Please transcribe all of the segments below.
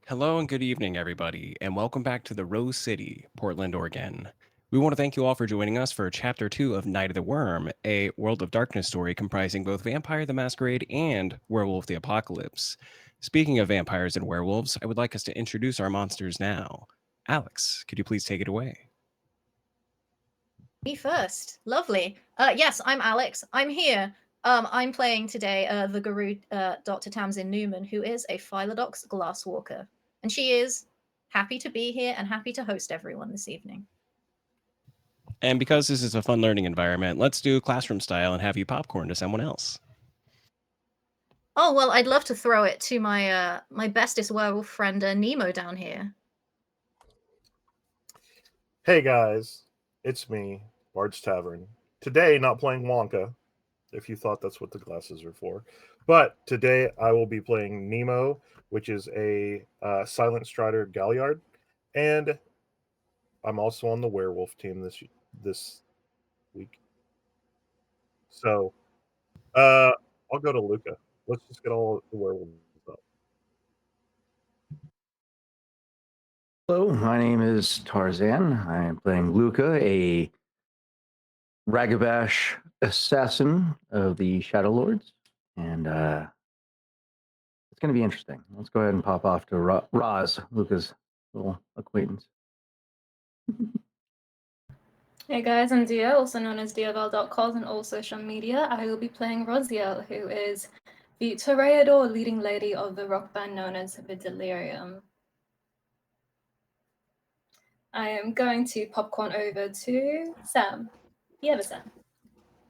Hello and good evening, everybody, and welcome back to the Rose City, Portland, Oregon. We want to thank you all for joining us for Chapter 2 of Night of the Wyrm, a World of Darkness story comprising both Vampire the Masquerade and Werewolf the Apocalypse. Speaking of vampires and werewolves, I would like us to introduce our monsters now. Alex, could you please take it away? Me first. Lovely. Yes, I'm Alex. I'm here. I'm playing today the Garou, Dr. Tamsin Newman, who is a Philodox Glasswalker. And she is happy to be here and happy to host everyone this evening. And because this is a fun learning environment, let's do classroom style and have you popcorn to someone else. Oh, well, I'd love to throw it to my bestest werewolf friend, Nemo, down here. Hey guys, it's me, Bard's Tavern. Today, not playing Wonka, if you thought that's what the glasses are for. But today I will be playing Nemo, which is a Silent Strider Galliard, and I'm also on the werewolf team this week. So I'll go to Luca. Let's just get all the werewolves up. Hello, my name is Tarzan. I am playing Luca, a Ragabash assassin of the Shadow Lords, and it's going to be interesting. Let's go ahead and pop off to Roz, Luca's little acquaintance. Hey guys, I'm Dia, also known as Diavel.cos on all social media. I will be playing Rosiel, who is the Toreador leading lady of the rock band known as the Delirium. I am going to popcorn over to Sam. The other Sam.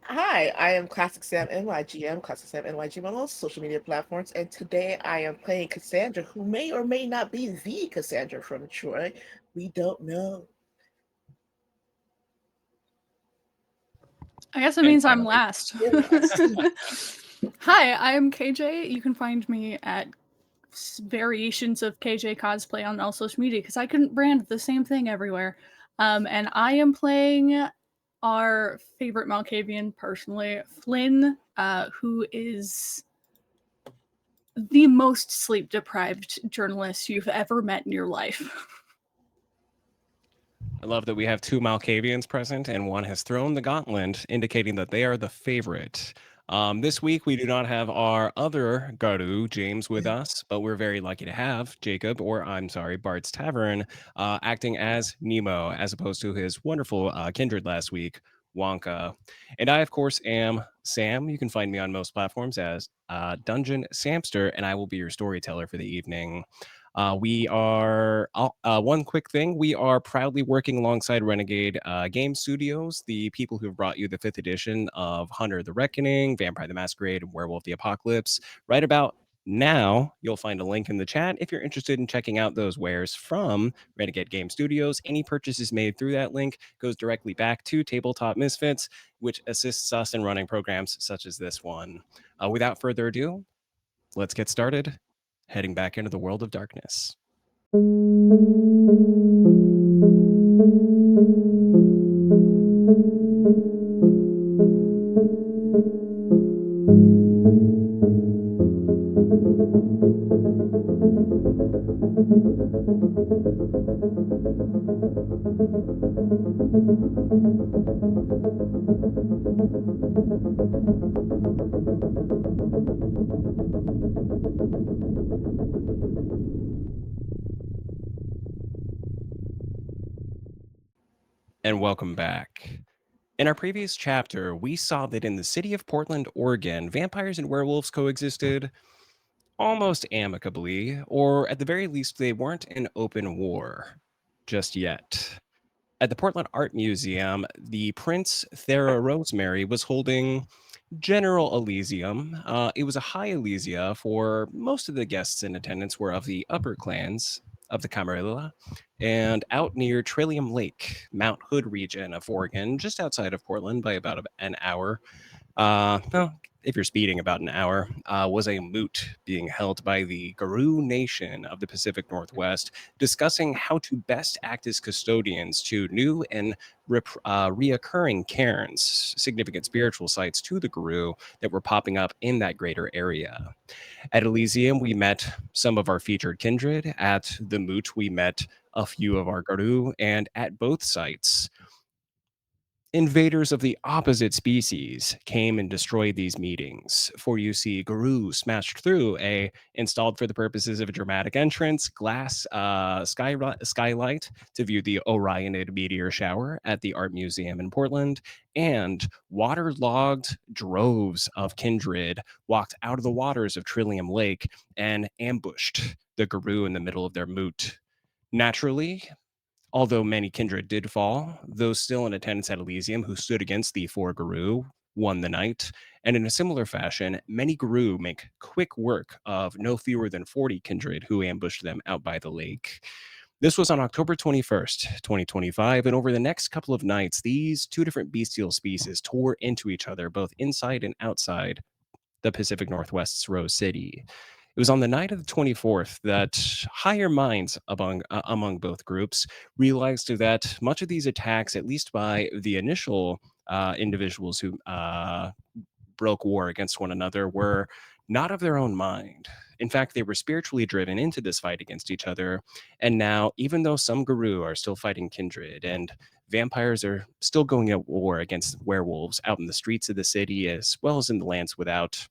Hi, I am Classic Sam NYGM, Classic Sam NYGM on all social media platforms, and today I am playing Cassandra, who may or may not be the Cassandra from Troy. We don't know. I guess it And means I'm finally- last. You're last. Hi, I'm KJ. You can find me at variations of KJ cosplay on all social media because I couldn't brand the same thing everywhere. And I am playing our favorite Malkavian personally, Flynn, who is the most sleep deprived journalist you've ever met in your life. I love that we have two Malkavians present, and one has thrown the gauntlet, indicating that they are the favorite. This week, we do not have our other Garou, James, with us, but we're very lucky to have Jacob, or I'm sorry, Bart's Tavern, acting as Nemo, as opposed to his wonderful kindred last week, Wonka. And I, of course, am Sam. You can find me on most platforms as Dungeon Samster, and I will be your storyteller for the evening. We are one quick thing. We are proudly working alongside Renegade Game Studios, the people who have brought you the 5th edition of Hunter the Reckoning, Vampire the Masquerade, and Werewolf the Apocalypse. Right about now, you'll find a link in the chat if you're interested in checking out those wares from Renegade Game Studios. Any purchases made through that link goes directly back to Tabletop Misfits, which assists us in running programs such as this one. Without further ado, let's get started. Heading back into the world of darkness. And welcome back. In our previous chapter, we saw that in the city of Portland, Oregon, vampires and werewolves coexisted almost amicably, or at the very least, they weren't in open war just yet. At the Portland Art Museum, the Prince Thera Rosemary was holding General Elysium. It was a high Elysia, for most of the guests in attendance were of the upper clans of the Camarilla, and out near Trillium Lake, Mount Hood region of Oregon, just outside of Portland by about an hour. No, if you're speeding, about an hour, was a moot being held by the Garou Nation of the Pacific Northwest, discussing how to best act as custodians to new and reoccurring cairns, significant spiritual sites to the Garou that were popping up in that greater area. At Elysium, we met some of our featured kindred. At the moot, we met a few of our Garou, and at both sites, invaders of the opposite species came and destroyed these meetings. For you see, Garou smashed through a installed for the purposes of a dramatic entrance glass skylight to view the Orionid meteor shower at the Art Museum in Portland, and waterlogged droves of kindred walked out of the waters of Trillium Lake and ambushed the Garou in the middle of their moot. Naturally, although many kindred did fall, those still in attendance at Elysium who stood against the four Garou won the night. And in a similar fashion, many Garou make quick work of no fewer than 40 kindred who ambushed them out by the lake. This was on October 21st, 2025, and over the next couple of nights, these two different bestial species tore into each other, both inside and outside the Pacific Northwest's Rose City. It was on the night of the 24th that higher minds among both groups realized that much of these attacks, at least by the initial individuals who broke war against one another, were not of their own mind. In fact, they were spiritually driven into this fight against each other. And now, even though some Garou are still fighting kindred and vampires are still going at war against werewolves out in the streets of the city as well as in the lands without,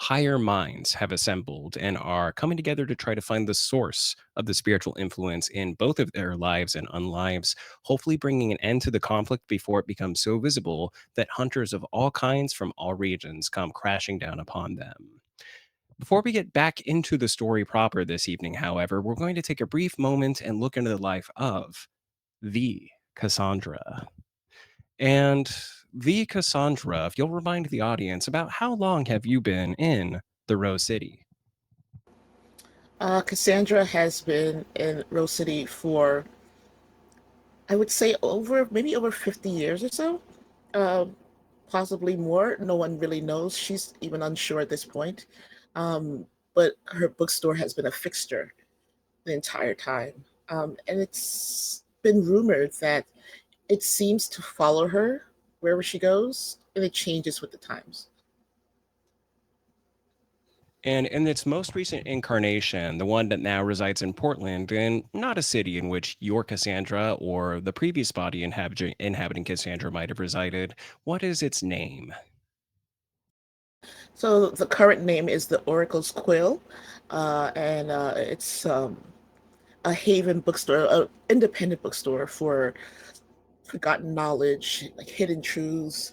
higher minds have assembled and are coming together to try to find the source of the spiritual influence in both of their lives and unlives, hopefully bringing an end to the conflict before it becomes so visible that hunters of all kinds from all regions come crashing down upon them. Before we get back into the story proper this evening, however, we're going to take a brief moment and look into the life of the Cassandra. And the Cassandra, if you'll remind the audience, about how long have you been in the Rose City? Cassandra has been in Rose City for, I would say, maybe over 50 years or so. Uh, Possibly more. No one really knows. She's even unsure at this point. But her bookstore has been a fixture the entire time. And it's been rumored that it seems to follow her wherever she goes, and it changes with the times. And in its most recent incarnation, the one that now resides in Portland, and not a city in which your Cassandra or the previous body inhabiting Cassandra might have resided, what is its name? So the current name is the Oracle's Quill, and it's a haven bookstore, an independent bookstore for forgotten knowledge, like hidden truths,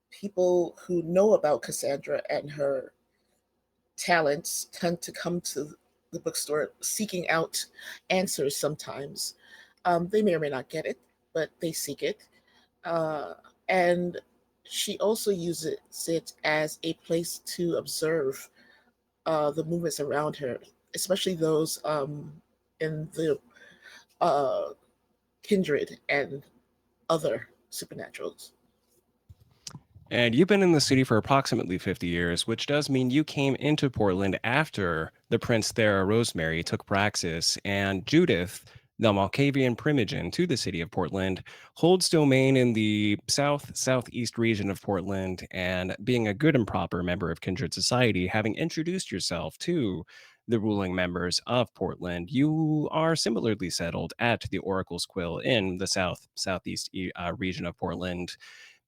people who know about Cassandra and her talents tend to come to the bookstore seeking out answers sometimes. They may or may not get it, but they seek it. And she also uses it as a place to observe the movements around her, especially those in the uh, kindred and other supernaturals. And you've been in the city for approximately 50 years, which does mean you came into Portland after the Prince Thera Rosemary took Praxis, and Judith, the Malkavian Primogen to the city of Portland, holds domain in the southeast region of Portland, and being a good and proper member of Kindred Society, having introduced yourself to the ruling members of Portland, you are similarly settled at the Oracle's Quill in the southeast region of Portland.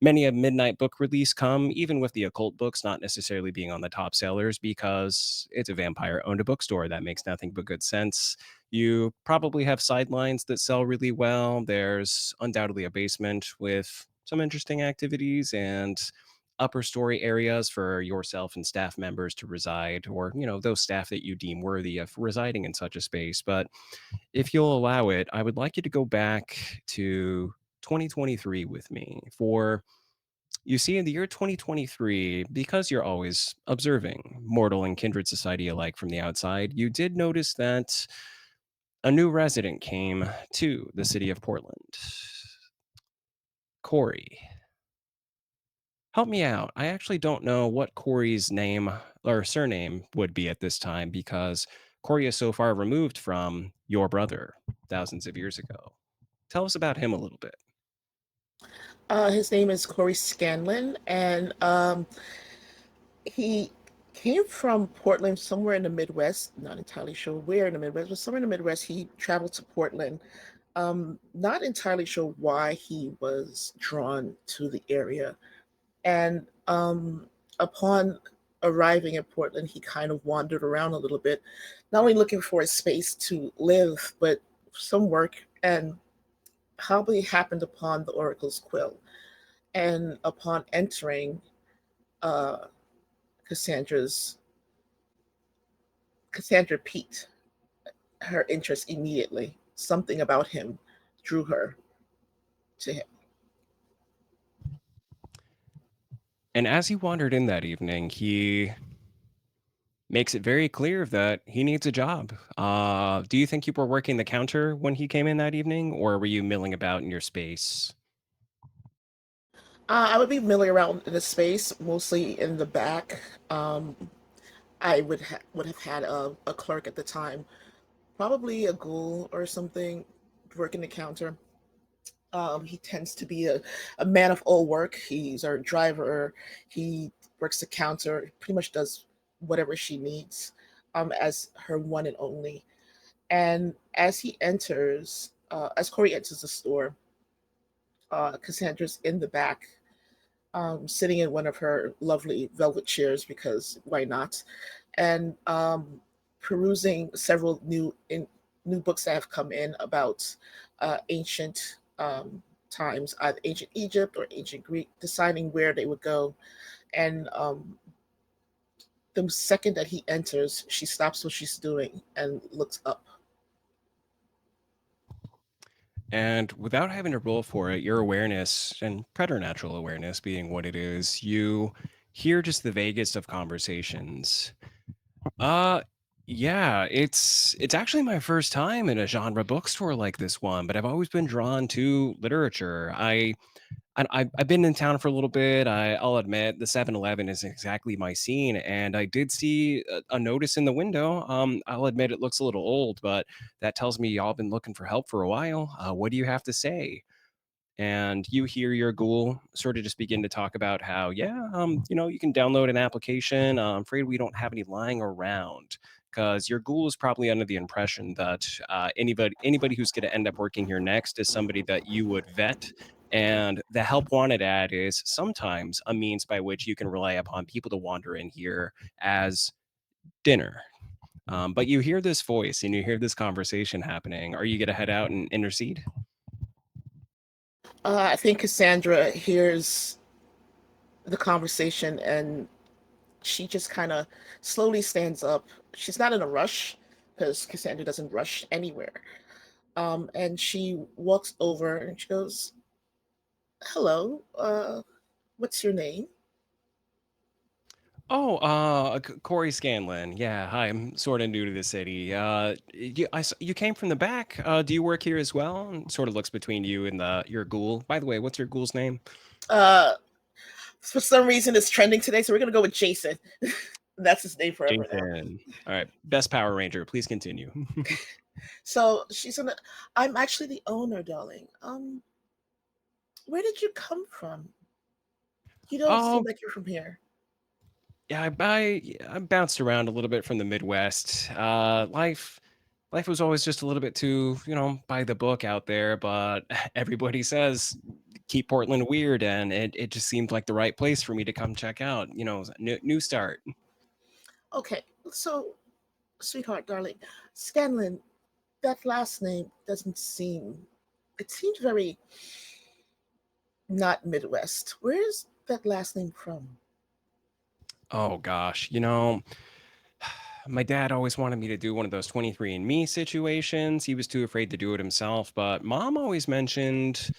Many a midnight book release come, even with the occult books not necessarily being on the top sellers because it's a vampire owned a bookstore. That makes nothing but good sense. You probably have sidelines that sell really well. There's undoubtedly a basement with some interesting activities and upper story areas for yourself and staff members to reside, or those staff that you deem worthy of residing in such a space. But if you'll allow it, I would like you to go back to 2023 with me. For you see, in the year 2023, because you're always observing mortal and kindred society alike from the outside, you did notice that a new resident came to the city of Portland. Corey. Help me out. I actually don't know what Corey's name or surname would be at this time because Corey is so far removed from your brother thousands of years ago. Tell us about him a little bit. His name is Corey Scanlon, and he came from Portland, somewhere in the Midwest. Not entirely sure where in the Midwest, but somewhere in the Midwest. He traveled to Portland. Not entirely sure why he was drawn to the area. And upon arriving in Portland, he kind of wandered around a little bit, not only looking for a space to live, but some work, and probably happened upon the Oracle's Quill. And upon entering uh, Cassandra's, Cassandra piqued her interest immediately. Something about him drew her to him. And as he wandered in that evening, he makes it very clear that he needs a job. Do you think you were working the counter when he came in that evening, or were you milling about in your space? I would be milling around in the space, mostly in the back. I would have had a clerk at the time, probably a ghoul or something, working the counter. He tends to be a man of all work. He's our driver. He works the counter, pretty much does whatever she needs, as her one and only. And as Corey enters the store, Cassandra's in the back, sitting in one of her lovely velvet chairs because why not? And perusing several new books that have come in about ancient times, either ancient Egypt or ancient Greek, deciding where they would go. And the second that he enters, she stops what she's doing and looks up. And without having to roll for it, your awareness and preternatural awareness being what it is, you hear just the vaguest of conversations. Uh yeah, it's actually my first time in a genre bookstore like this one, but I've always been drawn to literature. I've been in town for a little bit. I'll admit the 7-Eleven is exactly my scene, and I did see a notice in the window. I'll admit it looks a little old, but that tells me y'all been looking for help for a while. What do you have to say? And you hear your ghoul sort of just begin to talk about how, yeah, you can download an application. I'm afraid we don't have any lying around because your ghoul is probably under the impression that anybody who's going to end up working here next is somebody that you would vet. And the help wanted ad is sometimes a means by which you can rely upon people to wander in here as dinner. But you hear this voice and you hear this conversation happening. Are you going to head out and intercede? I think Cassandra hears the conversation, and she just kind of slowly stands up. She's not in a rush because Cassandra doesn't rush anywhere. And she walks over and she goes, "Hello, what's your name?" Oh, Corey Scanlon. Yeah, hi. I'm sort of new to the city. You came from the back. Do you work here as well? And sort of looks between you and your ghoul. By the way, what's your ghoul's name? Uh, for some reason, it's trending today, so we're gonna go with Jason. That's his name forever now. Jason. All right, best Power Ranger. Please continue. So she's gonna. I'm actually the owner, darling. Where did you come from? You don't seem Oh, like you're from here. yeah, I bounced around a little bit from the Midwest. Life was always just a little bit too, by the book out there. But everybody says keep Portland weird, and it just seemed like the right place for me to come check out. New start. Okay, so sweetheart, darling, Scanlon. That last name doesn't seem. It seems very not Midwest. Where's that last name from? Oh gosh, my dad always wanted me to do one of those 23andMe situations. He was too afraid to do it himself, but mom always mentioned,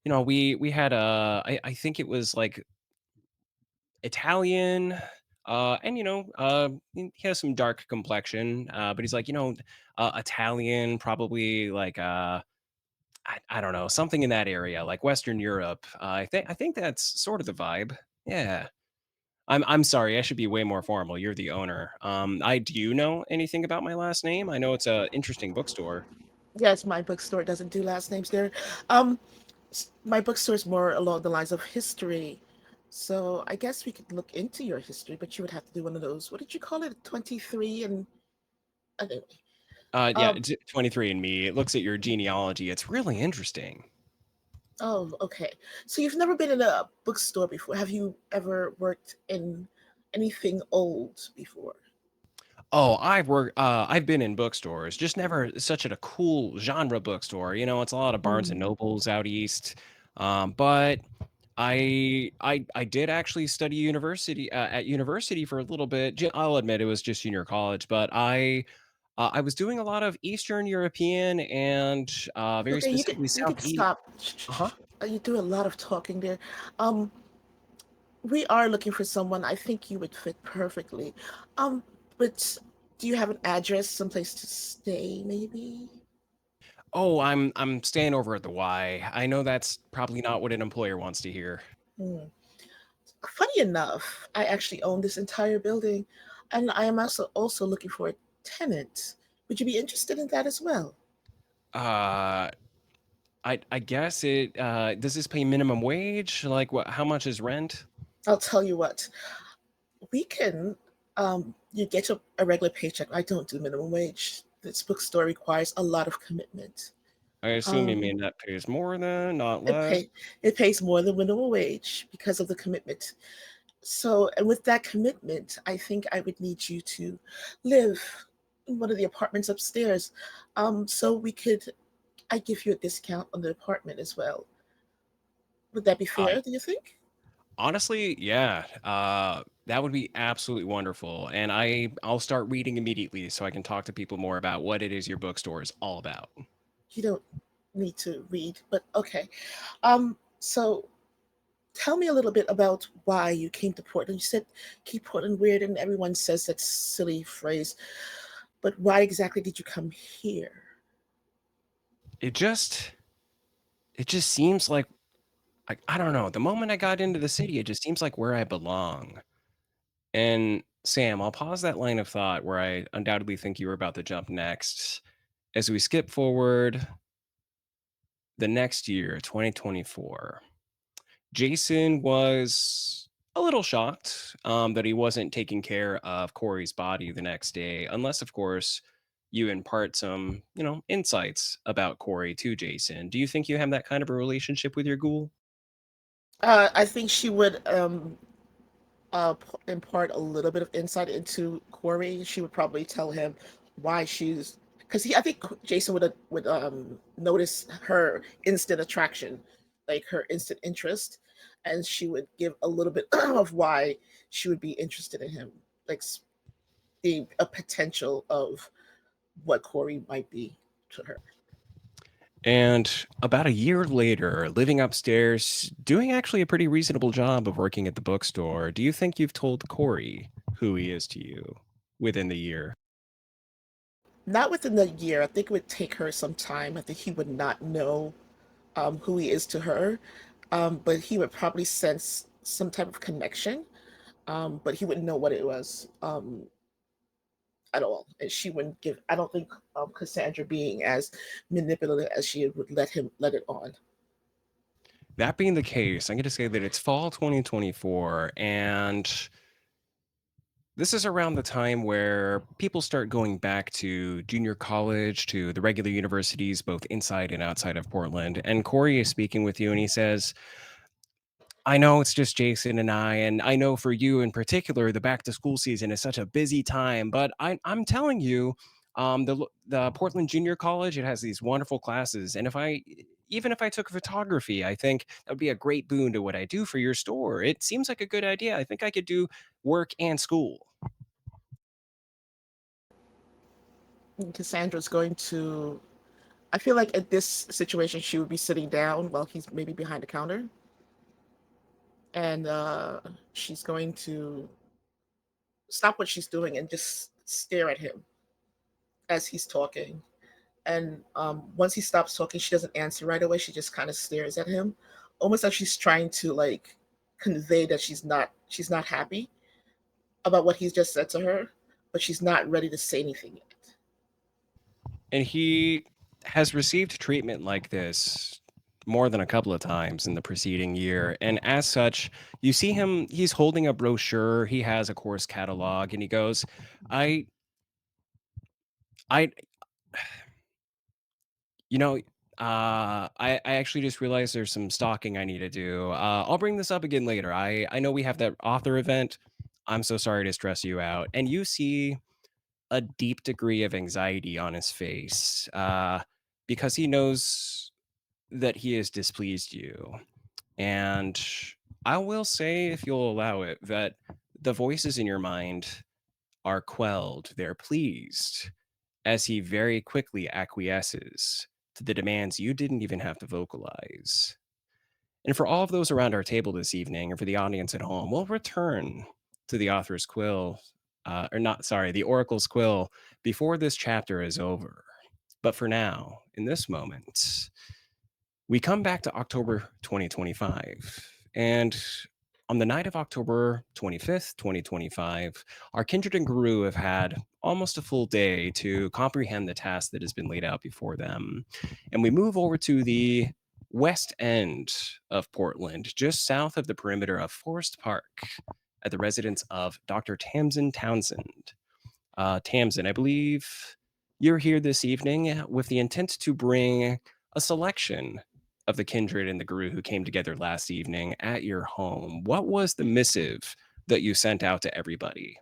we had I think it was like Italian, and he has some dark complexion, but he's like, Italian, probably like I don't know, something in that area, like Western Europe. I think that's sort of the vibe. Yeah. I'm sorry, I should be way more formal. You're the owner. I do you know anything about my last name? I know it's a interesting bookstore. Yes, my bookstore doesn't do last names there. Um, my bookstore is more along the lines of history. So I guess we could look into your history, but you would have to do one of those. What did you call it? 23 and anyway. Yeah, Um, 23 and Me. It looks at your genealogy. It's really interesting. oh, okay. So you've never been in a bookstore before. Have you ever worked in anything old before? Oh, I've been in bookstores, just never such a cool genre bookstore. It's a lot of Barnes and Hmm. Nobles out east. But I did actually study at university for a little bit. I'll admit it was just junior college, but I was doing a lot of Eastern European and very Okay, specifically you could Southeast. stop. Uh-huh. You do a lot of talking there. Um, we are looking for someone. I think you would fit perfectly. Um, but do you have an address, someplace to stay, maybe? Oh, I'm staying over at the Y. I know that's probably not what an employer wants to hear. Hmm. Funny enough, I actually own this entire building, and I am also looking for a tenant. Would you be interested in that as well? Uh I guess it does this pay minimum wage? Like what how much is rent? I'll tell you what. We can. You get a regular paycheck. I don't do minimum wage. This bookstore requires a lot of commitment. I assume you Um, mean that pays more than, not it less. pay it pays more than minimum wage because of the commitment. So, and with that commitment, I think I would need you to live in one of the apartments upstairs. So we could, I give you a discount on the apartment as well. Would that be Uh fair, do you think? Honestly, yeah. That would be absolutely wonderful. And I'll start reading immediately so I can talk to people more about what it is your bookstore is all about. You don't need to read, but okay. So tell me a little bit about why you came to Portland. You said keep Portland weird, and everyone says that silly phrase, but why exactly did you come here? It just it just seems like I don't know. The moment I got into the city, it just seems like where I belong. And Sam, I'll pause that line of thought where I undoubtedly think you were about to jump next. As we skip forward the next year, 2024, Jason was a little shocked that he wasn't taking care of Corey's body the next day, unless, of course, you impart some, insights about Corey to Jason. Do you think you have that kind of a relationship with your ghoul? I think she would impart a little bit of insight into Corey. She would probably tell him why she's because I think Jason would notice her instant attraction, like her instant interest, and she would give a little bit of why she would be interested in him, like the a potential of what Corey might be to her. And about a year later, living upstairs, doing actually a pretty reasonable job of working at the bookstore, do you think you've told Corey who he is to you within the year? Not within the year. I think it would take her some time. I think he would not know who he is to her, but he would probably sense some type of connection, but he wouldn't know what it was at all. And she wouldn't give. I don't think Cassandra, being as manipulative as she would let it on. That being the case, I'm going to say that it's fall 2024, and this is around the time where people start going back to junior college, to the regular universities, both inside and outside of Portland. And Corey is speaking with you, and he says, I know it's just Jason and I know for you in particular, the back to school season is such a busy time, but I'm telling you, the Portland Junior College, it has these wonderful classes, and even if I took photography, I think that would be a great boon to what I do for your store. It seems like a good idea. I think I could do work and school. And Cassandra's going to. I feel like at this situation, she would be sitting down while he's maybe behind the counter, and she's going to stop what she's doing and just stare at him as he's talking. And once he stops talking, she doesn't answer right away. She just kind of stares at him, almost like she's trying to like convey that she's not happy about what he's just said to her, but she's not ready to say anything yet. And he has received treatment like this more than a couple of times in the preceding year. And as such, you see him, he's holding a brochure, he has a course catalog, and he goes, I, I, you know, I actually just realized there's some stalking I need to do. I'll bring this up again later. I know we have that author event. I'm so sorry to stress you out. And you see a deep degree of anxiety on his face because he knows that he has displeased you. And I will say, if you'll allow it, that the voices in your mind are quelled, they're pleased, as he very quickly acquiesces to the demands you didn't even have to vocalize. And for all of those around our table this evening, or for the audience at home, we'll return to the author's quill, or not, sorry, the oracle's quill before this chapter is over. But for now, in this moment, we come back to October 2025. And on the night of October 25th, 2025, our Kindred and Garou have had almost a full day to comprehend the task that has been laid out before them. And we move over to the west end of Portland, just south of the perimeter of Forest Park, at the residence of Dr. Tamsin Townsend. Tamsin, I believe you're here this evening with the intent to bring a selection of the Kindred and the Garou who came together last evening at your home. What was the missive that you sent out to everybody?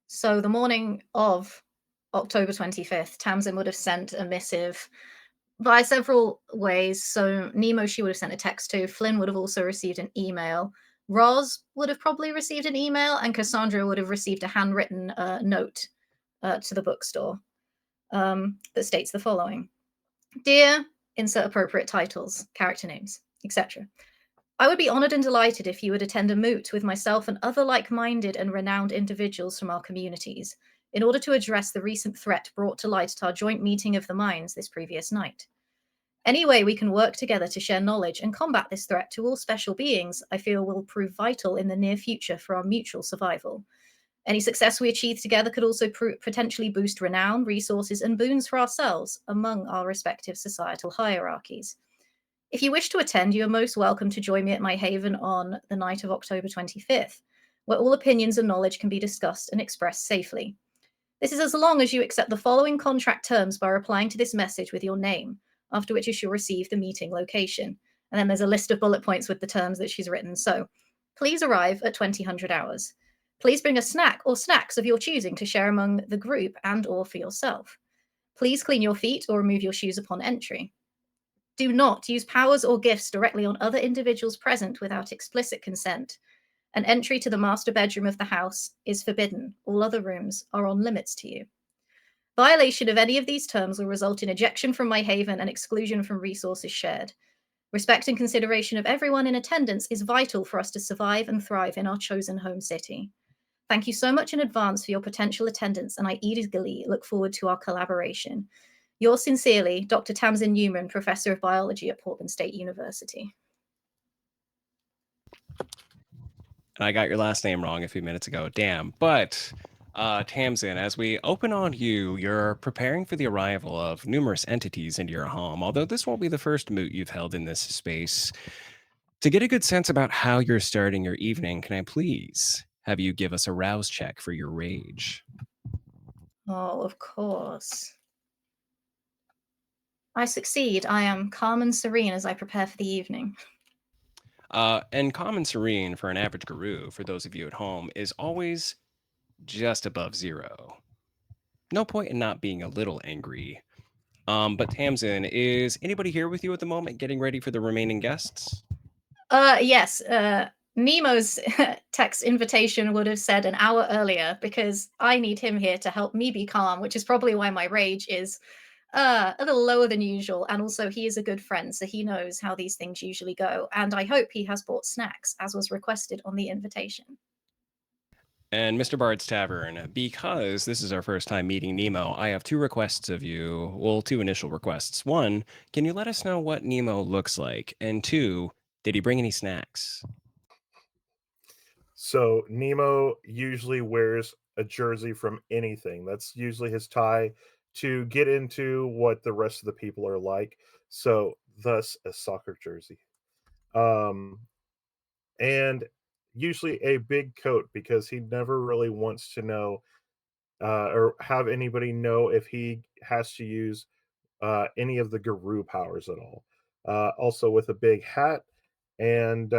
So the morning of October 25th, Tamsin would have sent a missive by several ways. So Nemo, she would have sent a text to. Flynn would have also received an email. Roz would have probably received an email, and Cassandra would have received a handwritten note to the bookstore that states the following. Dear, insert appropriate titles, character names, etc. I would be honored and delighted if you would attend a moot with myself and other like-minded and renowned individuals from our communities in order to address the recent threat brought to light at our joint meeting of the minds this previous night. Any way we can work together to share knowledge and combat this threat to all special beings, I feel will prove vital in the near future for our mutual survival. Any success we achieve together could also potentially boost renown, resources, and boons for ourselves among our respective societal hierarchies. If you wish to attend, you are most welcome to join me at my haven on the night of October 25th, where all opinions and knowledge can be discussed and expressed safely. This is as long as you accept the following contract terms by replying to this message with your name, after which you shall receive the meeting location. And then there's a list of bullet points with the terms that she's written. So please arrive at 2000 hours. Please bring a snack or snacks of your choosing to share among the group and or for yourself. Please clean your feet or remove your shoes upon entry. Do not use powers or gifts directly on other individuals present without explicit consent. An entry to the master bedroom of the house is forbidden. All other rooms are on limits to you. Violation of any of these terms will result in ejection from my haven and exclusion from resources shared. Respect and consideration of everyone in attendance is vital for us to survive and thrive in our chosen home city. Thank you so much in advance for your potential attendance, and I eagerly look forward to our collaboration. Yours sincerely, Dr. Tamsin Newman, Professor of Biology at Portland State University. And I got your last name wrong a few minutes ago. Damn. But Tamsin, as we open on you, you're preparing for the arrival of numerous entities into your home, although this won't be the first moot you've held in this space. To get a good sense about how you're starting your evening, can I please have you give us a rouse check for your rage? Oh, of course. I succeed. I am calm and serene as I prepare for the evening. And calm and serene for an average Garou, for those of you at home, is always just above 0. No point in not being a little angry. But Tamsin, is anybody here with you at the moment getting ready for the remaining guests? Yes. Nemo's text invitation would have said an hour earlier because I need him here to help me be calm, which is probably why my rage is a little lower than usual. And also, he is a good friend, so he knows how these things usually go. And I hope he has bought snacks, as was requested on the invitation. And Mr. Bard's Tavern, because this is our first time meeting Nemo, I have 2 requests of you. Well, 2 initial requests. 1, can you let us know what Nemo looks like? And 2, did he bring any snacks? So Nemo usually wears a jersey from anything. That's usually his tie to get into what the rest of the people are like. So thus a soccer jersey. Um and usually a big coat because he never really wants to know or have anybody know if he has to use any of the Garou powers at all. Also with a big hat and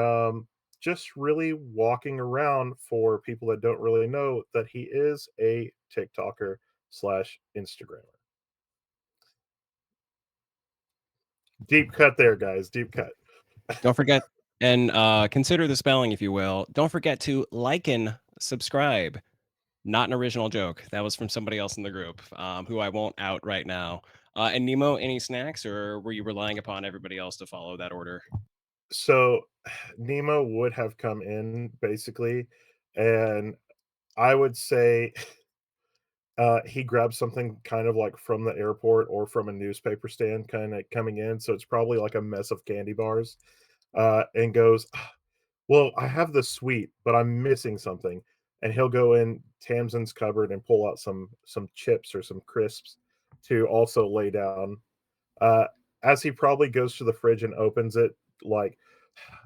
just really walking around for people that don't really know that he is a TikToker slash Instagrammer. Deep cut there, guys. Deep cut. Don't forget and consider the spelling, if you will. Don't forget to like and subscribe. Not an original joke. That was from somebody else in the group, who I won't out right now. And Nemo, any snacks, or were you relying upon everybody else to follow that order? So Nemo would have come in basically, and I would say he grabbed something kind of like from the airport or from a newspaper stand, kind of coming in. So it's probably like a mess of candy bars, and goes, "Well, I have the sweet, but I'm missing something." And he'll go in Tamsin's cupboard and pull out some chips or some crisps to also lay down. Uh, as he probably goes to the fridge and opens it, like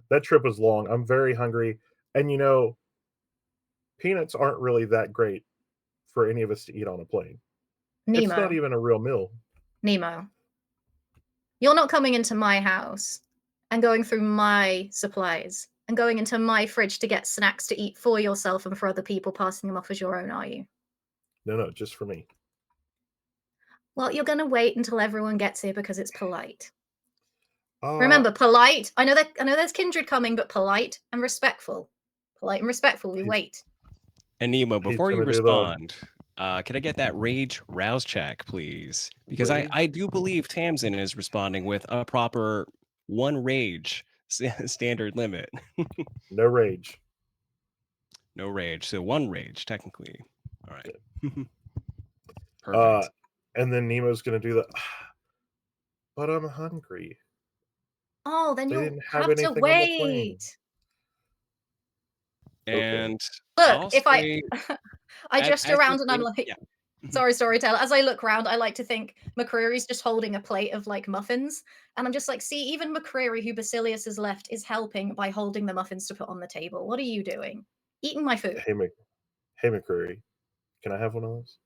that trip was long. I'm very hungry, and peanuts aren't really that great for any of us to eat on a plane. It's not Nemo, even a real meal. Nemo, you're not coming into my house and going through my supplies and going into my fridge to get snacks to eat for yourself and for other people, passing them off as your own, are you? No, just for me. Well, you're going to wait until everyone gets here because it's polite. Uh, Remember, polite. I know there's Kindred coming, but polite and respectful. Polite and respectful. We he's wait. And Nemo, he's before you gonna do the respond, can I get that rage rouse check, please? Because rage. I do believe Tamsin is responding with a proper one rage standard limit. No rage. No rage. So one rage, technically. All right. Uh, Perfect. and then Nemo's gonna do the. But I'm hungry. Oh, then They you'll didn't have have to anything on the plane. wait. Okay. And Look, I'll if I say, I just as you're around and I'm saying, like, yeah. Mhm. sorry, storyteller. As I look round, I like to think McCreary's just holding a plate of like muffins, and I'm just like, see, even McCreary, who Basilius has left, is helping by holding the muffins to put on the table. What are you doing? Eating my food. Hey, McCreary, can I have one of those?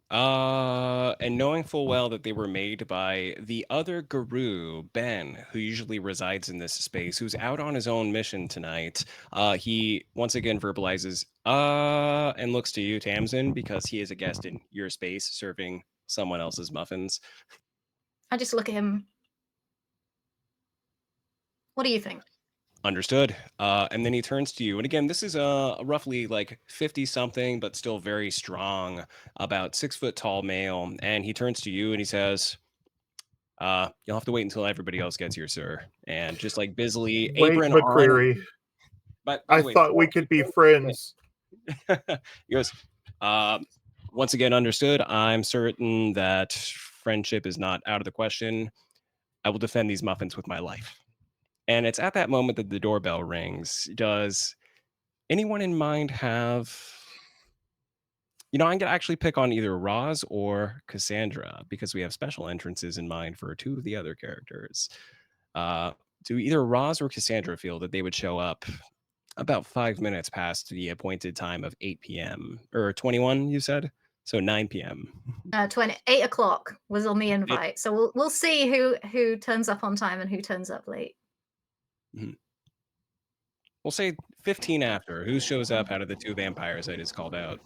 And knowing full well that they were made by the other Garou, Ben, who usually resides in this space, who's out on his own mission tonight, he once again verbalizes, and looks to you, Tamsin, because he is a guest in your space serving someone else's muffins. I just look at him. What do you think? Understood. And then he turns to you. And again, this is roughly like 50 something, but still very strong, about 6 foot tall male. And he turns to you and he says, you'll have to wait until everybody else gets here, sir. And just like busily, Wait, apron on. McCreary. But by I the way, thought we could be friends. he goes, once again, understood. I'm certain that friendship is not out of the question. I will defend these muffins with my life. And it's at that moment that the doorbell rings. Does anyone in mind have, I'm going to actually pick on either Roz or Cassandra because we have special entrances in mind for two of the other characters. Do either Roz or Cassandra feel that they would show up about 5 minutes past the appointed time of 8 p.m. or 21, you said? So 9 p.m. 8 o'clock was on the It- invite, so we'll see who turns up on time and who turns up late. Mhm. We'll say 15 after. Who shows up out of the two vampires I just called out?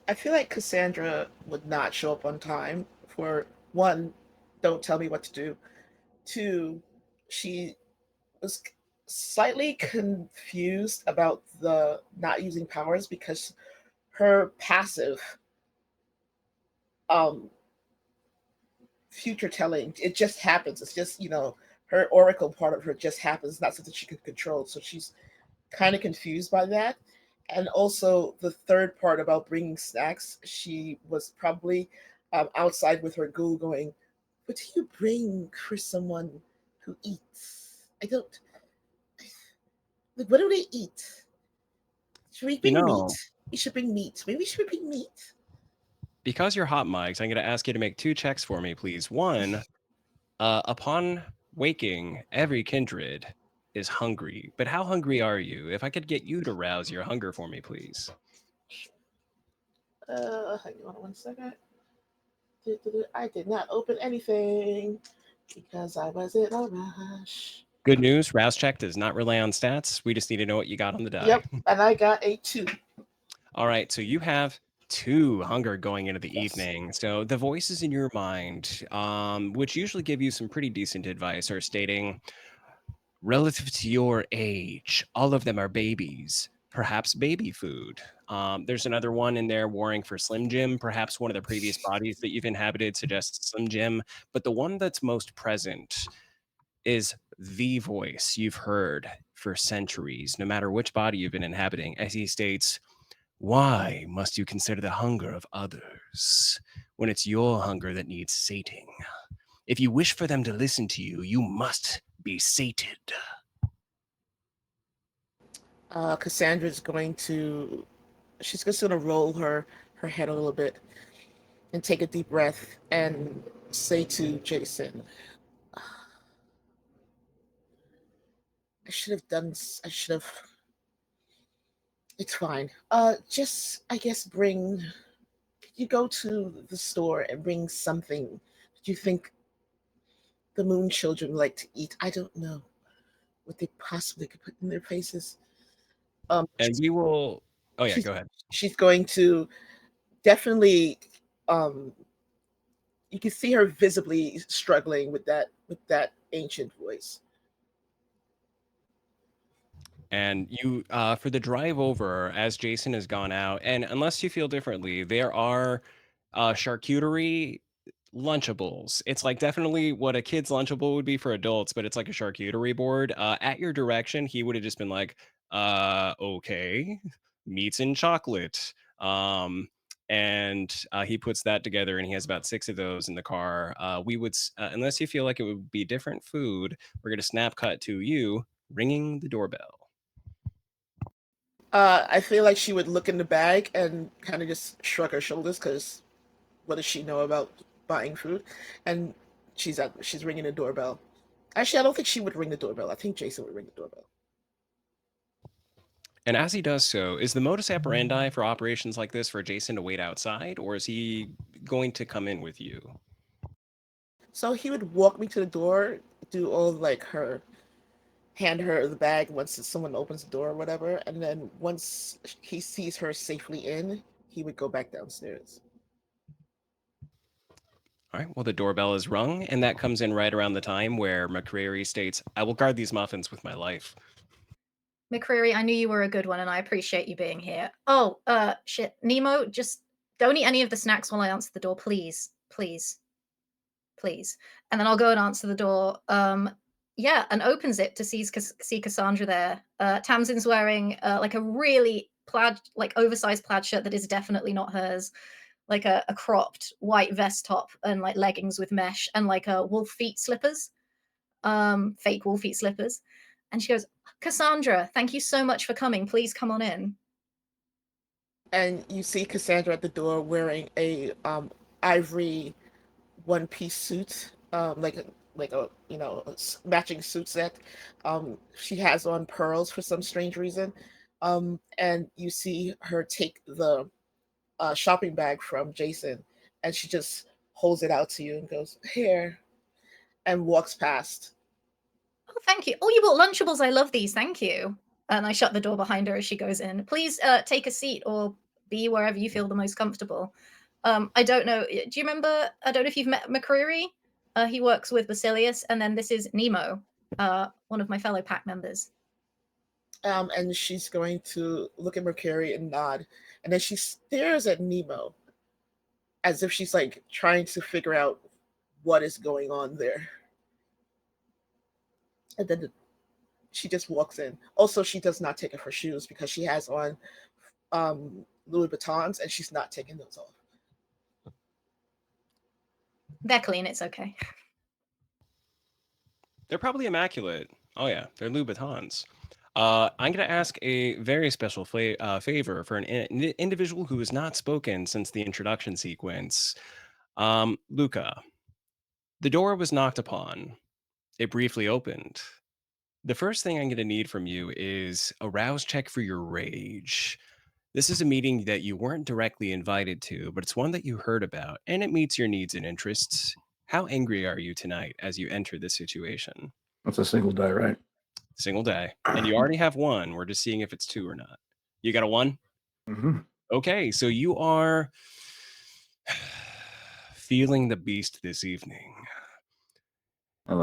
I feel like Cassandra would not show up on time. For one, don't tell me what to do. Two, she was slightly confused about the not using powers because her passive um future telling, it just happens. It's just, her oracle part of her just happens. It's not something she can control. So she's kind of confused by that. And also the third part about bringing snacks, she was probably outside with her ghoul going, what do you bring for someone who eats? I don't, like, what do they eat? Should we You bring meat? know, We should bring meat. Maybe we should bring meat. because you're hot mics, I'm going to ask you to make 2 checks for me, please. One, upon waking, every kindred is hungry. But how hungry are you? If I could get you to rouse your hunger for me, please. Hang on 1 second. I did not open anything because I was in a rush. Good news, rouse check does not rely on stats. We just need to know what you got on the die. Yep, and I got a 2. All right, so you have 2 hunger going into the Yes. evening. So the voices in your mind, which usually give you some pretty decent advice, are stating, relative to your age, all of them are babies, perhaps baby food. There's another one in there warring for Slim Jim. Perhaps one of the previous bodies that you've inhabited suggests Slim Jim. But the one that's most present is the voice you've heard for centuries, no matter which body you've been inhabiting, as he states, why must you consider the hunger of others when it's your hunger that needs sating? If you wish for them to listen to you, you must be sated. Cassandra's she's just going to roll her head a little bit and take a deep breath and say to Jason, I should have, it's fine. Just, I guess, you go to the store and bring something that you think the moon children like to eat. I don't know what they possibly could put in their faces. And we will. Oh, yeah, she's, go ahead. she's going to definitely, you can see her visibly struggling with that ancient voice. And you, for the drive over, as Jason has gone out, and unless you feel differently, there are charcuterie Lunchables. It's like definitely what a kid's Lunchable would be for adults, but it's like a charcuterie board. At your direction, he would have just been like, okay, meats and chocolate. And he puts that together and he has about 6 of those in the car. We would, unless you feel like it would be different food, we're going to snap cut to you ringing the doorbell. I feel like she would look in the bag and kind of just shrug her shoulders because what does she know about buying food? And she's ringing the doorbell. Actually, I don't think she would ring the doorbell. I think Jason would ring the doorbell. And as he does so, is the modus operandi for operations like this for Jason to wait outside, or is he going to come in with you? So he would walk me to the door, do all like hand her the bag once someone opens the door or whatever, and then once he sees her safely in, he would go back downstairs. All right, well, the doorbell is rung, and that comes in right around the time where McCreary states, I will guard these muffins with my life. McCreary, I knew you were a good one, and I appreciate you being here. Oh, shit. Nemo, just don't eat any of the snacks while I answer the door, please. Please. Please. And then I'll go and answer the door. Yeah, and opens it to see Cassandra there. Tamsin's wearing like a really oversized plaid shirt that is definitely not hers. Like a cropped white vest top and like leggings with mesh and like wolf feet slippers. Fake wolf feet slippers. And she goes, Cassandra, thank you so much for coming. Please come on in. And you see Cassandra at the door wearing a ivory one-piece suit, like a matching suit set. She has on pearls for some strange reason, and you see her take the shopping bag from Jason, and she just holds it out to you and goes, "Here," and walks past. Oh, thank you. Oh, you bought Lunchables. I love these. Thank you. And I shut the door behind her as she goes in. Please take a seat or be wherever you feel the most comfortable. I don't know. Do you remember? I don't know if you've met McCreary. He works with Basilius. And then this is Nemo, one of my fellow pack members. And she's going to look at Mercury and nod. And then she stares at Nemo as if she's like trying to figure out what is going on there. And then she just walks in. Also, she does not take off her shoes because she has on Louis Vuittons and she's not taking those off. They're clean. It's okay. They're probably immaculate. Oh, yeah, they're Louboutins. I'm going to ask a very special favor for an individual who has not spoken since the introduction sequence. Luca, the door was knocked upon. It briefly opened. The first thing I'm going to need from you is a rouse check for your rage. This is a meeting that you weren't directly invited to, but it's one that you heard about, and it meets your needs and interests. How angry are you tonight as you enter this situation? That's a single die, right? Single day. And you already have one. We're just seeing if it's two or not. You got a one? Mm-hmm. Okay, so you are feeling the beast this evening.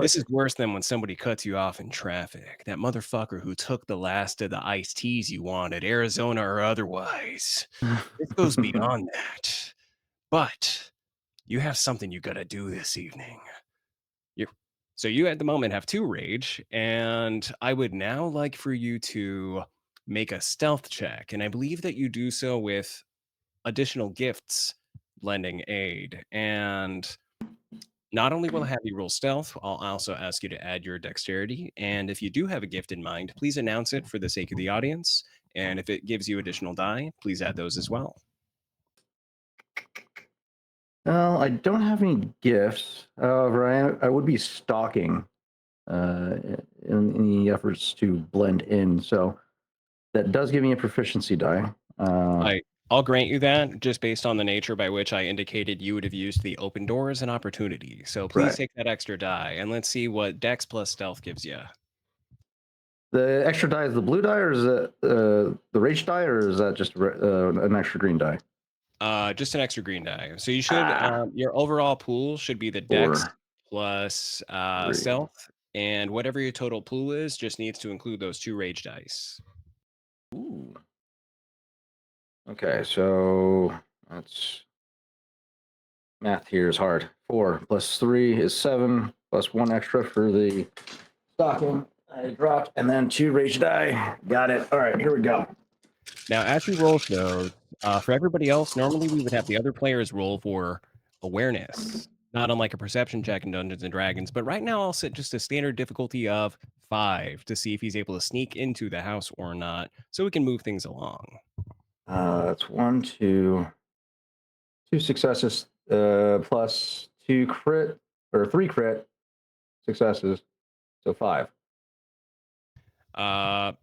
This is worse than when somebody cuts you off in traffic. That motherfucker who took the last of the iced teas you wanted, Arizona or otherwise. This goes beyond that. But you have something you gotta do this evening. So you at the moment have 2 rage, and I would now like for you to make a stealth check, and I believe that you do so with additional gifts lending aid. And not only will I have you roll stealth, I'll also ask you to add your dexterity. And if you do have a gift in mind, please announce it for the sake of the audience. And if it gives you additional die, please add those as well. Well, I don't have any gifts. However, I would be stalking in the efforts to blend in. So that does give me a proficiency die. I'll grant you that, just based on the nature by which I indicated you would have used the open door as an opportunity. So please Right. take that extra die, and let's see what Dex plus Stealth gives you. The extra die is the blue die, or is it the rage die, or is that just an extra green die? Just an extra green die. So you should your overall pool should be the Dex 4, plus 3. Stealth, and whatever your total pool is, just needs to include those 2 rage dice. Ooh. Okay, so that's math here is hard. 4 plus 3 is 7, plus 1 extra for the stocking. I dropped, and then 2 rage die. Got it. All right, here we go. Now, as you roll those, for everybody else, normally we would have the other players roll for awareness, not unlike a perception check in Dungeons and Dragons. But right now, I'll set just a standard difficulty of 5 to see if he's able to sneak into the house or not, so we can move things along. That's 1, 2 successes, plus 2 crit, or 3 crit successes, so 5.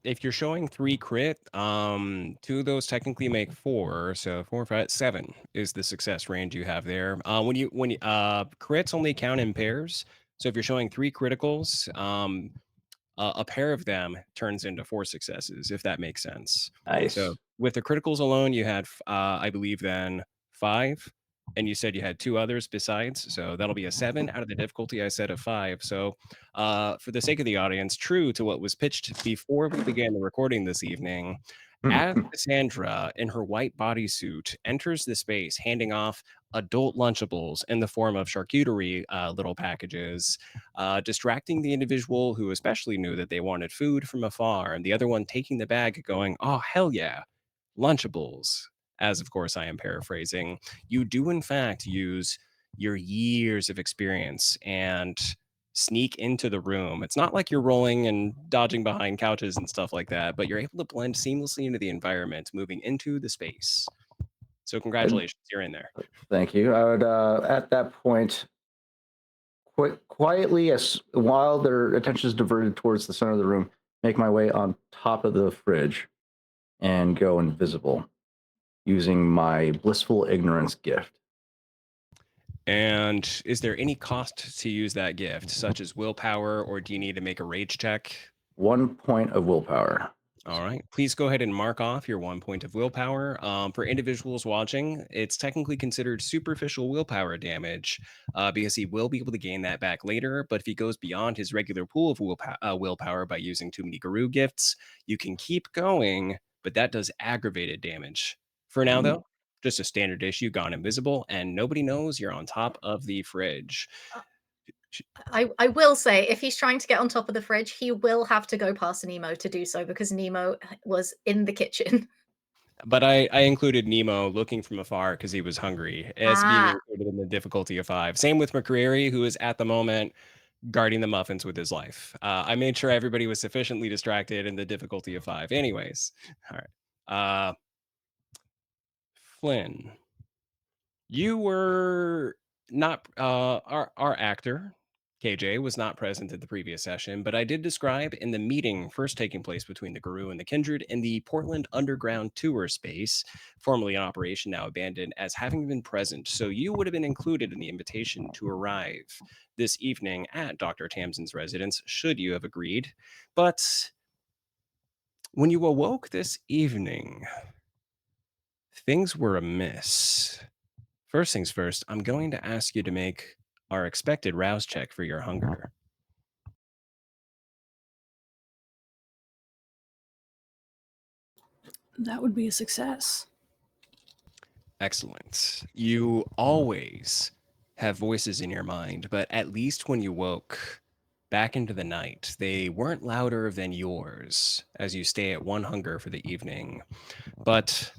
If you're showing 3 crit, 2 of those technically make 4, so 4, 5, 7 is the success range you have there. When crits only count in pairs, so if you're showing 3 criticals, a pair of them turns into 4 successes, if that makes sense. Nice. So with the criticals alone, you had, I believe, then 5, and you said you had 2 others besides, so that'll be a 7 out of the difficulty I said of 5. So for the sake of the audience, true to what was pitched before we began the recording this evening, as Cassandra, in her white bodysuit, enters the space, handing off adult Lunchables in the form of charcuterie little packages, distracting the individual who especially knew that they wanted food from afar, and the other one taking the bag going, oh, hell yeah, Lunchables. As of course I am paraphrasing, you do in fact use your years of experience and sneak into the room. It's not like you're rolling and dodging behind couches and stuff like that, but you're able to blend seamlessly into the environment, moving into the space. So congratulations, you're in there. Thank you. I would, at that point, quietly, as while their attention is diverted towards the center of the room, make my way on top of the fridge and go invisible using my blissful ignorance gift. And is there any cost to use that gift, such as willpower, or do you need to make a rage check? 1 point of willpower. All right. Please go ahead and mark off your 1 point of willpower. For individuals watching, it's technically considered superficial willpower damage because he will be able to gain that back later. But if he goes beyond his regular pool of willpower by using too many Garou gifts, you can keep going, but that does aggravated damage. For now, though, just a standard issue, gone invisible, and nobody knows you're on top of the fridge. I will say, if he's trying to get on top of the fridge, he will have to go past Nemo to do so because Nemo was in the kitchen. But I included Nemo looking from afar because he was hungry as being included in the difficulty of 5. Same with McCreary, who is at the moment guarding the muffins with his life. I made sure everybody was sufficiently distracted in the difficulty of 5. Anyways, all right. Flynn, you were not our actor. KJ was not present at the previous session, but I did describe in the meeting first taking place between the Garou and the Kindred in the Portland Underground Tour space, formerly in operation, now abandoned, as having been present. So you would have been included in the invitation to arrive this evening at Dr. Tamsin's residence, should you have agreed. But when you awoke this evening, things were amiss. First things first, I'm going to ask you to make our expected rouse check for your hunger. That would be a success. Excellent. You always have voices in your mind, but at least when you woke back into the night, they weren't louder than yours as you stay at 1 hunger for the evening. But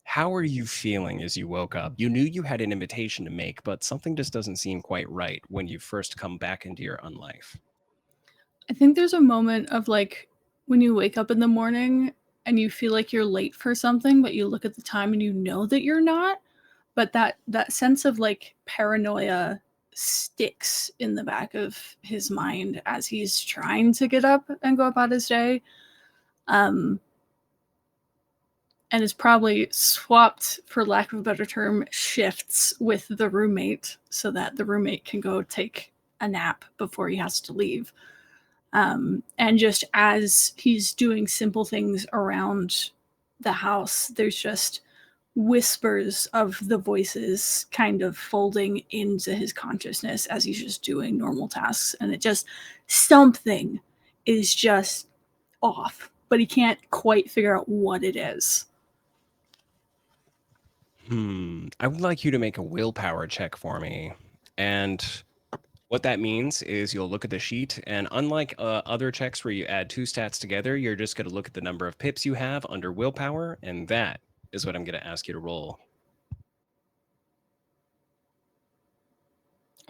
how are you feeling as you woke up? You knew you had an invitation to make, but something just doesn't seem quite right when you first come back into your unlife. I think there's a moment of like when you wake up in the morning and you feel like you're late for something, but you look at the time and you know that you're not. But that sense of like paranoia sticks in the back of his mind as he's trying to get up and go about his day. And is probably swapped, for lack of a better term, shifts with the roommate so that the roommate can go take a nap before he has to leave. And just as he's doing simple things around the house, there's just whispers of the voices kind of folding into his consciousness as he's just doing normal tasks. And it just, something is just off, but he can't quite figure out what it is. I would like you to make a willpower check for me. And what that means is you'll look at the sheet, and unlike other checks where you add 2 stats together, you're just going to look at the number of pips you have under willpower, and that is what I'm going to ask you to roll.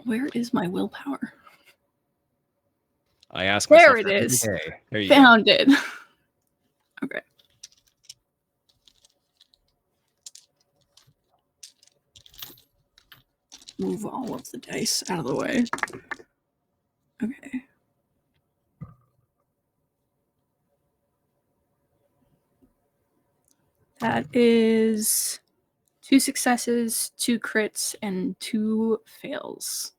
Where is my willpower? I ask There myself it that every is. day. There you go. Found it. Okay. Move all of the dice out of the way. Okay. That is 2 successes, 2 crits, and 2 fails.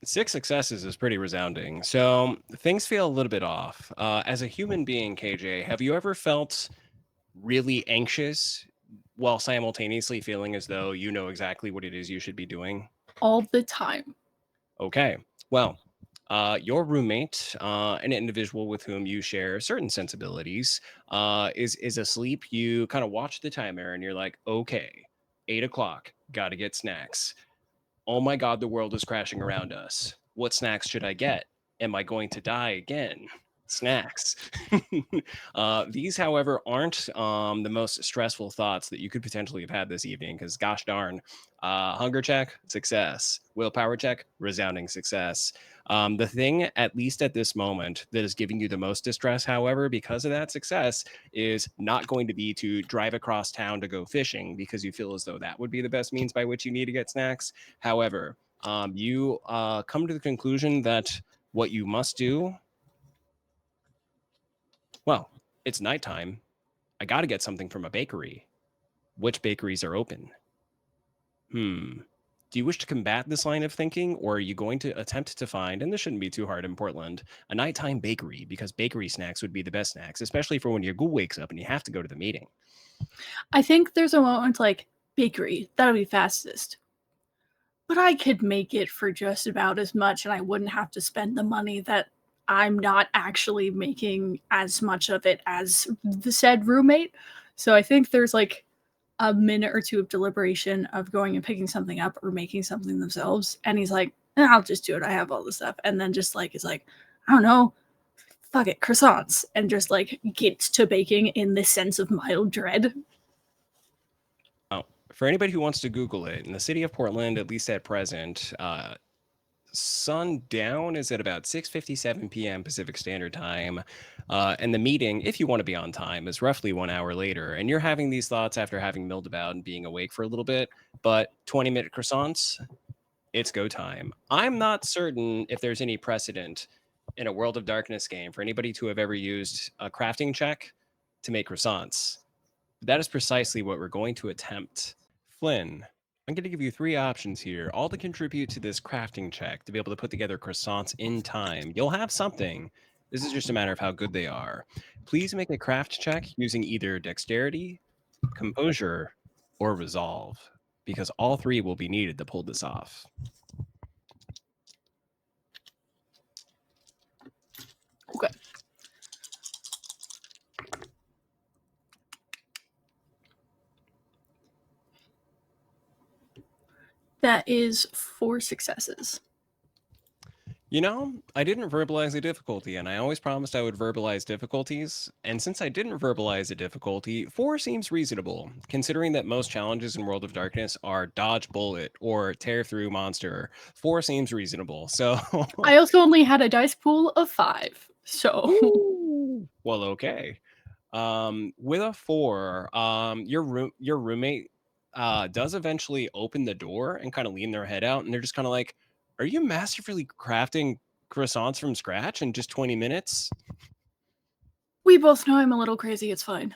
6 successes is pretty resounding. So things feel a little bit off. As a human being, KJ, have you ever felt really anxious while simultaneously feeling as though you know exactly what it is you should be doing? All the time. Okay. Well, your roommate, an individual with whom you share certain sensibilities, is asleep. You kind of watch the timer and you're like, okay, 8 o'clock, got to get snacks. Oh my God, the world is crashing around us. What snacks should I get? Am I going to die again? Snacks. These, however, aren't the most stressful thoughts that you could potentially have had this evening because, gosh darn, hunger check, success. Willpower check, resounding success. The thing, at least at this moment, that is giving you the most distress, however, because of that success, is not going to be to drive across town to go fishing because you feel as though that would be the best means by which you need to get snacks. However, you come to the conclusion that what you must do, well, it's nighttime. I got to get something from a bakery. Which bakeries are open? Do you wish to combat this line of thinking, or are you going to attempt to find, and this shouldn't be too hard in Portland, a nighttime bakery, because bakery snacks would be the best snacks, especially for when your ghoul wakes up and you have to go to the meeting? I think there's a moment like, bakery, that'll be fastest. But I could make it for just about as much, and I wouldn't have to spend the money that I'm not actually making as much of it as the said roommate. So I think there's like a minute or 2 of deliberation of going and picking something up or making something themselves. And he's like, I'll just do it. I have all this stuff. And then just like, is like, I don't know, fuck it, croissants. And just like gets to baking in this sense of mild dread. For anybody who wants to Google it, in the city of Portland, at least at present, sundown is at about 6:57 p.m. Pacific Standard Time. And the meeting, if you want to be on time, is roughly 1 hour later. And you're having these thoughts after having milled about and being awake for a little bit. But 20-minute croissants, it's go time. I'm not certain if there's any precedent in a World of Darkness game for anybody to have ever used a crafting check to make croissants. That is precisely what we're going to attempt. Flynn, I'm going to give you 3 options here, all to contribute to this crafting check to be able to put together croissants in time. You'll have something. This is just a matter of how good they are. Please make a craft check using either dexterity, composure, or resolve, because all 3 will be needed to pull this off. Okay. That is 4 successes. You know, I didn't verbalize the difficulty, and I always promised I would verbalize difficulties. And since I didn't verbalize the difficulty, 4 seems reasonable, considering that most challenges in World of Darkness are dodge bullet or tear through monster. 4 seems reasonable. So, I also only had a dice pool of 5, so well, okay. With a 4, your roommate does eventually open the door and kind of lean their head out, and they're just kind of like, "Are you masterfully crafting croissants from scratch in just 20 minutes?" we both know I'm a little crazy. It's fine.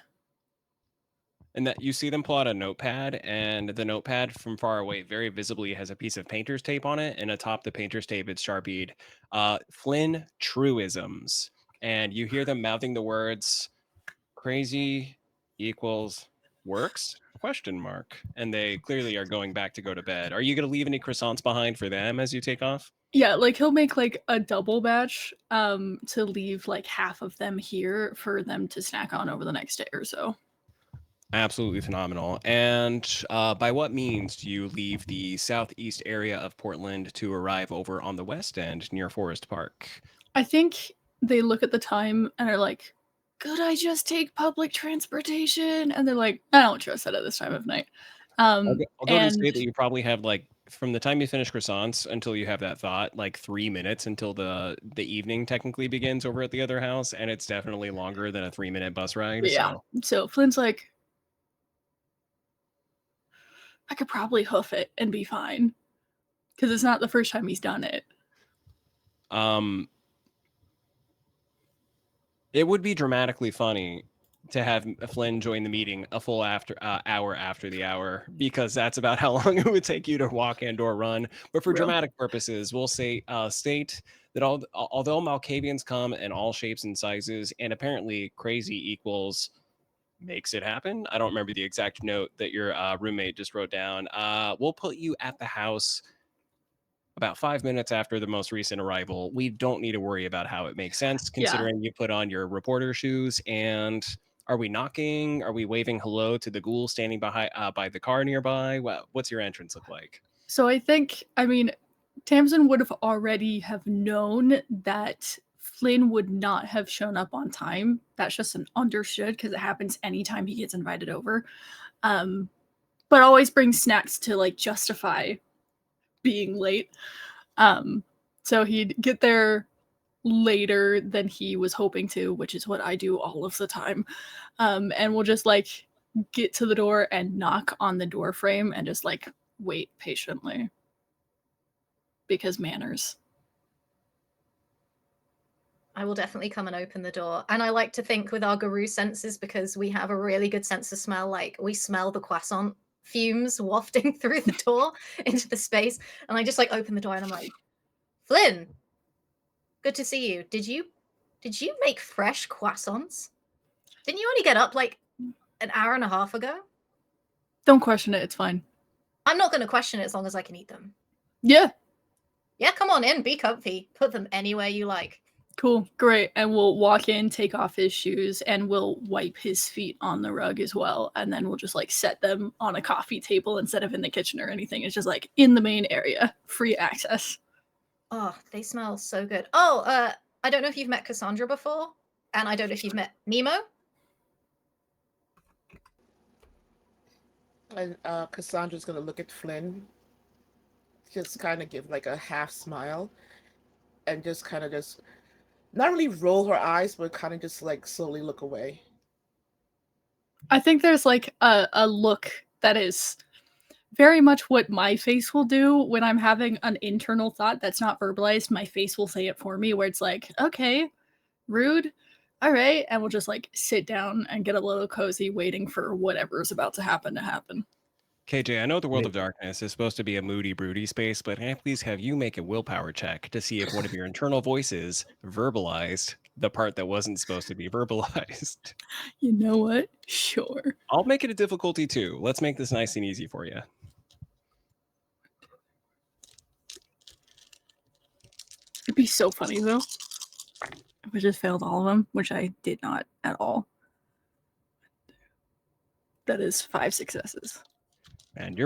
And that you see them pull out a notepad, and the notepad from far away very visibly has a piece of painter's tape on it, and atop the painter's tape it's sharpied Flynn truisms, and you hear them mouthing the words crazy equals works question mark, and they clearly are going back to go to bed. Are you going to leave any croissants behind for them as you take off? Yeah, like he'll make like a double batch to leave like half of them here for them to snack on over the next day or so. Absolutely phenomenal. And by what means do you leave the southeast area of Portland to arrive over on the west end near Forest Park? I think they look at the time and are like, could I just take public transportation? And they're like, I don't trust that at this time of night. I'll go to And say that you probably have, like, from the time you finish croissants until you have that thought, like 3 minutes until the evening technically begins over at the other house, and it's definitely longer than a 3-minute bus ride. yeah, so Flynn's like, I could probably hoof it and be fine because it's not the first time he's done it. It would be dramatically funny to have Flynn join the meeting a full hour after the hour, because that's about how long it would take you to walk and or run. But for Real. dramatic purposes, we'll say state that although Malkavians come in all shapes and sizes, and apparently crazy equals makes it happen. I don't remember the exact note that your roommate just wrote down. We'll put you at the house about 5 minutes after the most recent arrival. We don't need to worry about how it makes sense, considering you put on your reporter shoes. And are we knocking? Are we waving hello to the ghoul standing behind by the car nearby? What's your entrance look like? So I think, I mean, Tamsin would have already have known that Flynn would not have shown up on time. That's just an understood because it happens anytime he gets invited over. But always brings snacks to like justify being late. So he'd get there later than he was hoping to, which is what I do all of the time. And we'll just like get to the door and knock on the door frame and just like wait patiently. Because manners. I will definitely come and open the door. And I like to think with our Garou senses, because we have a really good sense of smell, like we smell the croissant fumes wafting through the door into the space. And I just like open the door and I'm like, Flynn, good to see you. Did you make fresh croissants? Didn't you only get up like an hour and a half ago? Don't question it, it's fine. I'm not going to question it as long as I can eat them. Yeah. Yeah, come on in, be comfy. Put them anywhere you like. Cool, great. And we'll walk in, take off his shoes, and we'll wipe his feet on the rug as well. And then we'll just like set them on a coffee table instead of in the kitchen or anything. It's just like in the main area, free access. Oh, they smell so good. Oh, I don't know if you've met Cassandra before, and I don't know if you've met Nemo. And Cassandra's gonna look at Flynn. just kind of give like a half smile and just kind of just not really roll her eyes, but kind of just like slowly look away. I think there's like a look that is very much what my face will do when I'm having an internal thought that's not verbalized. My face will say it for me, where it's like, okay, rude. All right. And we'll just like sit down and get a little cozy, waiting for whatever's about to happen. KJ, I know the World Me- of Darkness is supposed to be a moody, broody space, but can I please have you make a willpower check to see if one of your internal voices verbalized the part that wasn't supposed to be verbalized? You know what? Sure. I'll make it a difficulty too. Let's make this nice and easy for you. It'd be so funny though if I just failed all of them, which I did not at all. That is 5 successes. And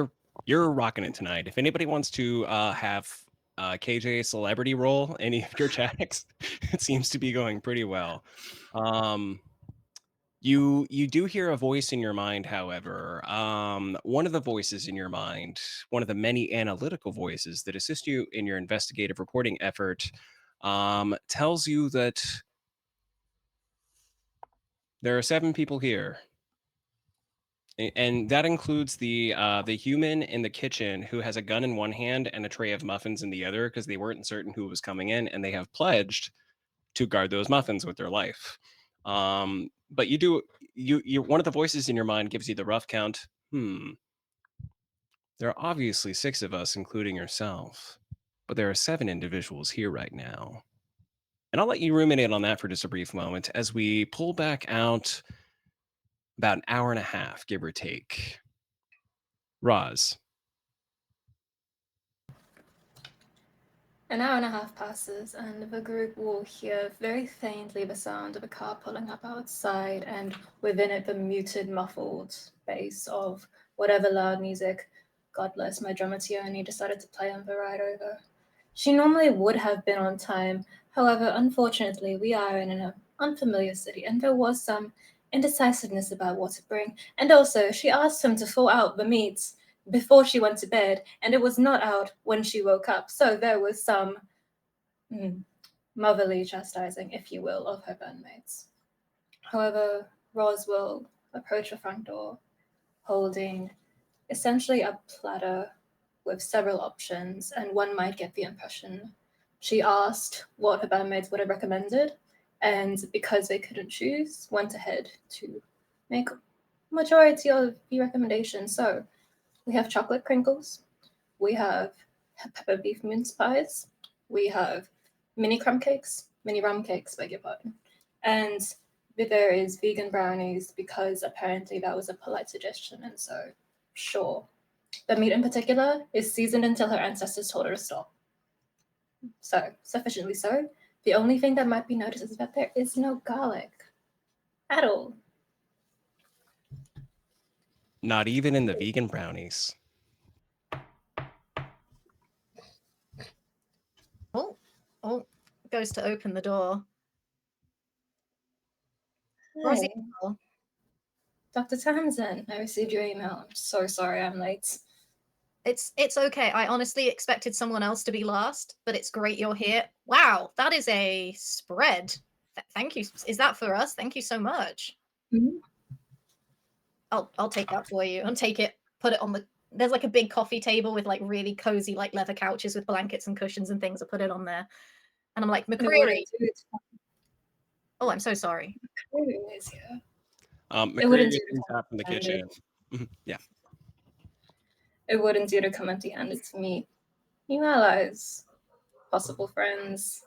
you're rocking it tonight. If anybody wants to have KJ celebrity role any of your checks, it seems to be going pretty well. You do hear a voice in your mind, however. One of the voices in your mind, one of the many analytical voices that assist you in your investigative reporting effort, tells you that there are 7 people here. And that includes the human in the kitchen who has a gun in one hand and a tray of muffins in the other because they weren't certain who was coming in, and they have pledged to guard those muffins with their life. But you one of the voices in your mind gives you the rough count. There are obviously 6 of us, including yourself, but there are 7 individuals here right now. And I'll let you ruminate on that for just a brief moment as we pull back out about an hour and a half, give or take. Roz. An hour and a half passes, and the group will hear very faintly the sound of a car pulling up outside, and within it the muted, muffled bass of whatever loud music, God bless my drummer Tioni, decided to play on the ride over. She normally would have been on time, however, unfortunately, we are in an unfamiliar city, and there was some indecisiveness about what to bring, and also she asked him to thaw out the meat before she went to bed, and it was not out when she woke up. So there was some motherly chastising, if you will, of her bandmates. However, Roz will approach the front door, holding essentially a platter with several options, and one might get the impression she asked what her bandmates would have recommended, and because they couldn't choose, went ahead to make a majority of the recommendations. So we have chocolate crinkles, we have pepper beef mince pies, we have mini rum cakes, beg your pardon, and there is vegan brownies because apparently that was a polite suggestion, and so sure. The meat in particular is seasoned until her ancestors told her to stop. So, sufficiently so. The only thing that might be noticed is that there is no garlic at all. Not even in the vegan brownies. Oh, goes to open the door. Hey, Dr. Tamsin, I received your email. I'm so sorry I'm late. It's okay. I honestly expected someone else to be last, but it's great you're here. Wow, that is a spread. Thank you. Is that for us? Thank you so much. Mhm. I'll take that for you and take it. Put it on the. There's like a big coffee table with like really cozy like leather couches with blankets and cushions and things. I put it on there, and I'm like, McCreary. Oh, I'm so sorry. McCreary is here. McCreary wouldn't do comes out from the kitchen. Yeah. It wouldn't do to come empty-handed to meet new allies, possible friends.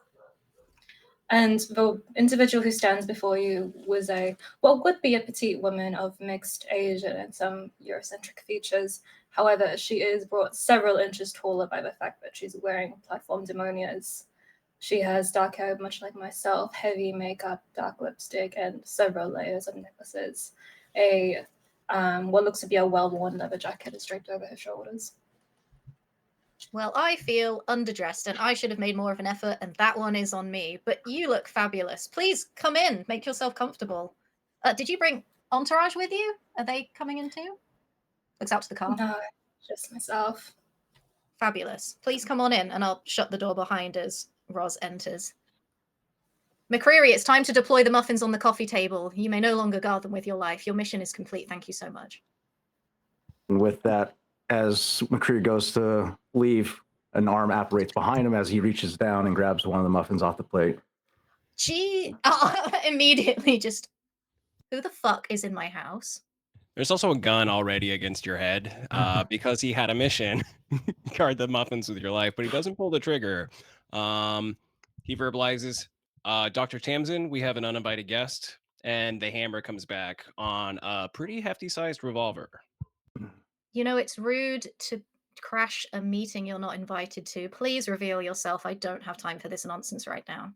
And the individual who stands before you was what would be a petite woman of mixed Asian and some Eurocentric features. However, she is brought several inches taller by the fact that she's wearing platform demonias. She has dark hair, much like myself, heavy makeup, dark lipstick, and several layers of necklaces. What looks to be a well-worn leather jacket is draped over her shoulders. Well, I feel underdressed and I should have made more of an effort, and that one is on me. But you look fabulous. Please come in, make yourself comfortable. Did you bring Entourage with you? Are they coming in too? Looks out to the car. No, just myself. Fabulous. Please come on in, and I'll shut the door behind as Roz enters. McCreary, it's time to deploy the muffins on the coffee table. You may no longer guard them with your life. Your mission is complete. Thank you so much. And with that, as McCreary goes to leave, an arm apparates behind him as he reaches down and grabs one of the muffins off the plate. Gee, immediately just, who the fuck is in my house? There's also a gun already against your head because he had a mission. Guard the muffins with your life, but he doesn't pull the trigger. He verbalizes, Dr. Tamsin, we have an uninvited guest, and the hammer comes back on a pretty hefty-sized revolver. You know, it's rude to crash a meeting you're not invited to. Please reveal yourself. I don't have time for this nonsense right now.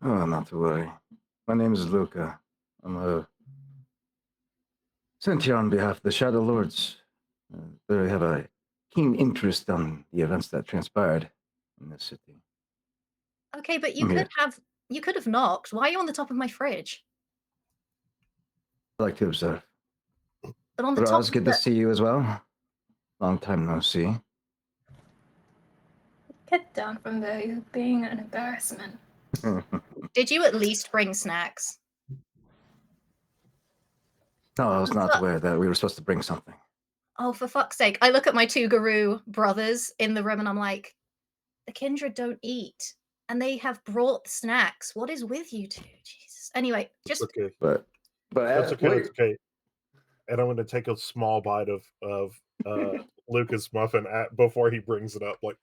Oh, not to worry. My name is Luca. I'm sent here on behalf of the Shadow Lords. They have a keen interest on the events that transpired in this city. Okay, but I'm here. you could have knocked. Why are you on the top of my fridge? I'd like to observe. But on the Roz, top of good to see you as well. Long time no see. Get down from there. You're being an embarrassment. Did you at least bring snacks? No, I was not aware that we were supposed to bring something. Oh, for fuck's sake. I look at my two Garou brothers in the room and I'm like, the Kindred don't eat. And they have brought snacks. What is with you two? Jesus. Anyway, just Okay. But That's okay. That's okay. And I'm going to take a small bite of Luca's muffin before he brings it up. Like,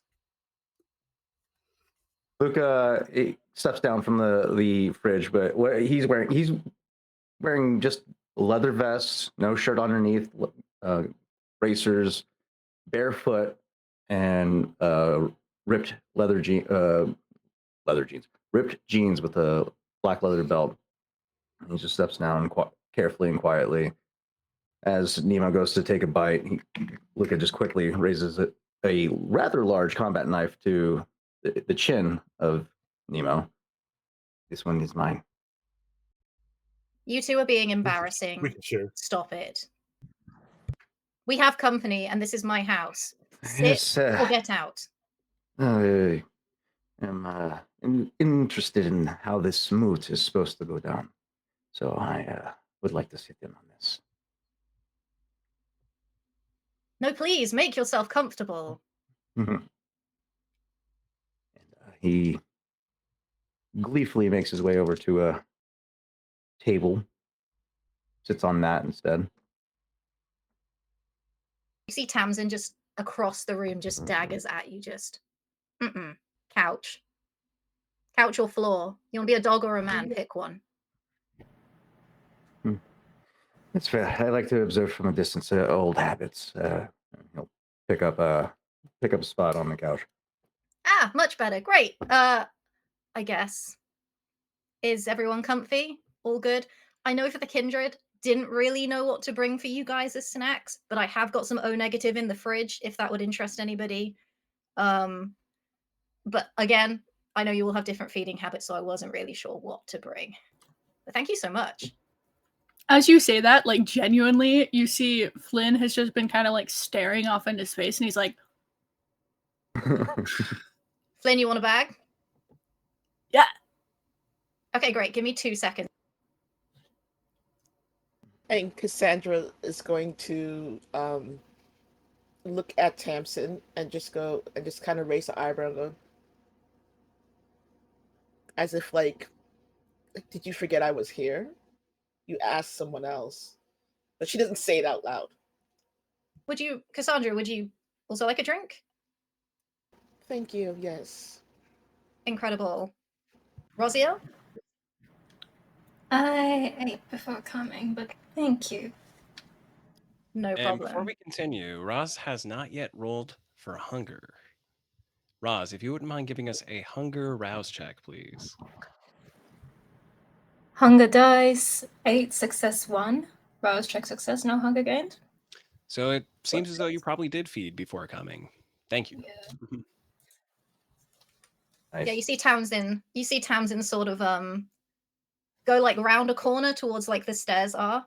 Luca he steps down from the fridge, but what he's wearing just leather vests, no shirt underneath, bracers, barefoot, and ripped ripped jeans with a black leather belt. He just steps down carefully and quietly. As Nemo goes to take a bite, Luca just quickly raises a rather large combat knife to the chin of Nemo. This one is mine. you two are being embarrassing. we can share. Stop it. We have company and this is my house. Sit Yes, or get out. I am interested in how this moot is supposed to go down. So I would like to sit in on this. No, please, make yourself comfortable. And he gleefully makes his way over to a table, sits on that instead. You see Tamsin just across the room, just daggers at you, just, couch. Couch or floor. You want to be a dog or a man? Pick one. That's fair. I like to observe from a distance old habits. He'll pick up a spot on the couch. Ah, much better. Great. I guess. Is everyone comfy? All good? I know for the Kindred, didn't really know what to bring for you guys as snacks, but I have got some O negative in the fridge, if that would interest anybody. But again, I know you all have different feeding habits, so I wasn't really sure what to bring. But thank you so much. As you say that, like genuinely, you see Flynn has just been kind of like staring off into space and he's like, Flynn, you want a bag? yeah. Okay, great. Give me 2 seconds. And Cassandra is going to look at Tamsin and just kind of raise the eyebrow and go, as if like, did you forget I was here? You asked someone else. But she doesn't say it out loud. Cassandra, would you also like a drink? Thank you, yes. Incredible. Rosio? I ate before coming, but thank you. No And problem. before we continue, Roz has not yet rolled for hunger. Roz, if you wouldn't mind giving us a hunger rouse check, please. Hunger dice, 8, success 1. Rouse check success, no hunger gained. So it seems as though you probably did feed before coming. Thank you. Yeah. Nice. Yeah, you see Tamsin sort of go like round a corner towards like the stairs are,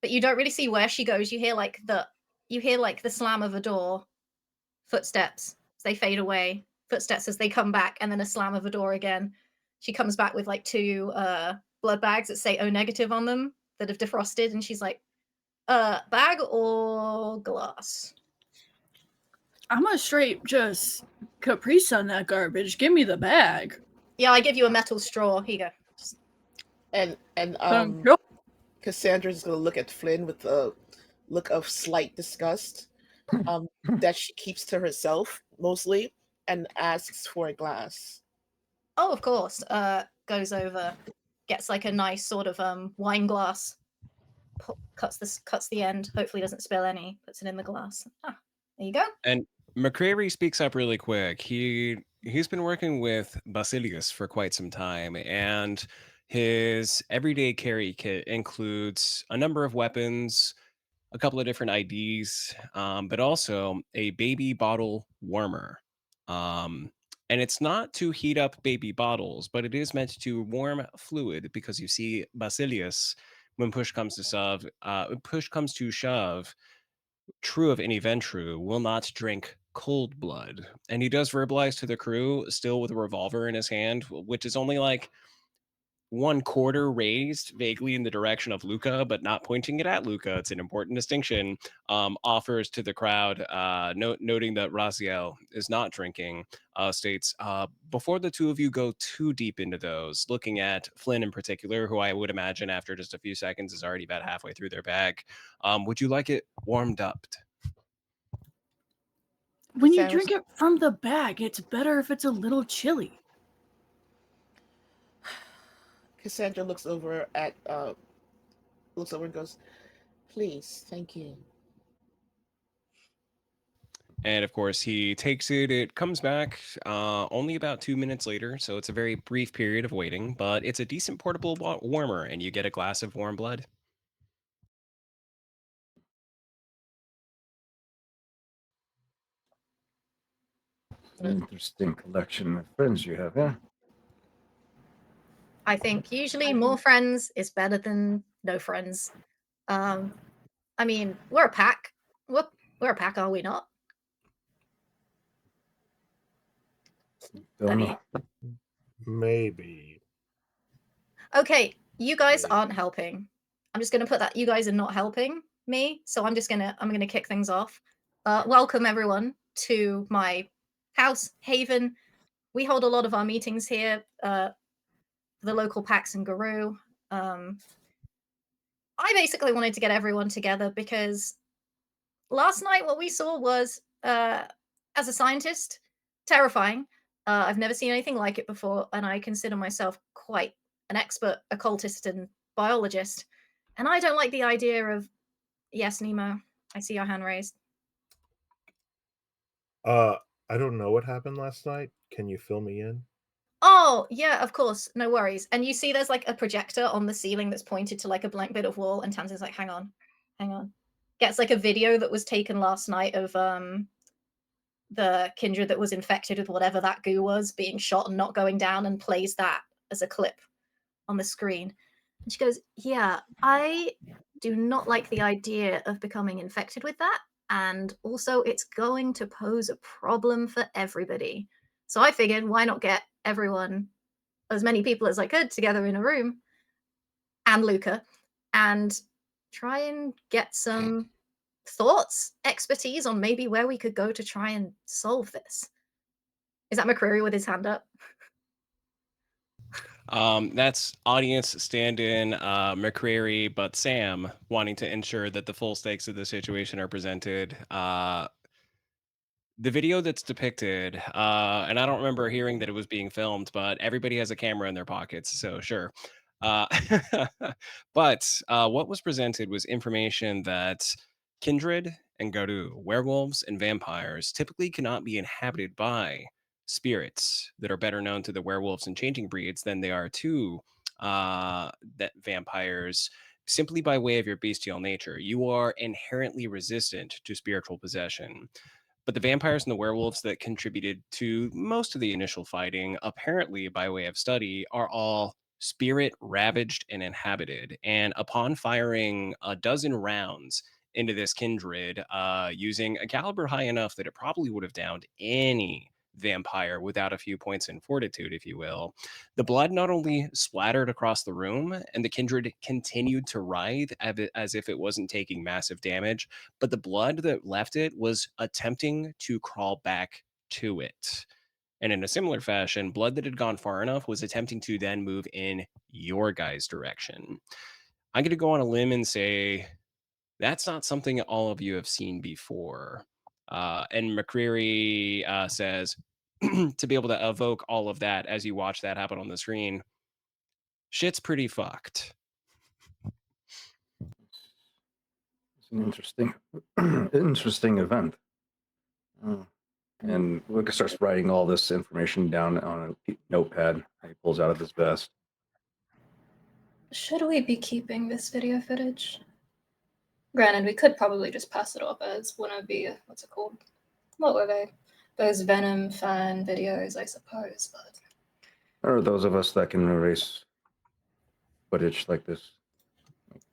but you don't really see where she goes. You hear like the slam of a door, footsteps, as they fade away, footsteps as they come back, and then a slam of a door again. She comes back with like 2 blood bags that say O negative on them that have defrosted, and she's like, bag or glass? I'm a straight just caprice on that garbage. Give me the bag. Yeah, I give you a metal straw. Here you go. Just... And Go. Cassandra's gonna look at Flynn with a look of slight disgust, that she keeps to herself mostly, and asks for a glass. Oh, of course. Goes over, gets like a nice sort of wine glass, cuts the end, hopefully doesn't spill any, puts it in the glass. Ah, there you go. And McCreary speaks up really quick. He's been working with Basilius for quite some time, and his everyday carry kit includes a number of weapons, a couple of different IDs, but also a baby bottle warmer. Um, and it's not to heat up baby bottles, but it is meant to warm fluid because you see, Basilius, when push comes to shove, true of any Ventru, will not drink cold blood. And he does verbalize to the crew, still with a revolver in his hand, which is only like 1/4 raised vaguely in the direction of Luca, but not pointing it at Luca. It's an important distinction. Offers to the crowd, noting that Raziel is not drinking, states, before the two of you go too deep into those, looking at Flynn in particular, who I would imagine after just a few seconds is already about halfway through their bag, would you like it warmed up? When you Cassandra's- drink it from the bag, it's better if it's a little chilly. Cassandra looks over and goes, "Please, thank you." And of course, he takes it. It comes back only about 2 minutes later, so it's a very brief period of waiting, but it's a decent portable warmer, and you get a glass of warm blood. Interesting collection of friends you have, yeah? I think usually more friends is better than no friends. I mean, we're a pack. We're a pack, are we not? Don't I mean, know. Maybe. okay, you guys Maybe. aren't helping. I'm just gonna put that you guys are not helping me, so I'm gonna kick things off. Welcome everyone to my house, Haven. We hold a lot of our meetings here, the local packs in Garou. I basically wanted to get everyone together because last night what we saw was, as a scientist, terrifying. I've never seen anything like it before, and I consider myself quite an expert occultist and biologist. And I don't like the idea of, yes, Nemo, I see your hand raised. I don't know what happened last night. Can you fill me in? Oh, yeah, of course, no worries. And you see there's like a projector on the ceiling that's pointed to like a blank bit of wall, and Tamsin's like, hang on, hang on. Gets like a video that was taken last night of the kindred that was infected with whatever that goo was being shot and not going down, and plays that as a clip on the screen. And she goes, yeah, I do not like the idea of becoming infected with that. And also, it's going to pose a problem for everybody. So I figured, why not get everyone, as many people as I could, together in a room, and Luca, and try and get some thoughts, expertise on maybe where we could go to try and solve this. Is that McCreary with his hand up? That's audience stand-in McCreary, but Sam wanting to ensure that the full stakes of the situation are presented. The video that's depicted, and I don't remember hearing that it was being filmed, but everybody has a camera in their pockets, so sure. Uh, but what was presented was information that Kindred and Garou, werewolves and vampires, typically cannot be inhabited by spirits that are better known to the werewolves and changing breeds than they are to that vampires, simply by way of your bestial nature. You are inherently resistant to spiritual possession. But the vampires and the werewolves that contributed to most of the initial fighting, apparently by way of study, are all spirit ravaged and inhabited. And upon firing a dozen rounds into this kindred using a caliber high enough that it probably would have downed any vampire without a few points in fortitude, if you will. The blood not only splattered across the room, and the kindred continued to writhe as if it wasn't taking massive damage, but the blood that left it was attempting to crawl back to it. And in a similar fashion, blood that had gone far enough was attempting to then move in your guys' direction. I'm going to go on a limb and say that's not something all of you have seen before. And McCreary says to be able to evoke all of that as you watch that happen on the screen, shit's pretty fucked. It's an interesting, interesting event. And Lucas starts writing all this information down on a notepad. He pulls out of his vest. Should we be keeping this video footage? Granted, we could probably just pass it off as one of the, what's it called? What were they? Those Venom fan videos, I suppose, but... There are those of us that can erase footage like this.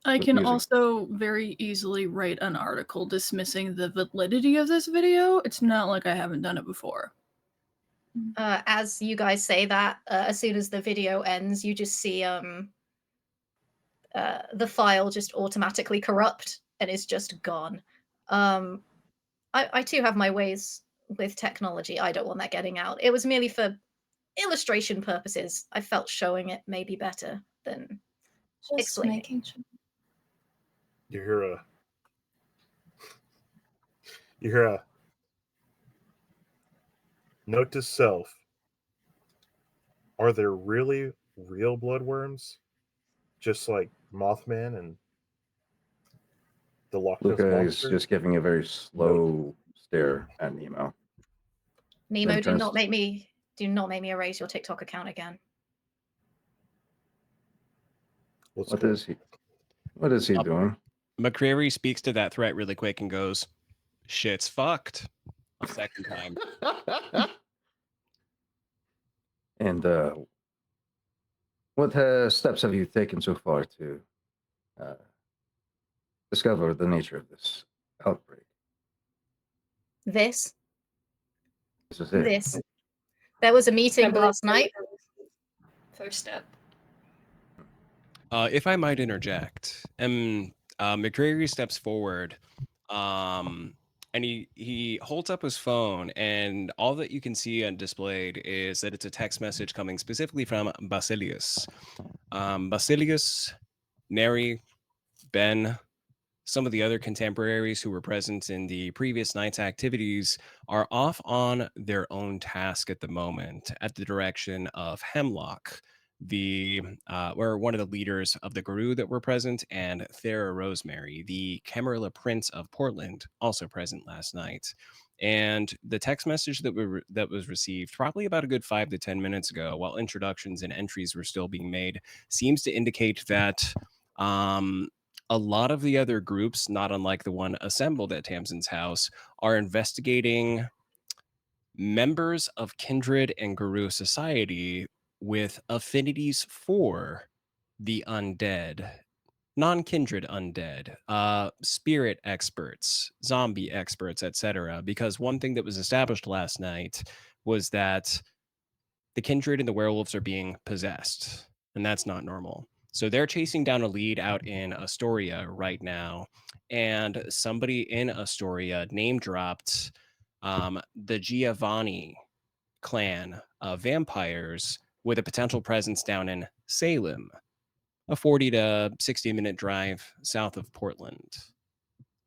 I can Using- also very easily write an article dismissing the validity of this video. It's not like I haven't done it before. As you guys say that, as soon as the video ends, you just see the file just automatically corrupt and is just gone. I too have my ways with technology. I don't want that getting out. It was merely for illustration purposes. I felt showing it may be better than Just explaining. making sure. You hear a note to self. Are there really real bloodworms? Just like Mothman and the Loch Ness Luca is Monster? just giving a very slow stare at Nemo. Nemo, Then do turns- not make me erase your TikTok account again. Let's What go. is he doing? McCreary speaks to that threat really quick and goes, shit's fucked. A second time. And what steps have you taken so far to discover the nature of this outbreak? This. This is it. This. There was a meeting I believe last night. First step. If I might interject, McCreary steps forward, and he holds up his phone, and all that you can see on displayed is that it's a text message coming specifically from Basilius. Basilius, Neri, Ben, some of the other contemporaries who were present in the previous night's activities are off on their own task at the moment at the direction of Hemlock, or one of the leaders of the Garou that were present, and Thera Rosemary, the Camarilla Prince of Portland, also present last night. And the text message that was received probably about a good 5 to 10 minutes ago, while introductions and entries were still being made, seems to indicate that a lot of the other groups, not unlike the one assembled at Tamsin's house, are investigating members of Kindred and Garou society with affinities for the undead, non-kindred undead, spirit experts, zombie experts, etc. Because one thing that was established last night was that the kindred and the werewolves are being possessed, and that's not normal. So they're chasing down a lead out in Astoria right now, and somebody in Astoria name dropped the Giovanni clan of vampires with a potential presence down in Salem, a 40 to 60-minute drive south of Portland.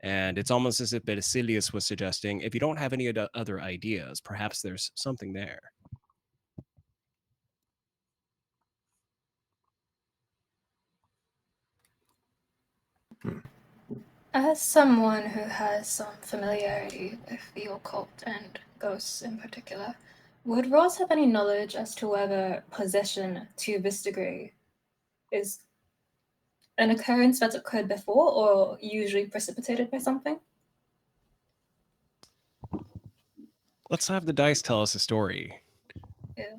And it's almost as if Basilius was suggesting, if you don't have any other ideas, perhaps there's something there. As someone who has some familiarity with the occult and ghosts in particular, would Ross have any knowledge as to whether possession to this degree is an occurrence that's occurred before or usually precipitated by something? Let's have the dice tell us a story. Yeah.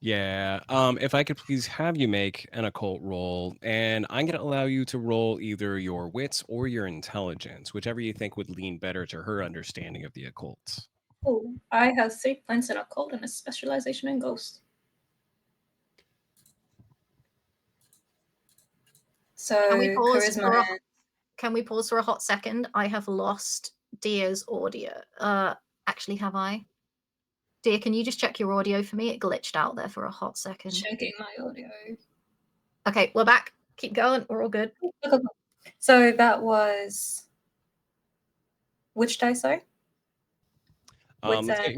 Yeah. If I could please have you make an occult roll, and I'm going to allow you to roll either your wits or your intelligence, whichever you think would lean better to her understanding of the occult. Oh, I have 3 points in occult and a specialization in ghosts. So Can we pause charisma. for a, can we pause for a hot second? I have lost Dia's audio. Actually, have I? Dia, can you just check your audio for me? It glitched out there for a hot second. Checking my audio. Okay, we're back. Keep going. We're all good. So that was which dice, sorry? Wits Let's get and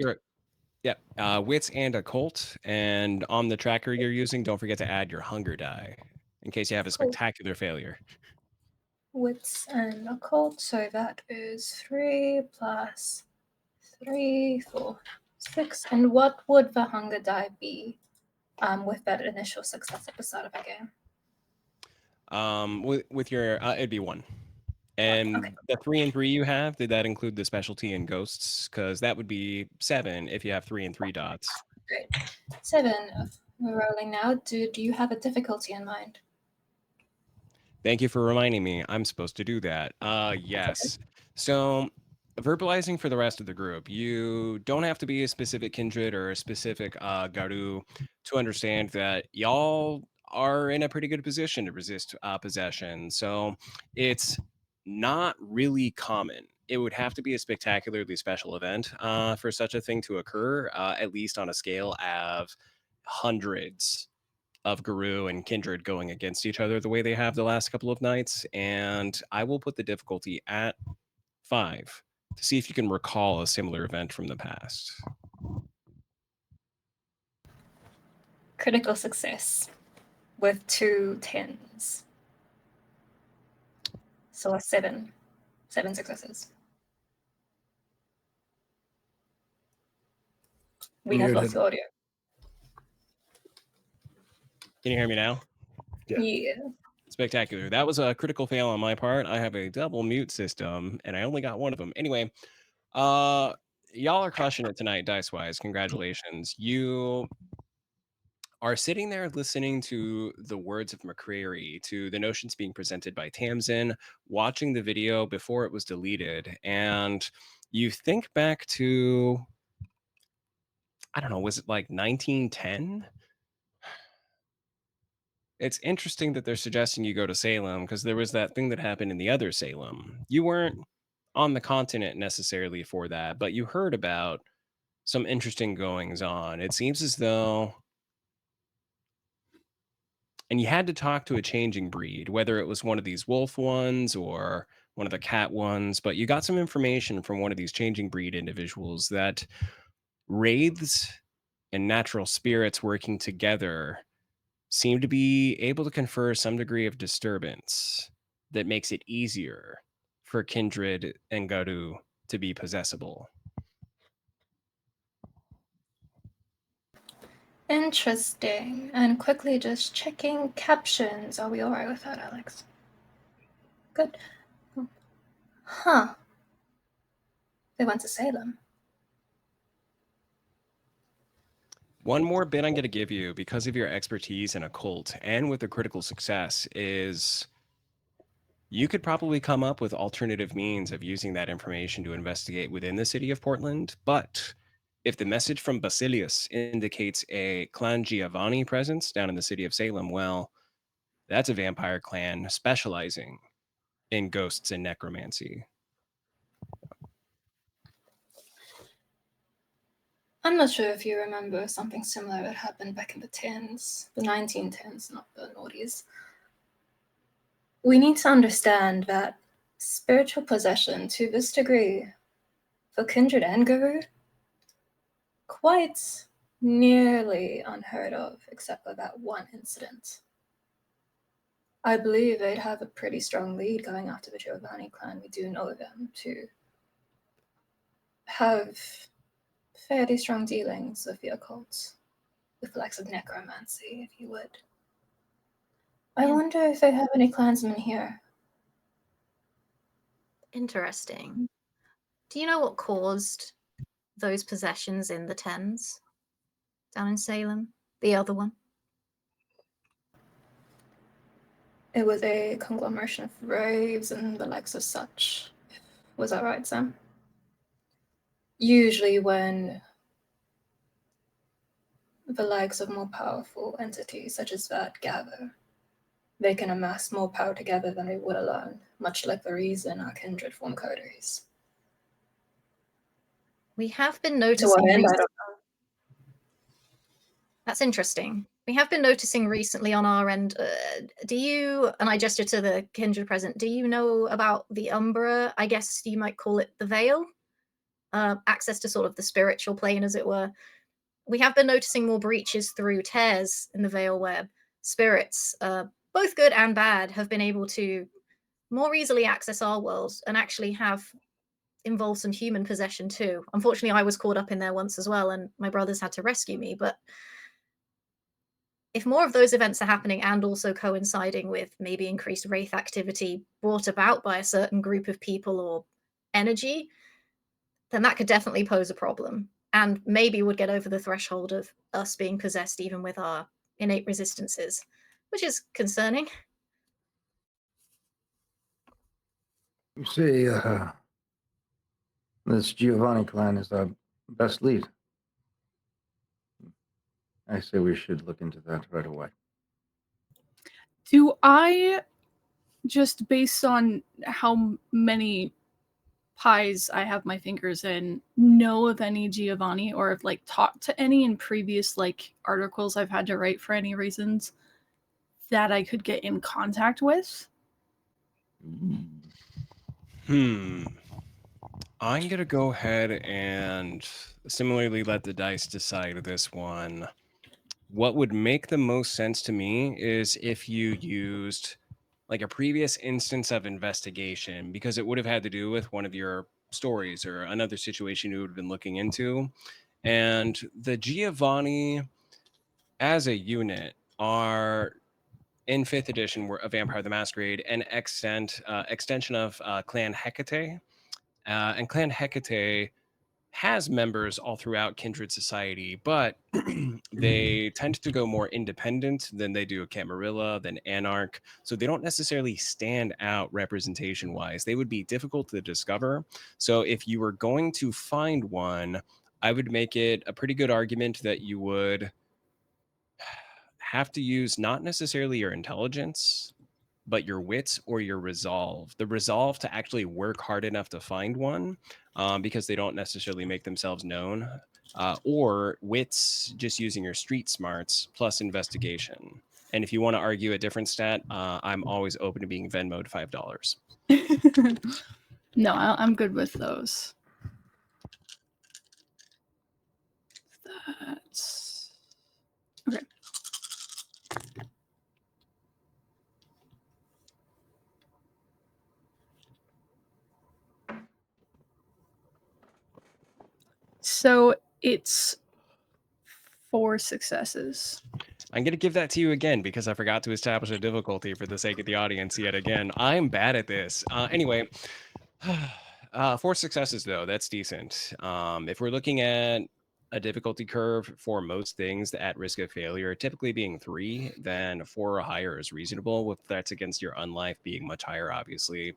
your wits and occult, and on the tracker you're using, don't forget to add your hunger die in case you have a Cool. spectacular failure. wits and occult. So that is 3 plus 3, 4, 6. And what would the hunger die be with that initial success at the start of the game? With your it'd be 1. And Okay. the 3 and 3 you have, did that include the specialty in ghosts? Because that would be 7 if you have 3 and 3 dots. Great. 7. We're rolling now. Do you have a difficulty in mind? Thank you for reminding me. I'm supposed to do that. Yes. So, verbalizing for the rest of the group, you don't have to be a specific kindred or a specific Garou to understand that y'all are in a pretty good position to resist possession. So, it's not really common. It would have to be a spectacularly special event for such a thing to occur, at least on a scale of hundreds of Garou and Kindred going against each other the way they have the last couple of nights. And I will put the difficulty at 5 to see if you can recall a similar event from the past. Critical success with 2 10s. So a 7. 7 successes. We have lost audio. Can you hear me now? Yeah. Spectacular. That was a critical fail on my part. I have a double mute system and I only got one of them. Anyway, y'all are crushing it tonight, dice wise. Congratulations. You are sitting there listening to the words of McCreary, to the notions being presented by Tamsin, watching the video before it was deleted, and you think back to, I don't know, was it like 1910? It's interesting that they're suggesting you go to Salem because there was that thing that happened in the other Salem. You weren't on the continent necessarily for that, but you heard about some interesting goings on. It seems as though, and you had to talk to a changing breed, whether it was one of these wolf ones or one of the cat ones, but you got some information from one of these changing breed individuals that wraiths and natural spirits working together seem to be able to confer some degree of disturbance that makes it easier for Kindred and Garou to be possessible. Interesting. And quickly just checking captions. Are we alright with that, Alex? Good. Huh. They went to Salem. One more bit I'm going to give you because of your expertise in occult and with the critical success is you could probably come up with alternative means of using that information to investigate within the city of Portland. But if the message from Basilius indicates a Clan Giovanni presence down in the city of Salem, well, that's a vampire clan specializing in ghosts and necromancy. I'm not sure if you remember something similar that happened back in the 10s, the 1910s, not the noughties. We need to understand that spiritual possession to this degree for Kindred and Garou, quite nearly unheard of, except for that one incident. I believe they'd have a pretty strong lead going after the Giovanni clan. We do know them to have fairly strong dealings with the occult, with the likes of necromancy, if you would. I wonder if they have any clansmen here. Interesting. Do you know what caused those possessions in the 10s down in Salem? the other one? It was a conglomeration of raves and the likes of such. Was that right, Sam? Usually when the likes of more powerful entities such as that gather, they can amass more power together than they would alone, much like the reason our kindred form coteries. We have been To noticing. what end, I don't know. That's interesting. We have been noticing recently on our end. Do you, and I gesture to the kindred present, do you know about the Umbra? I guess you might call it the Veil? Access to sort of the spiritual plane, as it were. We have been noticing more breaches through tears in the Veil web. Spirits, both good and bad, have been able to more easily access our world and actually have involved some human possession too. Unfortunately, I was caught up in there once as well, and my brothers had to rescue me, but if more of those events are happening and also coinciding with maybe increased wraith activity brought about by a certain group of people or energy, then that could definitely pose a problem and maybe would get over the threshold of us being possessed even with our innate resistances, which is concerning. You say this Giovanni clan is our best lead. I say we should look into that right away. Do I, just based on how many pies I have my fingers in, know of any Giovanni, or have like talked to any in previous like articles I've had to write for any reasons that I could get in contact with? I'm going to go ahead and similarly let the dice decide this one. What would make the most sense to me is if you used like a previous instance of investigation, because it would have had to do with one of your stories or another situation you would have been looking into. And the Giovanni as a unit are in 5th edition were a Vampire the Masquerade, an extension of Clan Hecate. And Clan Hecate has members all throughout Kindred Society, but they tend to go more independent than they do Camarilla, than Anarch. So they don't necessarily stand out representation wise. They would be difficult to discover. So if you were going to find one, I would make it a pretty good argument that you would have to use not necessarily your intelligence, but your wits or your resolve. The resolve to actually work hard enough to find one, because they don't necessarily make themselves known, or wits just using your street smarts plus investigation. And if you want to argue a different stat, I'm always open to being Venmo'd $5. No, I'm good with those. That's okay. So it's 4 successes. I'm going to give that to you again because I forgot to establish a difficulty for the sake of the audience yet again. I'm bad at this. Anyway, 4 successes, though. That's decent. If we're looking at a difficulty curve for most things at risk of failure, typically being 3, then 4 or higher is reasonable, with threats against your unlife being much higher, obviously.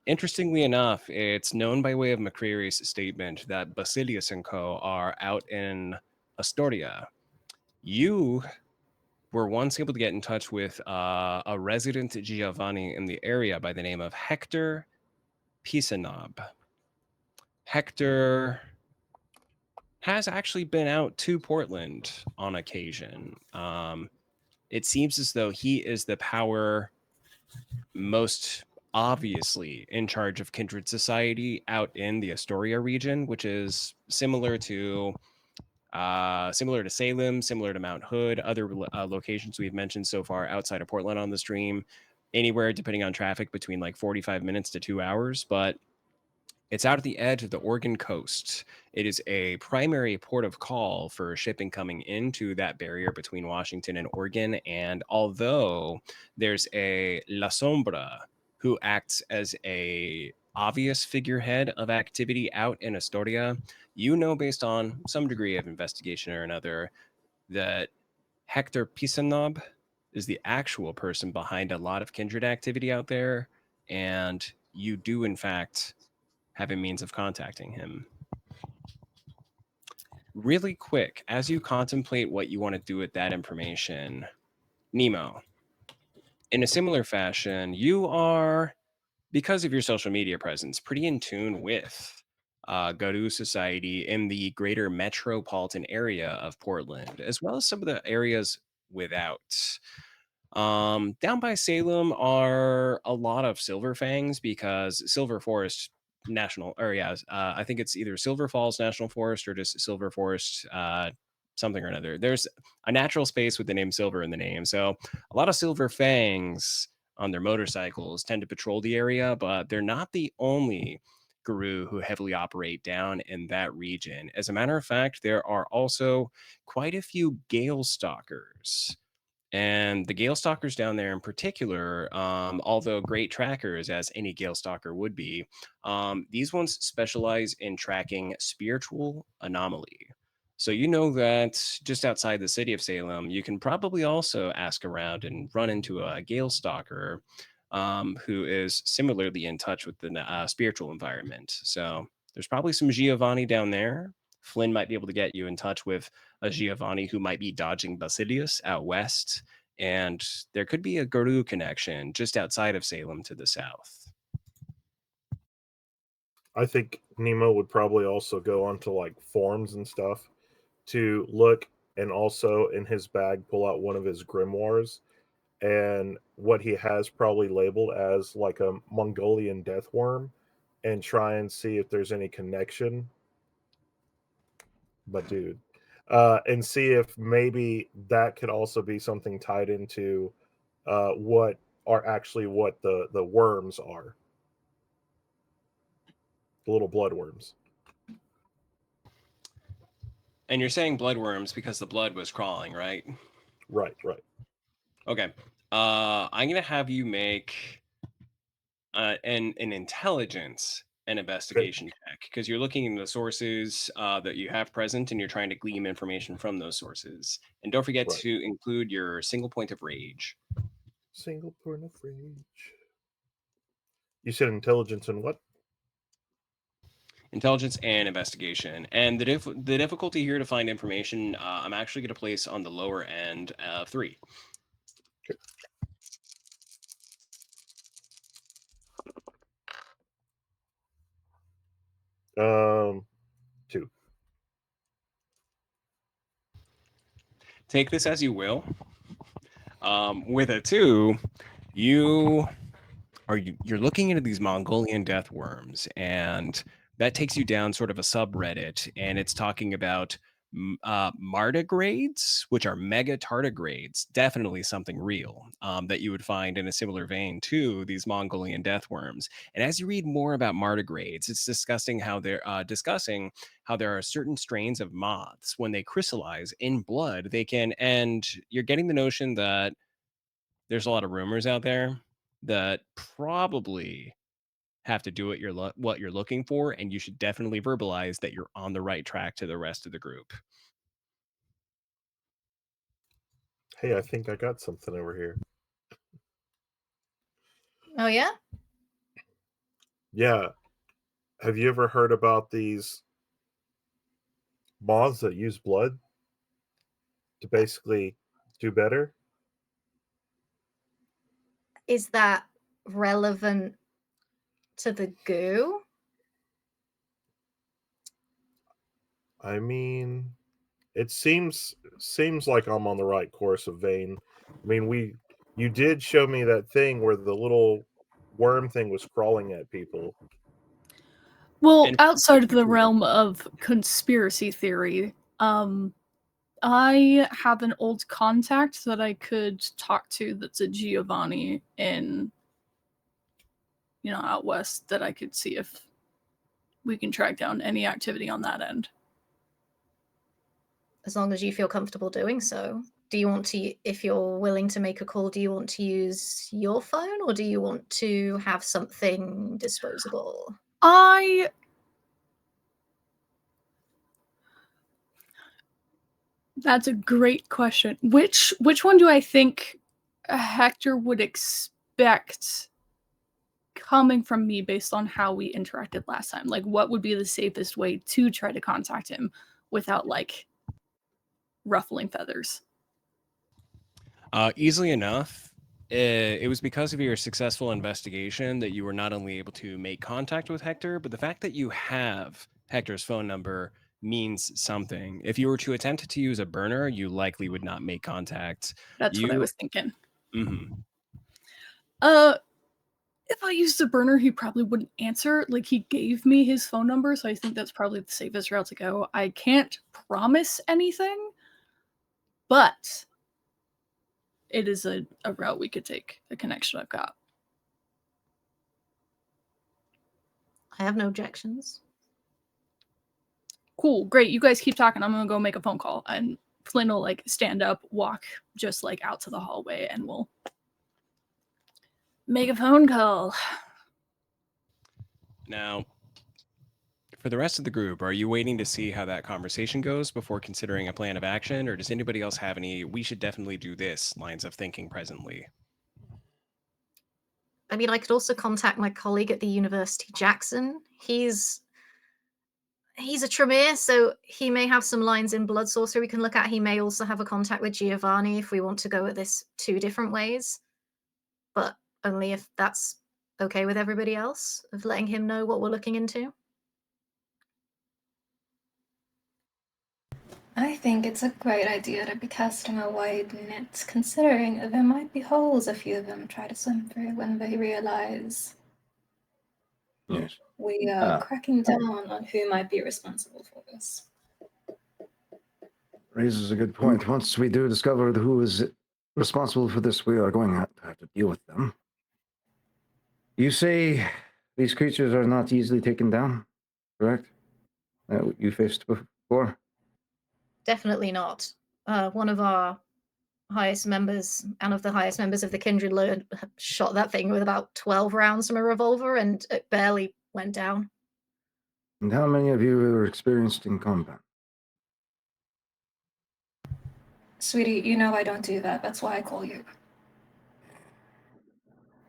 Interestingly enough, it's known by way of McCreary's statement that Basilius and co. are out in Astoria. You were once able to get in touch with a resident Giovanni in the area by the name of Hector Pisanob. Hector has actually been out to Portland on occasion. It seems as though he is the power most obviously in charge of Kindred Society out in the Astoria region, which is similar to Salem, similar to Mount Hood, other locations we've mentioned so far outside of Portland on the stream, anywhere depending on traffic between like 45 minutes to 2 hours, but it's out at the edge of the Oregon coast. It is a primary port of call for shipping coming into that barrier between Washington and Oregon. And although there's a La Sombra who acts as a obvious figurehead of activity out in Astoria, you know based on some degree of investigation or another that Hector Pisanob is the actual person behind a lot of Kindred activity out there, and you do in fact have a means of contacting him. Really quick, as you contemplate what you want to do with that information, Nemo, in a similar fashion, you are, because of your social media presence, pretty in tune with Garou society in the greater metropolitan area of Portland, as well as some of the areas without. Down by Salem are a lot of Silver Fangs because Silver Forest National, or yeah, I think it's either Silver Falls National Forest or just Silver Forest, something or another. There's a natural space with the name Silver in the name, so a lot of Silver Fangs on their motorcycles tend to patrol the area, but they're not the only Garou who heavily operate down in that region. As a matter of fact, there are also quite a few Gale Stalkers. And the Gale Stalkers down there in particular, although great trackers, as any Gale Stalker would be, these ones specialize in tracking spiritual anomaly. So you know that just outside the city of Salem, you can probably also ask around and run into a Gale Stalker who is similarly in touch with the spiritual environment. So there's probably some Giovanni down there. Flynn might be able to get you in touch with a Giovanni who might be dodging Basilius out west. And there could be a Garou connection just outside of Salem to the south. I think Nemo would probably also go onto like forums and stuff to look, and also in his bag pull out one of his grimoires and what he has probably labeled as like a Mongolian death worm, and try and see if there's any connection. But dude, and see if maybe that could also be something tied into what are actually what the worms are, the little blood worms. And you're saying bloodworms because the blood was crawling, right? Right. Okay. I'm gonna have you make an intelligence and Okay. investigation check because you're looking into the sources that you have present and you're trying to glean information from those sources. And don't forget Right. to include your single point of rage. Single point of rage. You said intelligence and what? Intelligence and investigation. And the difficulty here to find information, I'm actually going to place on the lower end of 3. Okay. 2. Take this as you will. With a 2, you're looking into these Mongolian death worms, and that takes you down sort of a subreddit, and it's talking about martigrades, which are mega tardigrades, definitely something real that you would find in a similar vein to these Mongolian death worms. And as you read more about martigrades, it's discussing how there are certain strains of moths when they crystallize in blood, they can, and you're getting the notion that there's a lot of rumors out there that probably have to do what you're looking for, and you should definitely verbalize that you're on the right track to the rest of the group. Hey, I think I got something over here. Oh yeah? Yeah. Have you ever heard about these moths that use blood to basically do better? Is that relevant to the goo? I mean, it seems like I'm on the right course of vein. I mean, you did show me that thing where the little worm thing was crawling at people. Well, And outside of the realm of conspiracy theory, I have an old contact that I could talk to that's a Giovanni in, out west, that I could see if we can track down any activity on that end. As long as you feel comfortable doing so. do you want to, if you're willing to make a call, do you want to use your phone or do you want to have something disposable? That's a great question. Which one do I think Hector would expect coming from me based on how we interacted last time? Like, what would be the safest way to try to contact him without, like, ruffling feathers? Easily enough. It was because of your successful investigation that you were not only able to make contact with Hector, but the fact that you have Hector's phone number means something. If you were to attempt to use a burner, you likely would not make contact. That's what I was thinking. Mm-hmm. If I used the burner, he probably wouldn't answer. Like, he gave me his phone number, so I think that's probably the safest route to go. I can't promise anything, but it is a route we could take, a connection I've got. I have no objections. Cool, great. You guys keep talking. I'm gonna go make a phone call. And Flynn will, like, stand up, walk just, like, out to the hallway, and we'll make a phone call. Now, for the rest of the group, are you waiting to see how that conversation goes before considering a plan of action, or does anybody else have any "we should definitely do this" lines of thinking presently? I mean, I could also contact my colleague at the University, Jackson. He's a Tremere, so he may have some lines in Blood Sorcery we can look at. He may also have a contact with Giovanni if we want to go at this 2 different ways, but only if that's okay with everybody else, of letting him know what we're looking into. I think it's a great idea to be casting a wide net, considering there might be holes a few of them try to swim through when they realize Yes. we are cracking down on who might be responsible for this. Raises a good point. Once we do discover who is responsible for this, we are going to have to deal with them. You say these creatures are not easily taken down, correct? You faced before? Definitely not. One of our highest members, and of the highest members of the Kindred, shot that thing with about 12 rounds from a revolver, and it barely went down. And how many of you are experienced in combat? Sweetie, you know I don't do that. That's why I call you.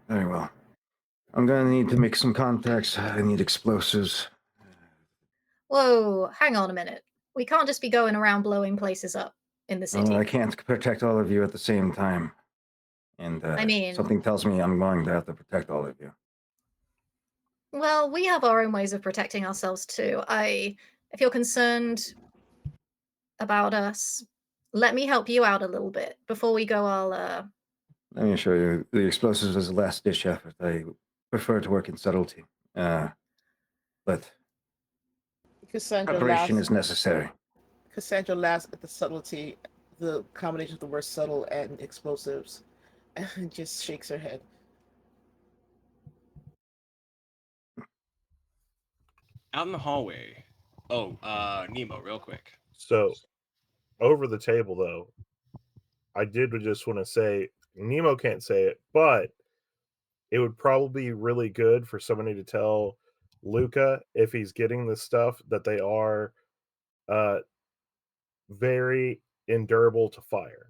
Very well. I'm going to need to make some contacts. I need explosives. Whoa, hang on a minute. We can't just be going around blowing places up in the city. I can't protect all of you at the same time. And I mean, something tells me I'm going to have to protect all of you. well, we have our own ways of protecting ourselves too. If you're concerned about us, let me help you out a little bit. Before we go, I'll Let me show you. The explosives is the last ditch effort. I prefer to work in subtlety. But Cassandra preparation laughs. is necessary. Cassandra laughs at the subtlety, the combination of the word subtle and explosives, and just shakes her head. Out in the hallway. Oh, Nemo, real quick. So, over the table, though, I did just want to say, Nemo can't say it, but it would probably be really good for somebody to tell Luca, if he's getting the stuff, that they are very endurable to fire.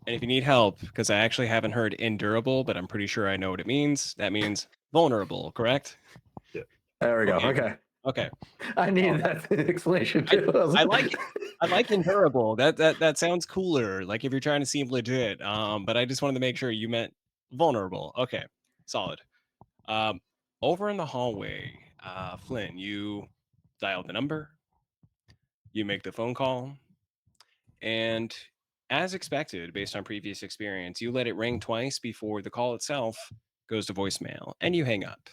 And if you need help, because I actually haven't heard endurable, but I'm pretty sure I know what it means. That means vulnerable, correct? Yeah. There we go. Okay. Okay. I needed that explanation too. I like endurable. That sounds cooler. Like if you're trying to seem legit. But I just wanted to make sure you meant vulnerable. Okay, solid. Over in the hallway, Flynn, you dialed the number. You make the phone call, and as expected, based on previous experience, you let it ring twice before the call itself goes to voicemail, and you hang up.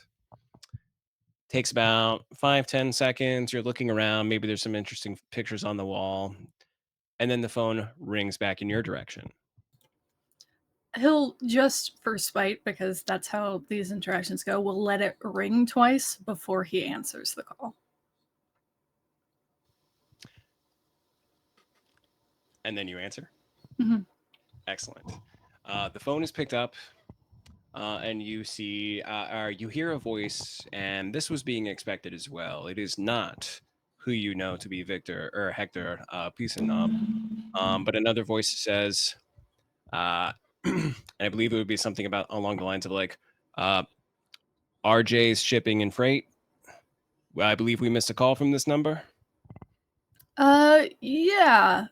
Takes about 5-10 seconds. You're looking around. Maybe there's some interesting pictures on the wall. And then the phone rings back in your direction. He'll just, for spite, because that's how these interactions go, will let it ring twice before he answers the call. And then you answer. Mhm. Excellent. The phone is picked up, and you see, or you hear a voice, and this was being expected as well. It is not who you know to be Victor or Hector Pisanov, but another voice says, and I believe it would be something about along the lines of like, RJ's shipping and freight. I believe we missed a call from this number. Yeah.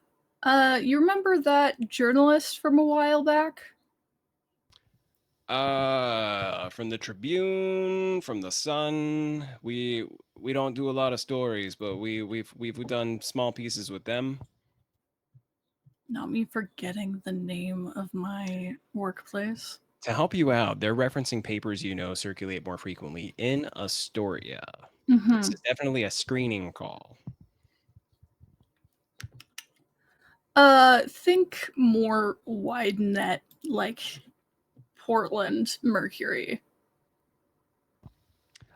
You remember that journalist from a while back? From the Tribune, from the Sun. We don't do a lot of stories, but we've done small pieces with them. Not me forgetting the name of my workplace. To help you out, they're referencing papers you know circulate more frequently in Astoria. This is definitely a screening call. Think more wide net, like Portland Mercury.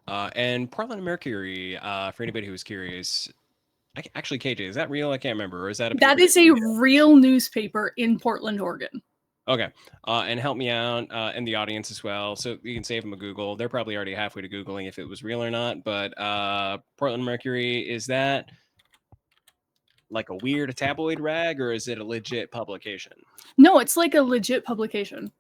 And Portland Mercury, for anybody who's curious, actually, KJ, is that real? I can't remember. Or is that a paper That is a real newspaper in Portland, Oregon. Okay. And help me out in the audience as well. So you can save them a Google. They're probably already halfway to Googling if it was real or not. But Portland Mercury, is that like a weird tabloid rag or is it a legit publication? No, it's like a legit publication.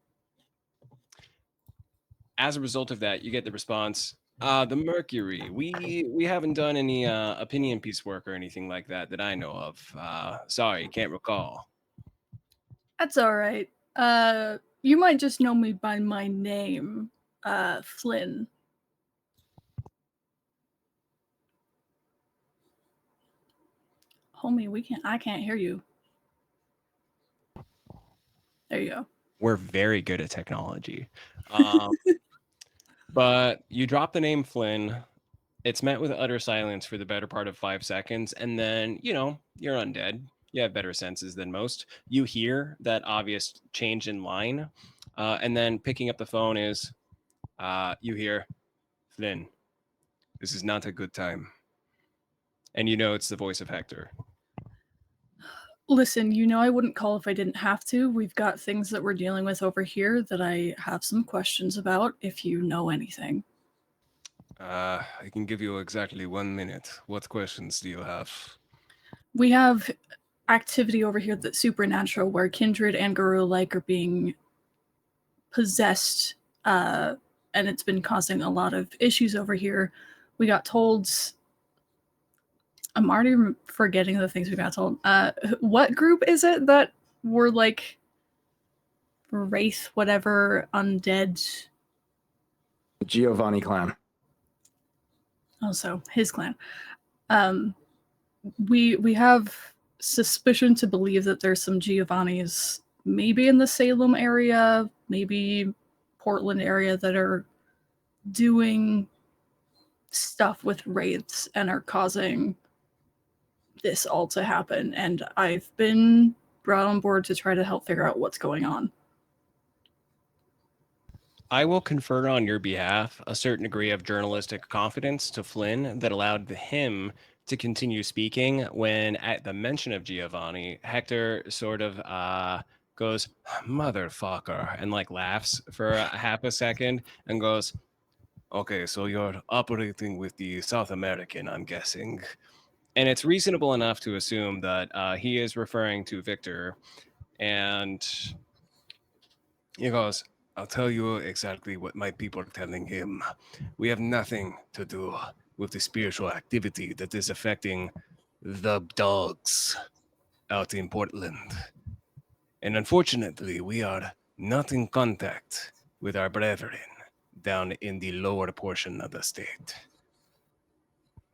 As a result of that, you get the response, the Mercury. We haven't done any opinion piece work or anything like that that I know of. Sorry, can't recall. That's all right. You might just know me by my name, Flynn. Homie, I can't hear you. There you go. We're very good at technology. But you drop the name Flynn. It's met with utter silence for the better part of 5 seconds. And then, you're undead. You have better senses than most. You hear that obvious change in line. And then picking up the phone is, you hear, Flynn, this is not a good time. And it's the voice of Hector. Listen, I wouldn't call if I didn't have to. We've got things that we're dealing with over here that I have some questions about, if you know anything. I can give you exactly 1 minute. What questions do you have? We have activity over here that's supernatural, where Kindred and Garou are being possessed, and it's been causing a lot of issues over here. We got told... I'm already forgetting the things we got told. What group is it that were like wraith, whatever, undead? The Giovanni clan. Oh, so his clan. We have suspicion to believe that there's some Giovannis, maybe in the Salem area, maybe Portland area, that are doing stuff with wraiths and are causing this all to happen, and I've been brought on board to try to help figure out what's going on. I will confer on your behalf a certain degree of journalistic confidence to Flynn that allowed him to continue speaking when, at the mention of Giovanni, Hector sort of goes, motherfucker, and laughs for a half a second and goes, okay, so you're operating with the South American, I'm guessing. And it's reasonable enough to assume that he is referring to Victor. And he goes, I'll tell you exactly what my people are telling him. We have nothing to do with the spiritual activity that is affecting the dogs out in Portland. And unfortunately, we are not in contact with our brethren down in the lower portion of the state.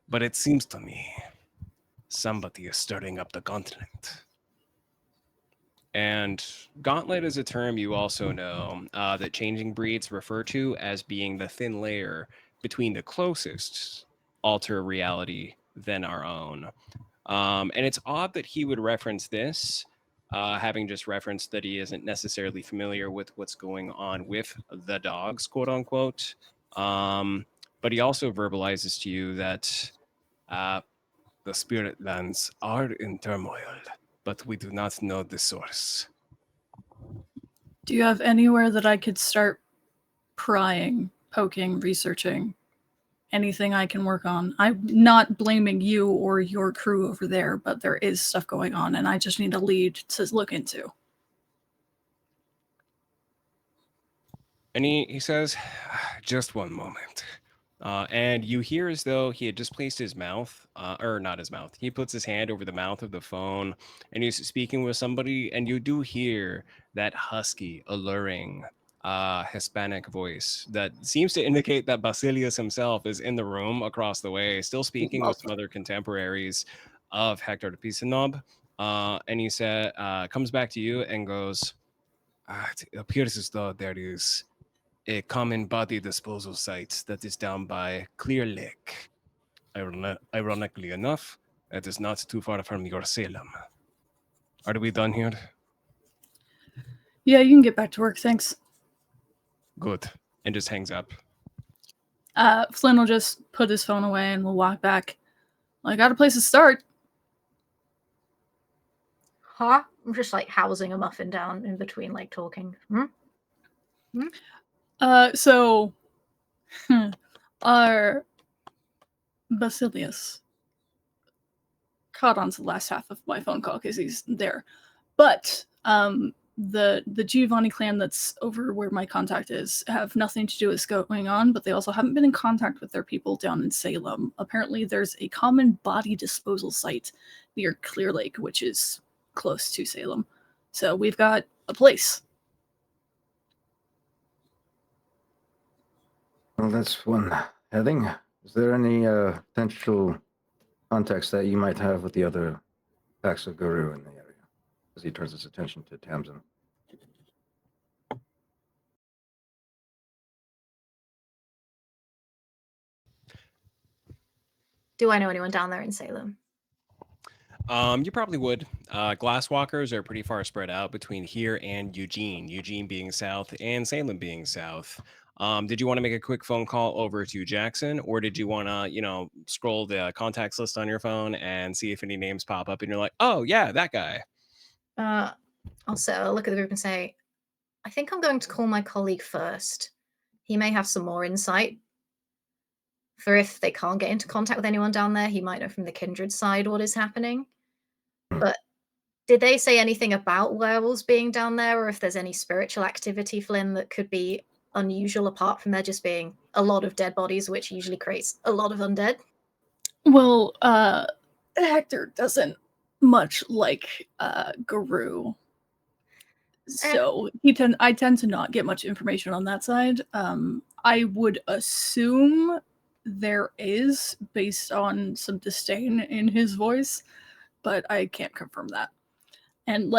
But it seems to me somebody is stirring up the continent. And gauntlet is a term you also know that changing breeds refer to as being the thin layer between the closest alter reality than our own. And it's odd that he would reference this, having just referenced that he isn't necessarily familiar with what's going on with the dogs, quote unquote. But he also verbalizes to you that the spirit lands are in turmoil. but we do not know the source. Do you have anywhere that I could start prying, poking, researching? Anything I can work on? I'm not blaming you or your crew over there, but there is stuff going on, and I just need a lead to look into. And he says, just one moment. And you hear as though he had just placed his mouth, or not his mouth. He puts his hand over the mouth of the phone and he's speaking with somebody. And you do hear that husky, alluring Hispanic voice that seems to indicate that Basilius himself is in the room across the way, still speaking with some other contemporaries of Hector de Pisanob. And he said, comes back to you and goes, it appears as though there is a common body disposal site that is down by Clear Lake. Ironically enough, it is not too far from your Salem. Are we done here? Yeah, you can get back to work, thanks. Good. And just hangs up. Flynn will just put his phone away and we'll walk back. Well, I got a place to start. Huh? I'm just like housing a muffin down in between, like talking. So our Basilius caught on to the last half of my phone call because he's there. But the Giovanni clan that's over where my contact is have nothing to do with what's going on, but they also haven't been in contact with their people down in Salem. Apparently there's a common body disposal site near Clear Lake, which is close to Salem. So we've got a place. Well, that's one heading. Is there any potential context that you might have with the other packs of Garou in the area? As he turns his attention to Tamsin. Do I know anyone down there in Salem? You probably would. Glasswalkers are pretty far spread out between here and Eugene. Eugene being south and Salem being south. Did you want to make a quick phone call over to Jackson, or did you want to, scroll the contacts list on your phone and see if any names pop up and you're like, oh yeah, that guy? Also, look at the group and say, I think I'm going to call my colleague first. He may have some more insight. For if they can't get into contact with anyone down there, he might know from the Kindred side what is happening. But did they say anything about werewolves being down there, or if there's any spiritual activity, Flynn, that could be unusual apart from there just being a lot of dead bodies, which usually creates a lot of undead? Well, Hector doesn't much like Garou. So I tend to not get much information on that side. I would assume there is, based on some disdain in his voice, but I can't confirm that. And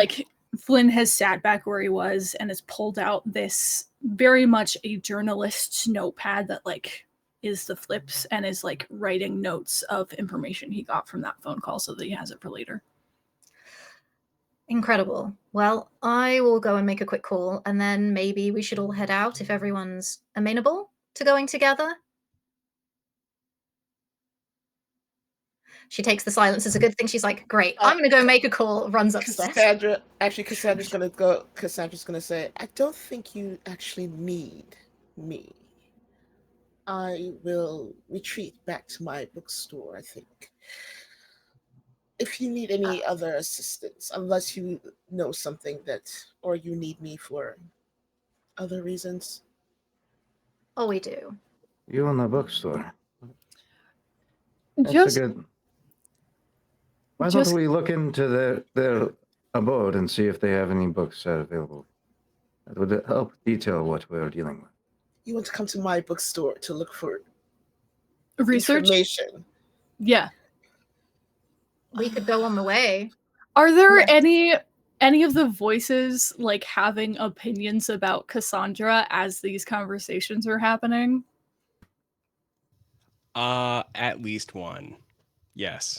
Flynn has sat back where he was and has pulled out this very much a journalist's notepad that is the flips and is writing notes of information he got from that phone call so that he has it for later. Incredible. Well, I will go and make a quick call, and then maybe we should all head out if everyone's amenable to going together. She takes the silence as a good thing. She's like, great, I'm going to go make a call, runs upstairs. Cassandra's going to go. Cassandra's going to say, I don't think you actually need me. I will retreat back to my bookstore, I think. If you need any other assistance, unless you know something or you need me for other reasons. Oh, we do. You own the bookstore. Why don't we look into their abode and see if they have any books available? That would help detail what we're dealing with. You want to come to my bookstore to look for research information? Yeah. We could go on the way. Are there any of the voices having opinions about Cassandra as these conversations are happening? At least one. Yes.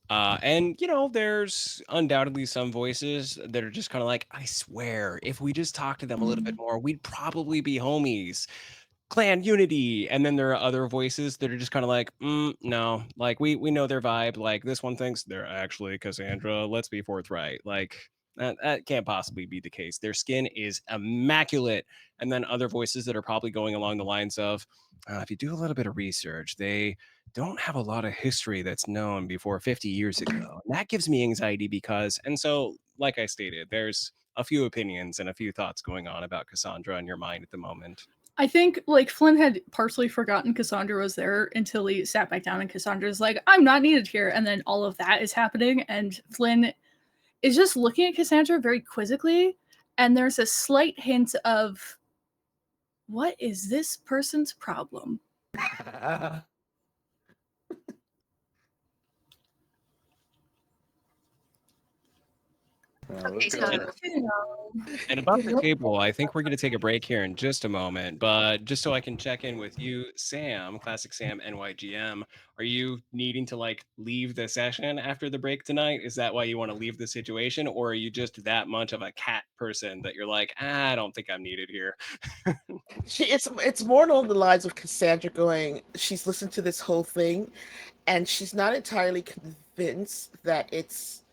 And there's undoubtedly some voices that are just kind of like, I swear, if we just talk to them a little bit more, we'd probably be homies. clan unity, and then there are other voices that are just kind of like, no, like we know their vibe. Like this one thinks they're actually Cassandra. Let's be forthright. Like that can't possibly be the case. Their skin is immaculate. And then other voices that are probably going along the lines of, if you do a little bit of research, they don't have a lot of history that's known before 50 years ago. And that gives me anxiety because, and so, like I stated, there's a few opinions and a few thoughts going on about Cassandra in your mind at the moment. I think like Flynn had partially forgotten Cassandra was there until he sat back down and Cassandra's like, I'm not needed here. And then all of that is happening. And Flynn is just looking at Cassandra very quizzically. And there's a slight hint of, what is this person's problem? Okay, so And about the table, I think we're going to take a break here in just a moment. But just so I can check in with you, Sam, Classic Sam NYGM, are you needing to like leave the session after the break tonight? Is that why you want to leave the situation? Or are you just that much of a cat person that you're like, I don't think I'm needed here? It's more along the lines of Cassandra going, she's listened to this whole thing and she's not entirely convinced that it's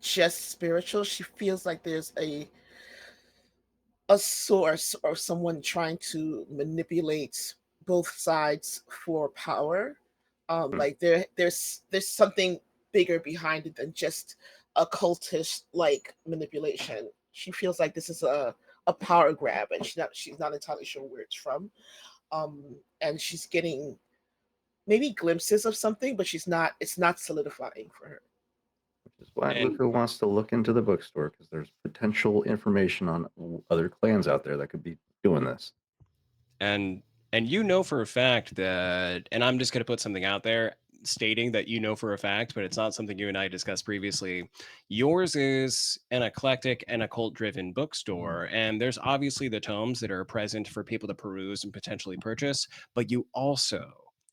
just spiritual. She feels like there's a source or someone trying to manipulate both sides for power. Like there's something bigger behind it than just a cultist like manipulation. She feels like this is a power grab, and she's not entirely sure where it's from. And she's getting maybe glimpses of something, but it's not solidifying for her. Which is why And Luca wants to look into the bookstore, because there's potential information on other clans out there that could be doing this. and you know for a fact that, and I'm just going to put something out there stating that you know for a fact, but it's not something you and I discussed previously. Yours is an eclectic and occult driven bookstore, and there's obviously the tomes that are present for people to peruse and potentially purchase, but you also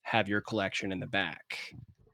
have your collection in the back.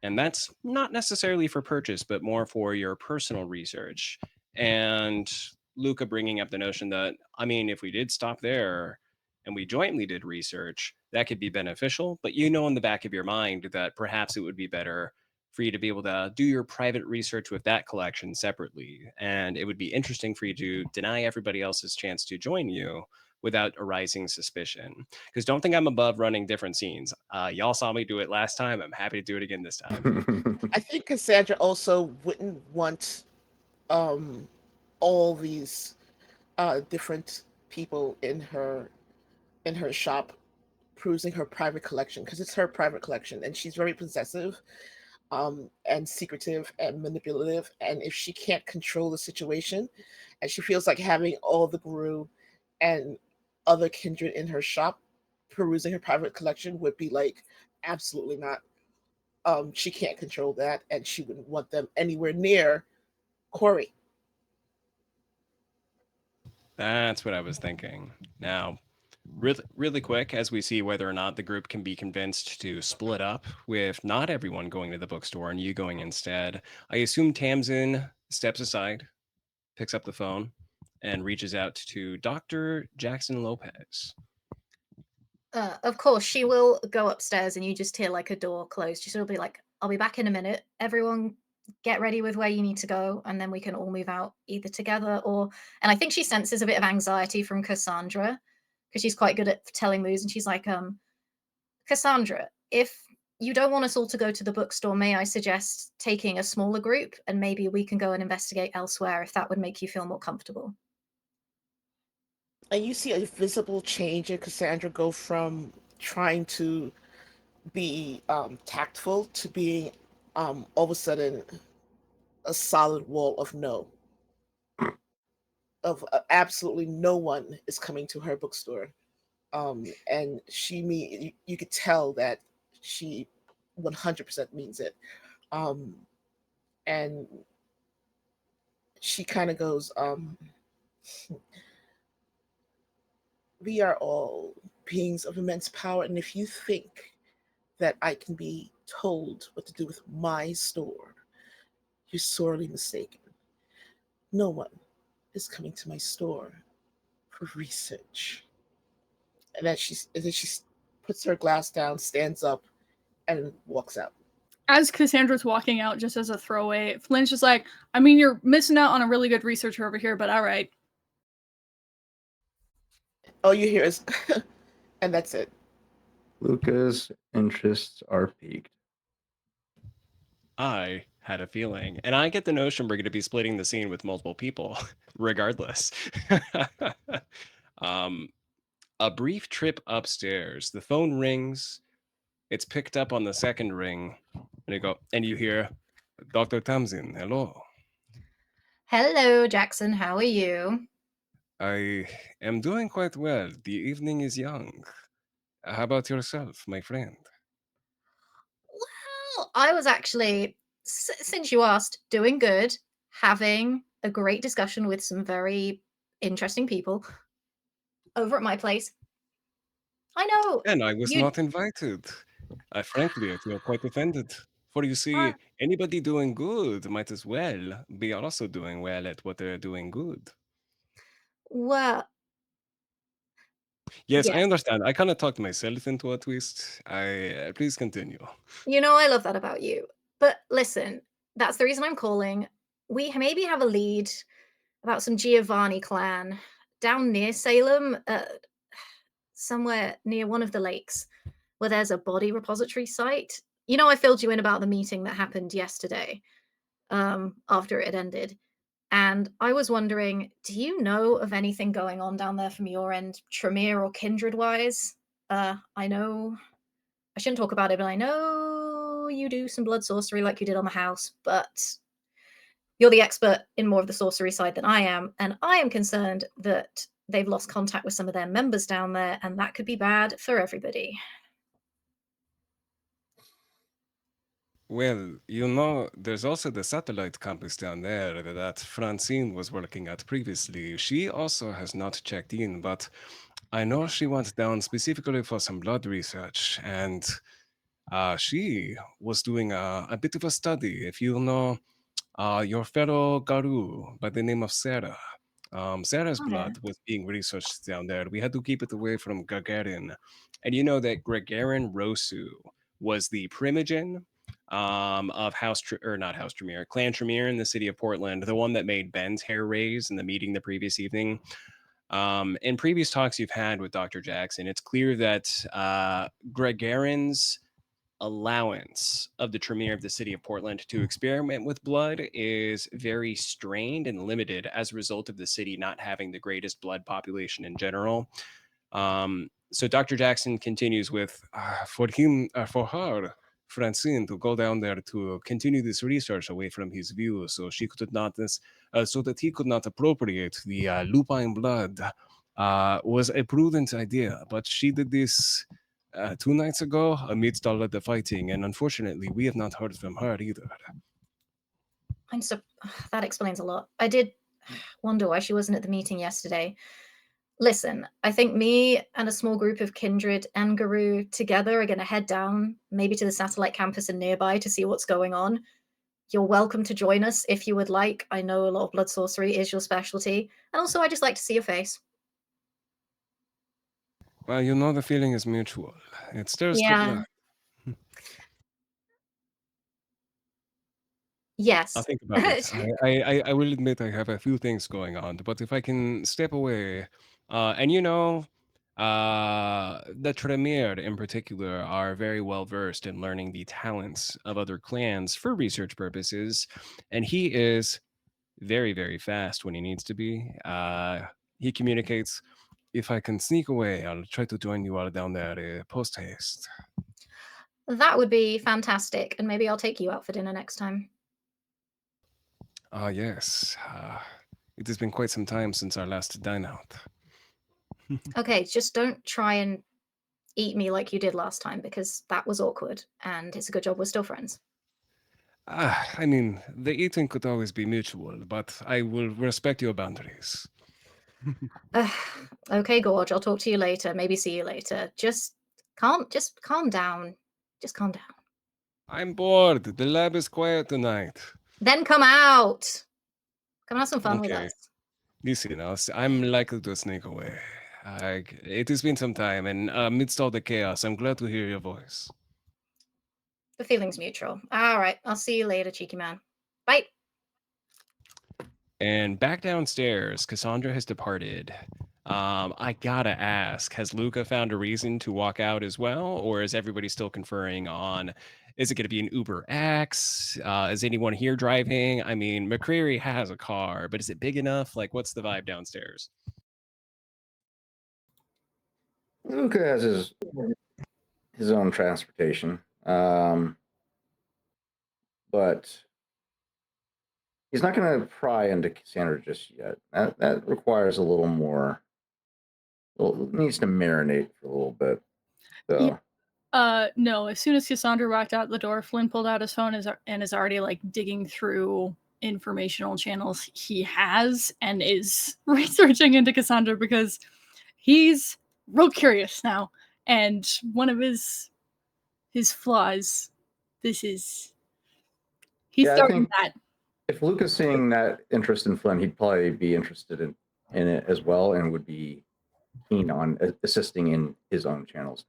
And that's not necessarily for purchase, but more for your personal research. And Luca bringing up the notion that, I mean, if we did stop there and we jointly did research, that could be beneficial. But you know, in the back of your mind, that perhaps it would be better for you to be able to do your private research with that collection separately. And it would be interesting for you to deny everybody else's chance to join you without arising suspicion. Because don't think I'm above running different scenes. Y'all saw me do it last time. I'm happy to do it again this time. I think Cassandra also wouldn't want all these different people in her shop perusing her private collection, because it's her private collection and she's very possessive and secretive and manipulative. And if she can't control the situation and she feels like having all the Garou and other kindred in her shop perusing her private collection would be like, absolutely not. She can't control that, and she wouldn't want them anywhere near Corey. That's what I was thinking. Now, really quick, as we see whether or not the group can be convinced to split up with not everyone going to the bookstore and you going instead, I assume Tamsin steps aside, picks up the phone, and reaches out to Dr. Jackson Lopez. Of course, she will go upstairs and you just hear like a door close. She'll be like, I'll be back in a minute. Everyone get ready with where you need to go, and then we can all move out either together or. And I think she senses a bit of anxiety from Cassandra because she's quite good at telling moves. And she's like, Cassandra, if you don't want us all to go to the bookstore, may I suggest taking a smaller group and maybe we can go and investigate elsewhere if that would make you feel more comfortable. And you see a visible change in Cassandra go from trying to be tactful to being all of a sudden a solid wall of no. Of absolutely no one is coming to her bookstore. And you could tell that she 100% means it. And she kind of goes, we are all beings of immense power, and if you think that I can be told what to do with my store, you're sorely mistaken. No one is coming to my store for research. And then she puts her glass down, stands up, and walks out. As Cassandra's walking out, just as a throwaway, Flynn's just like, I mean, you're missing out on a really good researcher over here, but all right. All you hear is, and that's it. Luca's interests are piqued. I had a feeling, and I get the notion we're going to be splitting the scene with multiple people, regardless. A brief trip upstairs. The phone rings. It's picked up on the second ring, and you hear, Dr. Tamsin, hello. Hello, Jackson. How are you? I am doing quite well. The evening is young. How about yourself, my friend? Well, I was actually, since you asked, doing good, having a great discussion with some very interesting people over at my place. I know And I was you. not invited. Frankly, I feel quite offended. For you see, anybody doing good might as well be also doing well at what they're doing good. Well, Yes, yeah. I understand. I kind of talked myself into a twist. Please continue. You know, I love that about you. But listen, that's the reason I'm calling. We maybe have a lead about some Giovanni clan down near Salem, somewhere near one of the lakes, where there's a body repository site. You know, I filled you in about the meeting that happened yesterday, after it had ended. And I was wondering, do you know of anything going on down there from your end, Tremere or Kindred wise? I know I shouldn't talk about it, but I know you do some blood sorcery like you did on the house, but you're the expert in more of the sorcery side than I am, and I am concerned that they've lost contact with some of their members down there, and that could be bad for everybody. Well, there's also the satellite campus down there that Francine was working at previously. She also has not checked in, but I know she went down specifically for some blood research, and she was doing a bit of a study. If you know your fellow Garou by the name of Sarah. Sarah's Okay. blood was being researched down there. We had to keep it away from Gagarin. And you know that Gagarin Rosu was the primogen of not House Tremere, Clan Tremere in the city of Portland, the one that made Ben's hair raise in the meeting the previous evening. In previous talks you've had with Dr. Jackson, it's clear that Gagarin's allowance of the Tremere of the city of Portland to experiment with blood is very strained and limited as a result of the city not having the greatest blood population in general. So Dr. Jackson continues with, for her, Francine, to go down there to continue this research away from his view, so she could not, so that he could not appropriate the lupine blood, was a prudent idea. But she did this 2 nights ago amidst all of the fighting, and unfortunately, we have not heard from her either. That explains a lot. I did wonder why she wasn't at the meeting yesterday. Listen, I think me and a small group of Kindred and Garou together are going to head down, maybe to the satellite campus and nearby to see what's going on. You're welcome to join us if you would like. I know a lot of blood sorcery is your specialty. And also, I just like to see your face. Well, you know the feeling is mutual. It stirs the Yeah. blood. Yes. I'll think about it. I will admit I have a few things going on, but if I can step away, and the Tremere in particular are very well versed in learning the talents of other clans for research purposes, and he is very, very fast when he needs to be. He communicates, if I can sneak away, I'll try to join you all down there post haste. That would be fantastic, and maybe I'll take you out for dinner next time. Yes. It has been quite some time since our last dine out. Okay, just don't try and eat me like you did last time, because that was awkward, and it's a good job we're still friends. I mean, the eating could always be mutual, but I will respect your boundaries. Okay, Gorge, I'll talk to you later. Maybe see you later. Just calm down. Just calm down. I'm bored. The lab is quiet tonight. Then come out. Come have some fun with Okay. us. Listen, I'm likely to sneak away. It has been some time, and amidst all the chaos, I'm glad to hear your voice. The feeling's mutual. All right, I'll see you later, cheeky man. Bye. And back downstairs, Cassandra has departed. I gotta ask, has Luca found a reason to walk out as well, or is everybody still conferring on? Is it going to be an Uber X? Is anyone here driving? I mean, McCreary has a car, but is it big enough? Like, what's the vibe downstairs? Luca has his own transportation, but he's not going to pry into Cassandra just yet. That requires a little more. Well, it needs to marinate for a little bit. So. No, as soon as Cassandra walked out the door, Flynn pulled out his phone and is already like digging through informational channels he has and is researching into Cassandra because he's real curious now. And one of his flaws, he's Yeah, starting I think that. if Luca's seeing that interest in Flynn, he'd probably be interested in it as well and would be keen on assisting in his own channels.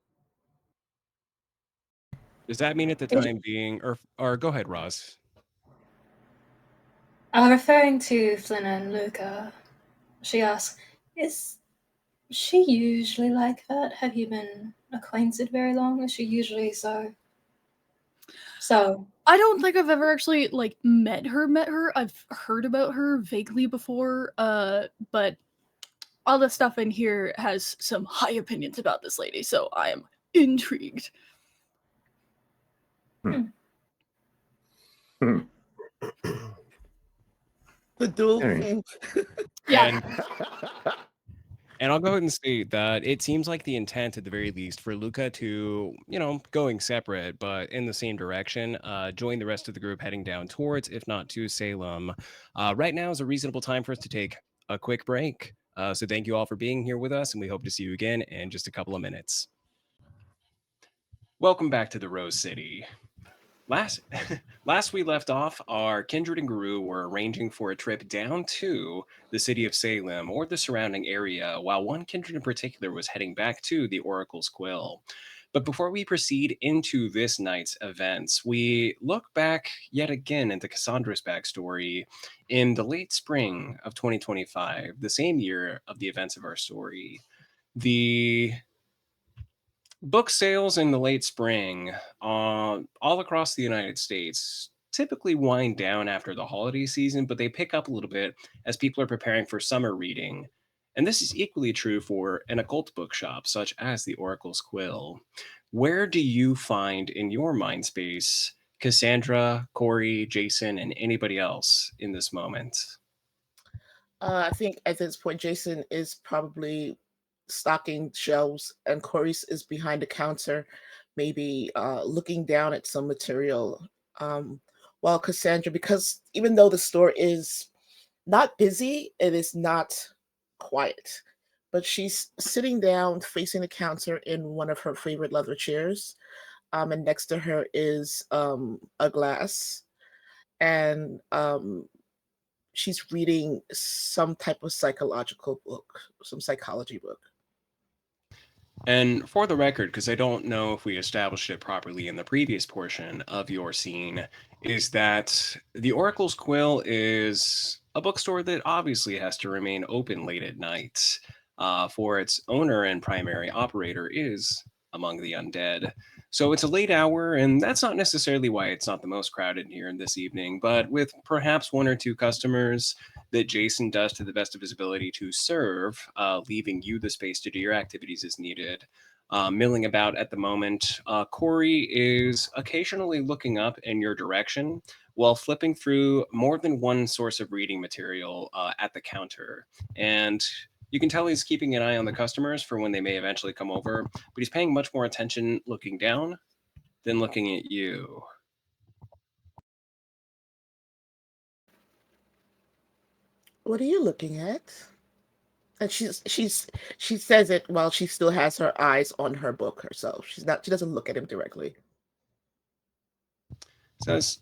Does that mean at the time being, or go ahead, Roz? Referring to Flynn and Luca, she asks, is she usually like that? Have you been acquainted very long? Is she usually so? I don't think I've ever actually like met her. I've heard about her vaguely before, but all the stuff in here has some high opinions about this lady, so I am intrigued. The dual. Yeah. And I'll go ahead and state that it seems like the intent, at the very least, for Luca to, going separate, but in the same direction, join the rest of the group heading down towards, if not to Salem. Right now is a reasonable time for us to take a quick break. So thank you all for being here with us, and we hope to see you again in just a couple of minutes. Welcome back to the Rose City. Last we left off, our Kindred and Garou were arranging for a trip down to the city of Salem or the surrounding area, while one Kindred in particular was heading back to the Oracle's Quill. But before we proceed into this night's events, we look back yet again into Cassandra's backstory in the late spring of 2025, the same year of the events of our story. The book sales in the late spring, all across the United States, typically wind down after the holiday season, but they pick up a little bit as people are preparing for summer reading. And this is equally true for an occult bookshop, such as the Oracle's Quill. Where do you find in your mind space Cassandra, Corey, Jason, and anybody else in this moment? I think at this point, Jason is probably stocking shelves, and Corey is behind the counter, maybe looking down at some material. While Cassandra, because even though the store is not busy, it is not quiet. But she's sitting down facing the counter in one of her favorite leather chairs. And next to her is a glass. And she's reading some type of psychological book, some psychology book. And for the record, because I don't know if we established it properly in the previous portion of your scene, is that the Oracle's Quill is a bookstore that obviously has to remain open late at night, for its owner and primary operator is among the undead. So it's a late hour, and that's not necessarily why it's not the most crowded here this evening, but with perhaps one or two customers that Jason does to the best of his ability to serve, leaving you the space to do your activities as needed. Milling about at the moment, Corey is occasionally looking up in your direction while flipping through more than one source of reading material at the counter. And you can tell he's keeping an eye on the customers for when they may eventually come over, but he's paying much more attention looking down than looking at you. What are you looking at? And she says it while she still has her eyes on her book herself. She doesn't look at him directly. Says,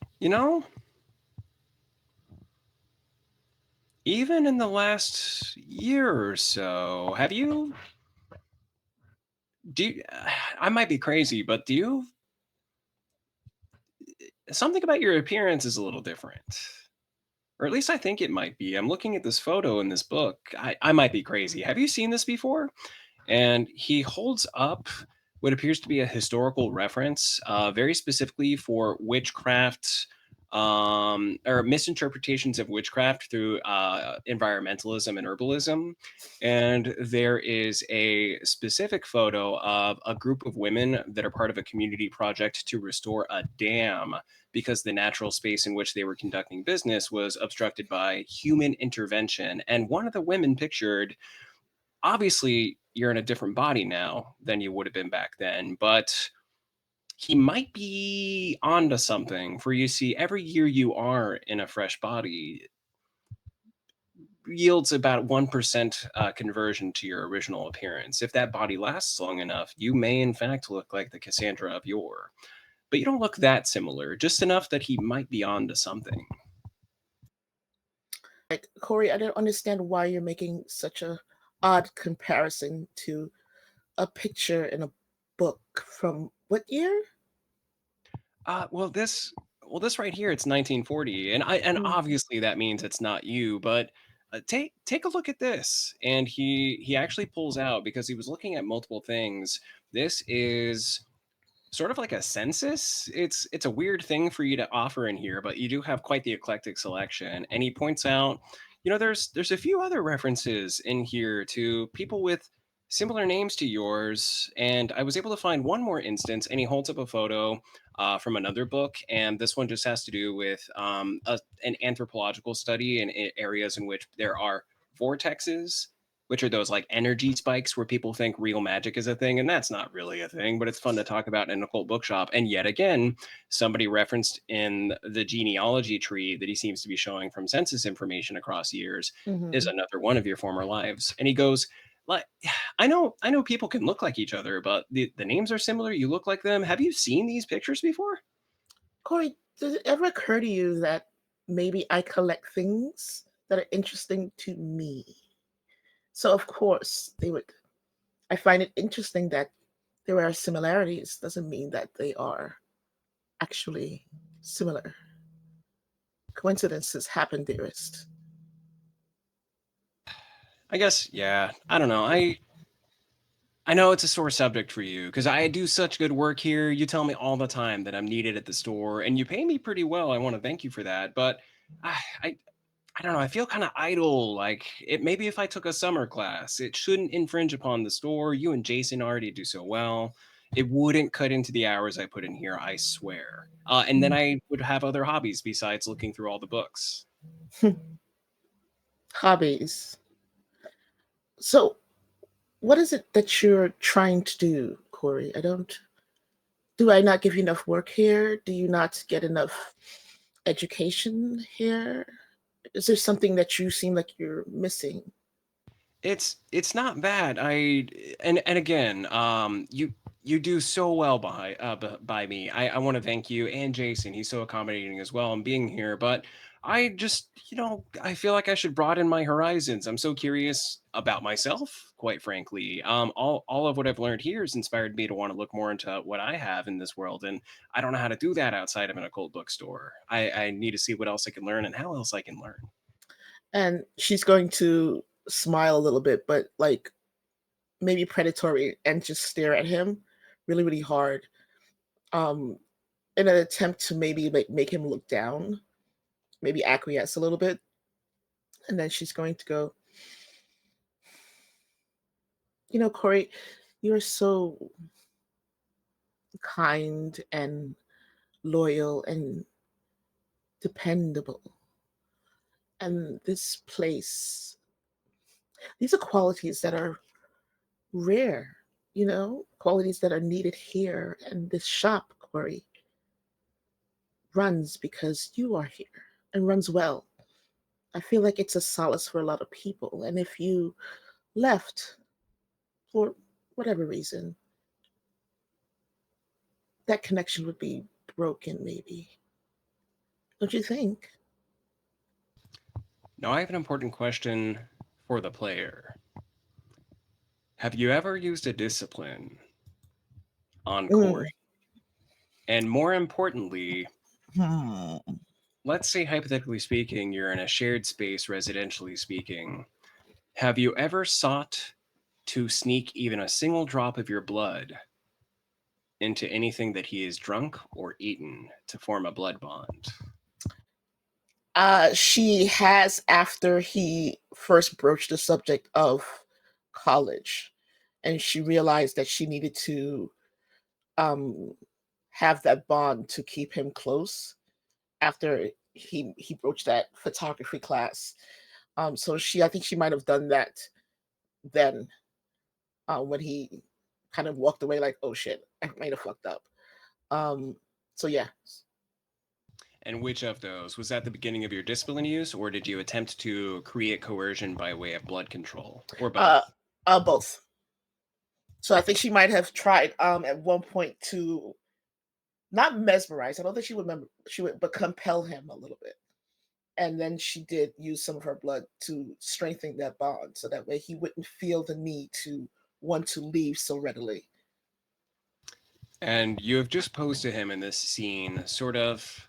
even in the last year or so, have you do you, I might be crazy, but do you something about your appearance is a little different. Or at least I think it might be. I'm looking at this photo in this book. I might be crazy. Have you seen this before? And he holds up what appears to be a historical reference, very specifically for witchcraft or misinterpretations of witchcraft through environmentalism and herbalism. And there is a specific photo of a group of women that are part of a community project to restore a dam because the natural space in which they were conducting business was obstructed by human intervention. And one of the women pictured, obviously you're in a different body now than you would have been back then, but he might be onto something. For you see, every year you are in a fresh body yields about 1% conversion to your original appearance. If that body lasts long enough, you may in fact look like the Cassandra of yore. But you don't look that similar, just enough that he might be onto something. Like, Corey, I don't understand why you're making such a odd comparison to a picture in a book from what year? Well, this right here, it's 1940, and Mm. obviously that means it's not you. But take a look at this, and he actually pulls out because he was looking at multiple things. This is sort of like a census. It's a weird thing for you to offer in here, but you do have quite the eclectic selection. And he points out, there's a few other references in here to people with similar names to yours. And I was able to find one more instance, and he holds up a photo from another book, and this one just has to do with an anthropological study in areas in which there are vortexes, which are those like energy spikes where people think real magic is a thing, and that's not really a thing, but it's fun to talk about in a occult bookshop. And yet again, somebody referenced in the genealogy tree that he seems to be showing from census information across years is Mhm. another one of your former lives. And he goes, like, I know people can look like each other, but the names are similar. You look like them. Have you seen these pictures before? Corey, does it ever occur to you that maybe I collect things that are interesting to me? So, of course, they would. I find it interesting that there are similarities, doesn't mean that they are actually similar. Coincidences happen, dearest. I guess, yeah. I don't know. I know it's a sore subject for you because I do such good work here. You tell me all the time that I'm needed at the store, and you pay me pretty well. I want to thank you for that. But I, I, I don't know. I feel kind of idle. Like it. Maybe if I took a summer class, it shouldn't infringe upon the store. You and Jason already do so well. It wouldn't cut into the hours I put in here. I swear. And then I would have other hobbies besides looking through all the books. Hobbies. So, what is it that you're trying to do, Corey? I don't. Do I not give you enough work here? Do you not get enough education here? Is there something that you seem like you're missing? It's not bad. And again, you do so well by me. I want to thank you and Jason. He's so accommodating as well and being here. But I just, I feel like I should broaden my horizons. I'm so curious about myself, quite frankly. All of what I've learned here has inspired me to want to look more into what I have in this world, and I don't know how to do that outside of an occult bookstore. I need to see what else I can learn and how else I can learn. And she's going to smile a little bit, but like maybe predatory, and just stare at him really, really hard, um, in an attempt to maybe make him look down, maybe acquiesce a little bit. And then she's going to go, Corey, you're so kind and loyal and dependable. And this place, these are qualities that are rare, qualities that are needed here. And this shop, Corey, runs because you are here and runs well. I feel like it's a solace for a lot of people. And if you left for whatever reason, that connection would be broken, maybe. Don't you think? Now I have an important question for the player. Have you ever used a discipline on Mm. Corey? And more importantly, Hmm. let's say hypothetically speaking, you're in a shared space, residentially speaking. Have you ever sought to sneak even a single drop of your blood into anything that he has drunk or eaten to form a blood bond? She has, after he first broached the subject of college, and she realized that she needed to um, have that bond to keep him close after he broached that photography class. So I think she might have done that then, when he kind of walked away, like, oh shit, I might have fucked up. So yeah. And which of those? Was that the beginning of your discipline use, or did you attempt to create coercion by way of blood control, or both? Both. So I think she might have tried at one point to not mesmerize. I don't think she would, but compel him a little bit. And then she did use some of her blood to strengthen that bond, so that way he wouldn't feel the need to want to leave so readily. And you have just posed to him in this scene, sort of,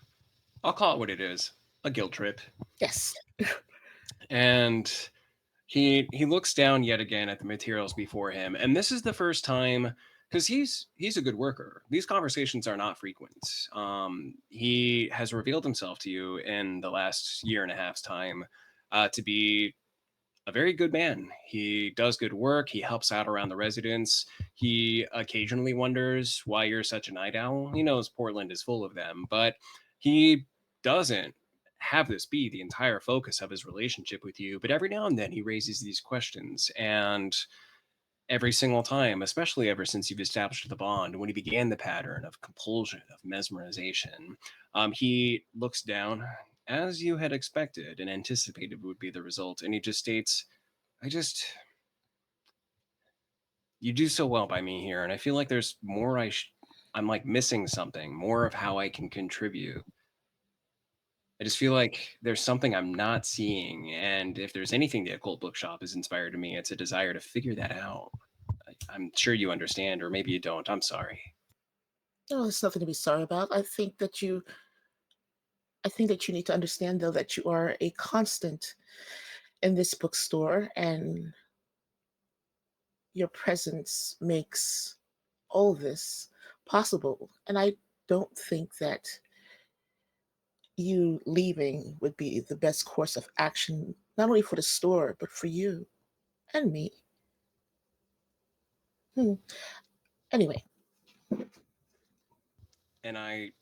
I'll call it what it is, a guilt trip. Yes. And he looks down yet again at the materials before him, and this is the first time, because he's a good worker. These conversations are not frequent. He has revealed himself to you in the last year and a half's time to be a very good man. He does good work. He helps out around the residents. He occasionally wonders why you're such a night owl. He knows Portland is full of them, but he doesn't have this be the entire focus of his relationship with you. But every now and then he raises these questions, and every single time, especially ever since you've established the bond, when he began the pattern of compulsion, of mesmerization, he looks down, as you had expected and anticipated would be the result, and he just states, you do so well by me here, and I feel like there's more I'm like missing something, more of how I can contribute. I just feel like there's something I'm not seeing, and if there's anything the occult bookshop has inspired in me, it's a desire to figure that out. I'm sure you understand, or maybe you don't. I'm sorry. No, there's nothing to be sorry about. I think that you need to understand, though, that you are a constant in this bookstore, and your presence makes all this possible. And I don't think that you leaving would be the best course of action, not only for the store, but for you and me. Anyway. And I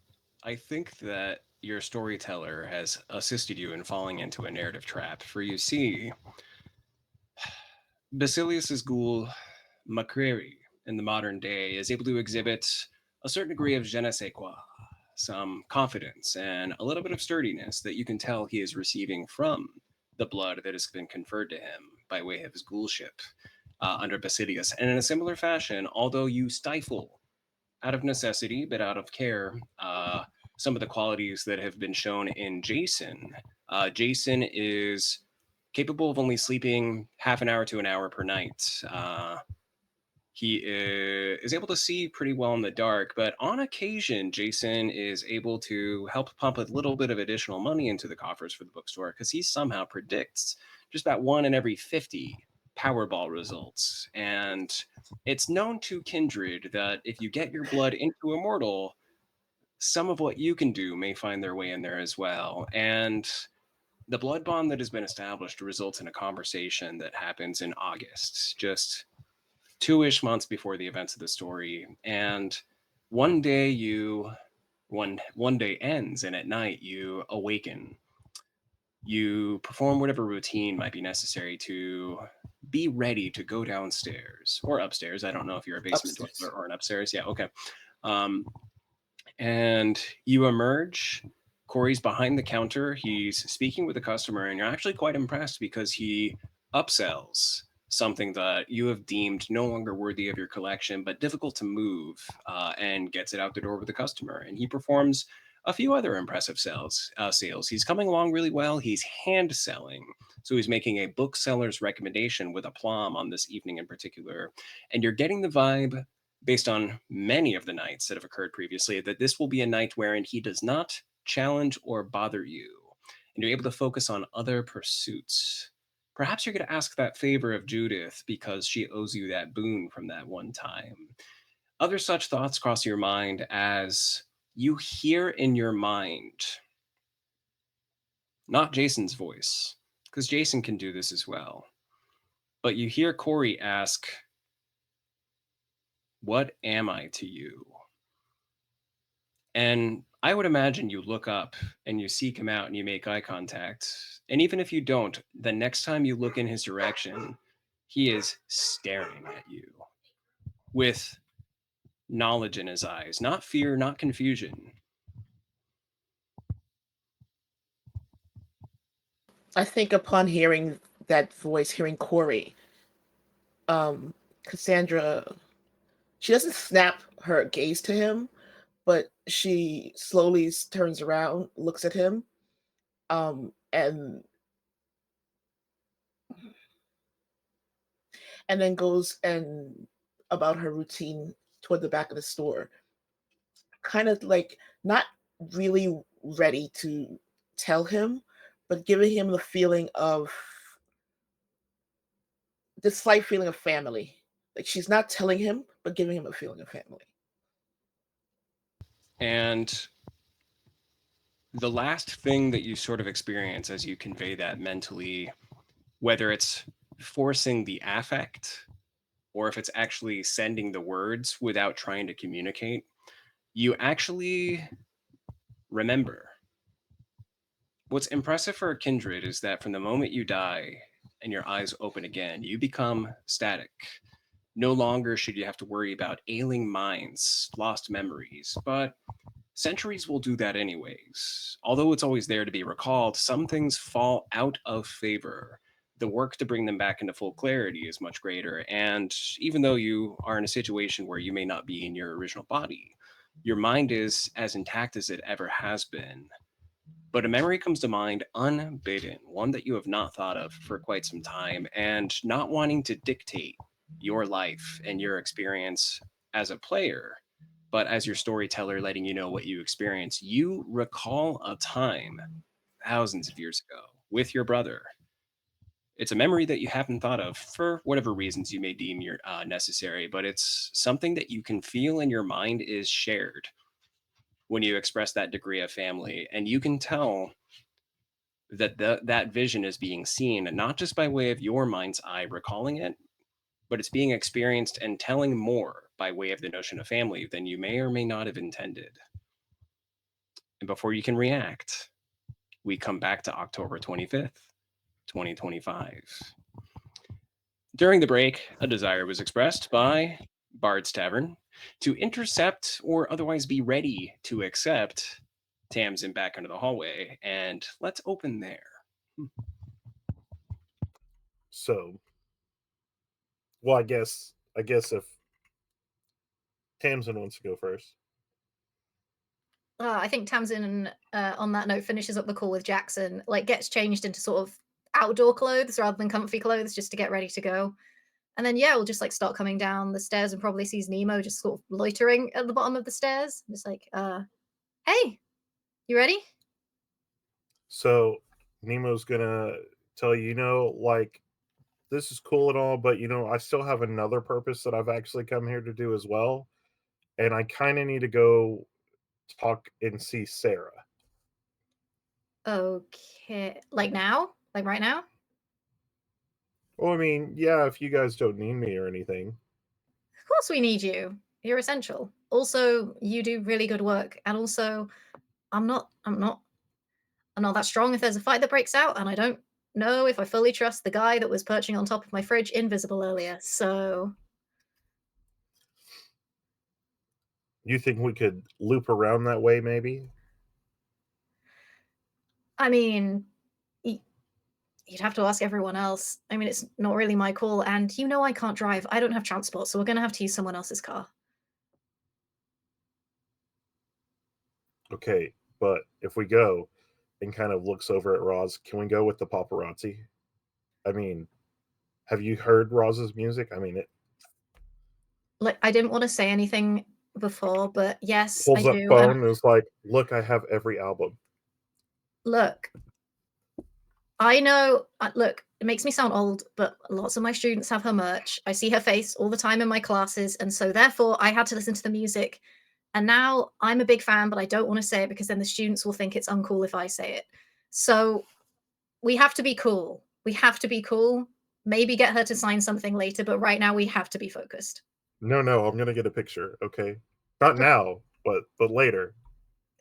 think that your storyteller has assisted you in falling into a narrative trap. For you see, Basilius's ghoul, McCreary, in the modern day, is able to exhibit a certain degree of je ne sais quoi, some confidence, and a little bit of sturdiness that you can tell he is receiving from the blood that has been conferred to him by way of his ghoulship under Basilius. And in a similar fashion, although you stifle out of necessity, but out of care, some of the qualities that have been shown in Jason. Jason is capable of only sleeping half an hour to an hour per night. He is able to see pretty well in the dark, but on occasion, Jason is able to help pump a little bit of additional money into the coffers for the bookstore because he somehow predicts just about 1 in every 50 Powerball results. And it's known to Kindred that if you get your blood into a mortal, some of what you can do may find their way in there as well. And the blood bond that has been established results in a conversation that happens in August, just 2-ish months before the events of the story. And one day one day ends, and at night you awaken. You perform whatever routine might be necessary to be ready to go downstairs or upstairs. I don't know if you're a basement Upstairs. dweller or an upstairs. Yeah, okay. And you emerge. Corey's behind the counter. He's speaking with a customer, and you're actually quite impressed because he upsells something that you have deemed no longer worthy of your collection, but difficult to move, and gets it out the door with the customer. And he performs a few other impressive sales. He's coming along really well. He's hand selling. So he's making a bookseller's recommendation with aplomb on this evening in particular. And you're getting the vibe based on many of the nights that have occurred previously, that this will be a night wherein he does not challenge or bother you, and you're able to focus on other pursuits. Perhaps you're going to ask that favor of Judith because she owes you that boon from that one time. Other such thoughts cross your mind as you hear in your mind, not Jason's voice, because Jason can do this as well, but you hear Corey ask, "What am I to you?" And I would imagine you look up and you seek him out and you make eye contact. And even if you don't, the next time you look in his direction, he is staring at you with knowledge in his eyes, not fear, not confusion. I think upon hearing that voice, hearing Corey, Cassandra, she doesn't snap her gaze to him, but she slowly turns around, looks at him, and then goes and about her routine toward the back of the store, kind of like not really ready to tell him, but giving him the feeling of this slight feeling of family. Like she's not telling him, but giving him a feeling of family. And the last thing that you sort of experience as you convey that mentally, whether it's forcing the affect or if it's actually sending the words without trying to communicate, you actually remember. What's impressive for a kindred is that from the moment you die and your eyes open again, you become static. No longer should you have to worry about ailing minds, lost memories, but centuries will do that anyways. Although it's always there to be recalled, some things fall out of favor. The work to bring them back into full clarity is much greater. And even though you are in a situation where you may not be in your original body, your mind is as intact as it ever has been. But a memory comes to mind unbidden, one that you have not thought of for quite some time, and not wanting to dictate your life and your experience as a player, but as your storyteller, letting you know what you experience. You recall a time thousands of years ago with your brother. It's a memory that you haven't thought of for whatever reasons you may deem necessary, but it's something that you can feel in your mind is shared when you express that degree of family. And you can tell that that vision is being seen, not just by way of your mind's eye recalling it, but it's being experienced and telling more by way of the notion of family than you may or may not have intended. And before you can react, we come back to October 25th, 2025. During the break, a desire was expressed by Bard's Tavern to intercept or otherwise be ready to accept Tamsin back into the hallway, and let's open there. So, well, I guess if Tamsin wants to go first. I think Tamsin, on that note, finishes up the call with Jackson, like gets changed into sort of outdoor clothes rather than comfy clothes just to get ready to go. And then, yeah, we'll just like start coming down the stairs and probably sees Nemo just sort of loitering at the bottom of the stairs. Just like, hey, you ready? So Nemo's gonna tell you, like, this is cool and all, but I still have another purpose that I've actually come here to do as well. And I kind of need to go talk and see Sarah. Okay. Like now? Like right now? Well, I mean, yeah, if you guys don't need me or anything. Of course we need you. You're essential. Also, you do really good work. And also, I'm not that strong if there's a fight that breaks out, and I don't know if I fully trust the guy that was perching on top of my fridge invisible earlier. So You think we could loop around that way, maybe? I mean, you'd have to ask everyone else. I mean, it's not really my call, and I can't drive. I don't have transport, so we're going to have to use someone else's car. Okay, but if we go and kind of looks over at Roz, can we go with the paparazzi? I mean, have you heard Roz's music? I mean, like I didn't want to say anything before, but yes, I Pulls up do. phone and is like, "Look, I have every album." Look, I know. Look, it makes me sound old, but lots of my students have her merch. I see her face all the time in my classes, and so therefore I had to listen to the music. And now I'm a big fan, but I don't want to say it because then the students will think it's uncool if I say it. So we have to be cool. We have to be cool. Maybe get her to sign something later, but right now we have to be focused. No, I'm gonna get a picture. Okay, not now, but later.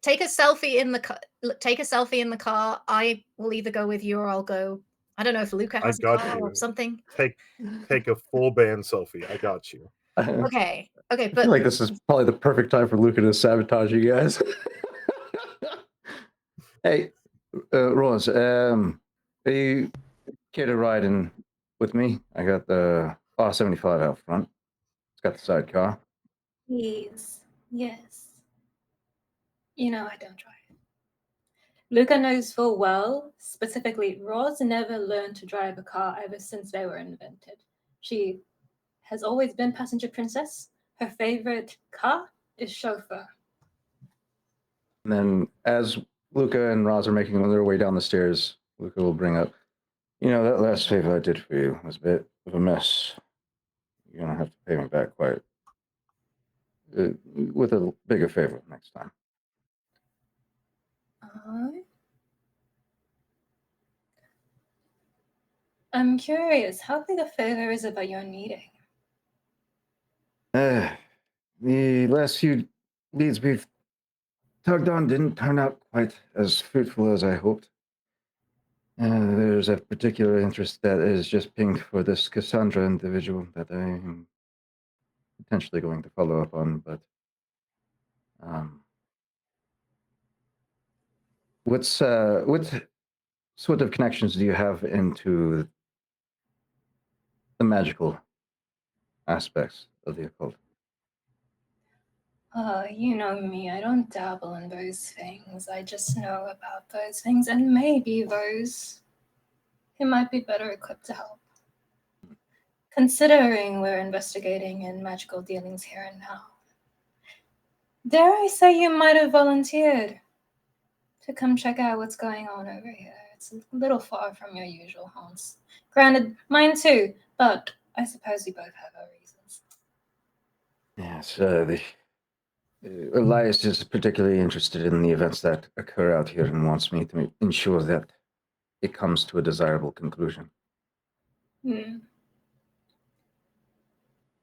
Take a selfie in the car. Take a selfie in the car. I will either go with you or I'll go. I don't know if Luca I has a got car or you. something. Take a full band selfie. I got you. I Okay, feel but like this is probably the perfect time for Luca to sabotage you guys. Hey, Rose, are you care to ride in with me? I got the R75 out front. It's got the sidecar. Please. Yes. You know I don't drive. Luca knows full well, specifically, Roz never learned to drive a car ever since they were invented. She has always been passenger princess. Her favorite car is chauffeur. And then as Luca and Roz are making their way down the stairs, Luca will bring up, you know, that last favor I did for you was a bit of a mess. You're going to have to pay me back quite with a bigger favor next time. I'm curious, how big a favor is it that you're needing? The last few leads we've tugged on didn't turn out quite as fruitful as I hoped. There's a particular interest that is just pinged for this Cassandra individual that I am potentially going to follow up on, but what sort of connections do you have into the magical aspects of the occult? You know me, I don't dabble in those things. I just know about those things, and maybe those who might be better equipped to help. Considering we're investigating in magical dealings here and now, dare I say you might have volunteered to come check out what's going on over here. It's a little far from your usual haunts. Granted, mine too, but I suppose we both have our reasons. Yes, Elias is particularly interested in the events that occur out here and wants me to ensure that it comes to a desirable conclusion.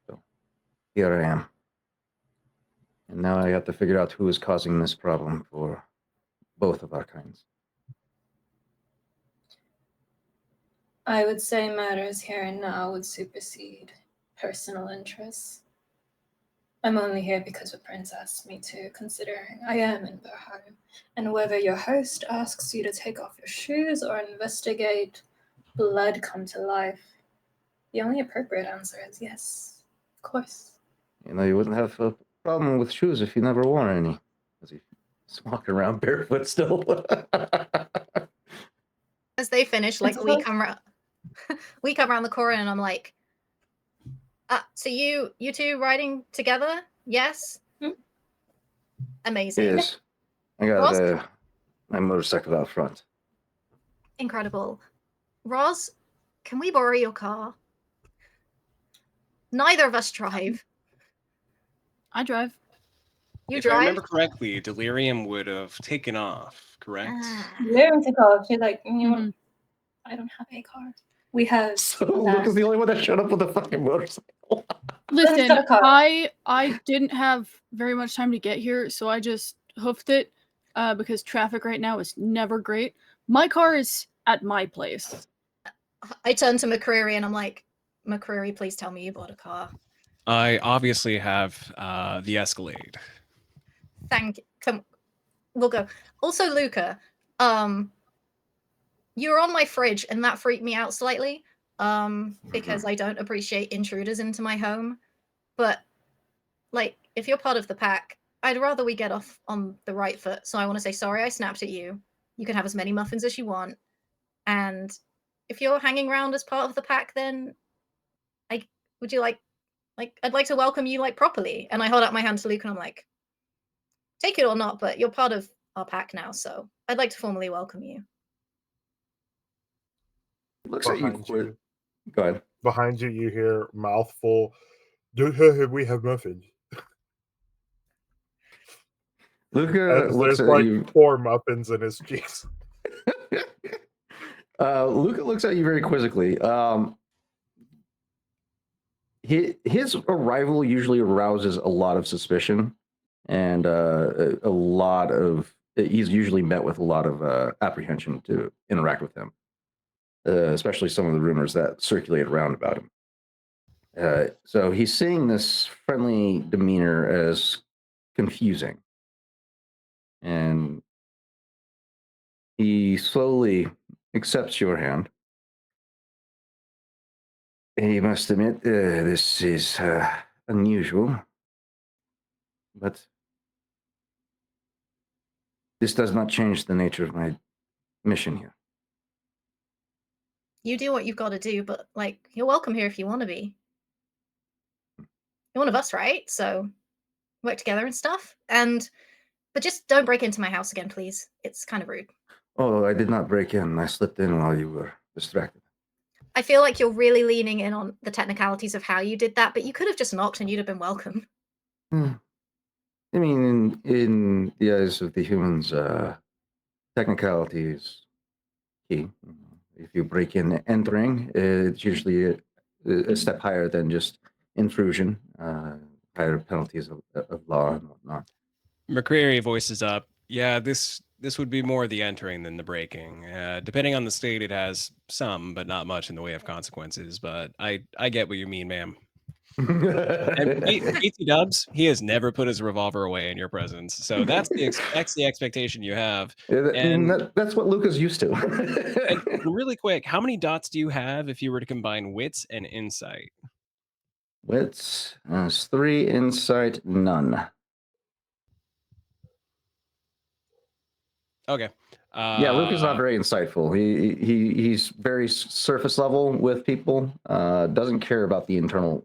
So here I am. And now I have to figure out who is causing this problem for both of our kinds. I would say matters here and now would supersede personal interests. I'm only here because a prince asked me to, considering I am in Berheim. And whether your host asks you to take off your shoes or investigate blood come to life, the only appropriate answer is yes, of course. You know, you wouldn't have a problem with shoes if you never wore any. Because he's walking around barefoot still. as they finish, like we come around the corner, and I'm like, so you two riding together? Yes. Amazing. Yes. I got my motorcycle out front. Incredible. Roz, can we borrow your car? Neither of us drive. I drive. You If drive? I remember correctly, Delirium would have taken off, correct? Lyrium took off. She's like, you know what? I don't have a car. We have. So Luke is the only one that showed up with a fucking motorcycle. Listen, I didn't have very much time to get here, so I just hoofed it because traffic right now is never great. My car is at my place. I turn to McCreary and I'm like, McCreary, please tell me you bought a car. I obviously have the Escalade. Thank you. Come, we'll go. Also, Luca, you were on my fridge and that freaked me out slightly because I don't appreciate intruders into my home. But, like, if you're part of the pack, I'd rather we get off on the right foot. So I want to say sorry I snapped at you. You can have as many muffins as you want. And if you're hanging around as part of the pack, then would you like like, I'd like to welcome you, like, properly. And I hold out my hand to Luke, and I'm like, take it or not, but you're part of our pack now, so I'd like to formally welcome you. Looks at you. Behind you, Go ahead. behind you, you hear mouthful. We have muffins. Luca As looks there's at like you. 4 muffins in his cheeks. Luca looks at you very quizzically. His arrival usually arouses a lot of suspicion, and a lot of he's usually met with a lot of apprehension to interact with him, especially some of the rumors that circulate around about him. So he's seeing this friendly demeanor as confusing, and he slowly accepts your hand. I must admit, this is unusual, but this does not change the nature of my mission here. You do what you've got to do, but, like, you're welcome here if you want to be. You're one of us, right? So work together and stuff. But just don't break into my house again, please. It's kind of rude. Oh, I did not break in. I slipped in while you were distracted. I feel like you're really leaning in on the technicalities of how you did that, but you could have just knocked and you'd have been welcome. I mean, in the eyes of the humans, technicality is key. If you break in entering, it's usually a step higher than just intrusion, higher penalties of law and whatnot. McCreary voices up. Yeah, this would be more the entering than the breaking. Depending on the state, it has some, but not much in the way of consequences. But I get what you mean, ma'am. And BT Dubs, he has never put his revolver away in your presence, so that's the expectation you have. And that's what Luca's used to. and really quick, how many dots do you have if you were to combine wits and insight? Wits, 3, insight, none. Okay. Yeah, Luca's not very insightful. He's very surface level with people. Doesn't care about the internal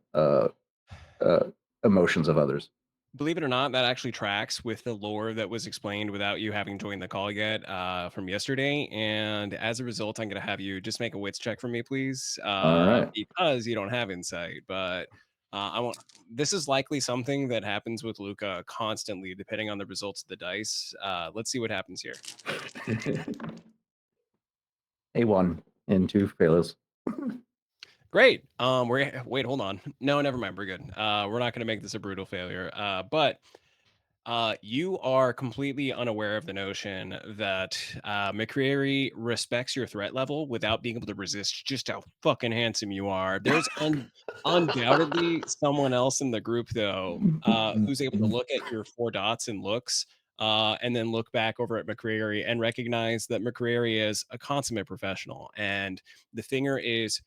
emotions of others. Believe it or not, that actually tracks with the lore that was explained without you having joined the call yet from yesterday. And as a result, I'm going to have you just make a wits check for me, please, All right. because you don't have insight. But I want. This is likely something that happens with Luca constantly, depending on the results of the dice. Let's see what happens here. A 1 and 2 failures. Great. Wait, hold on. No, never mind. We're good. We're not going to make this a brutal failure. But you are completely unaware of the notion that McCreary respects your threat level without being able to resist just how fucking handsome you are. There's undoubtedly someone else in the group, though, who's able to look at your 4 dots and looks, and then look back over at McCreary and recognize that McCreary is a consummate professional. And the finger is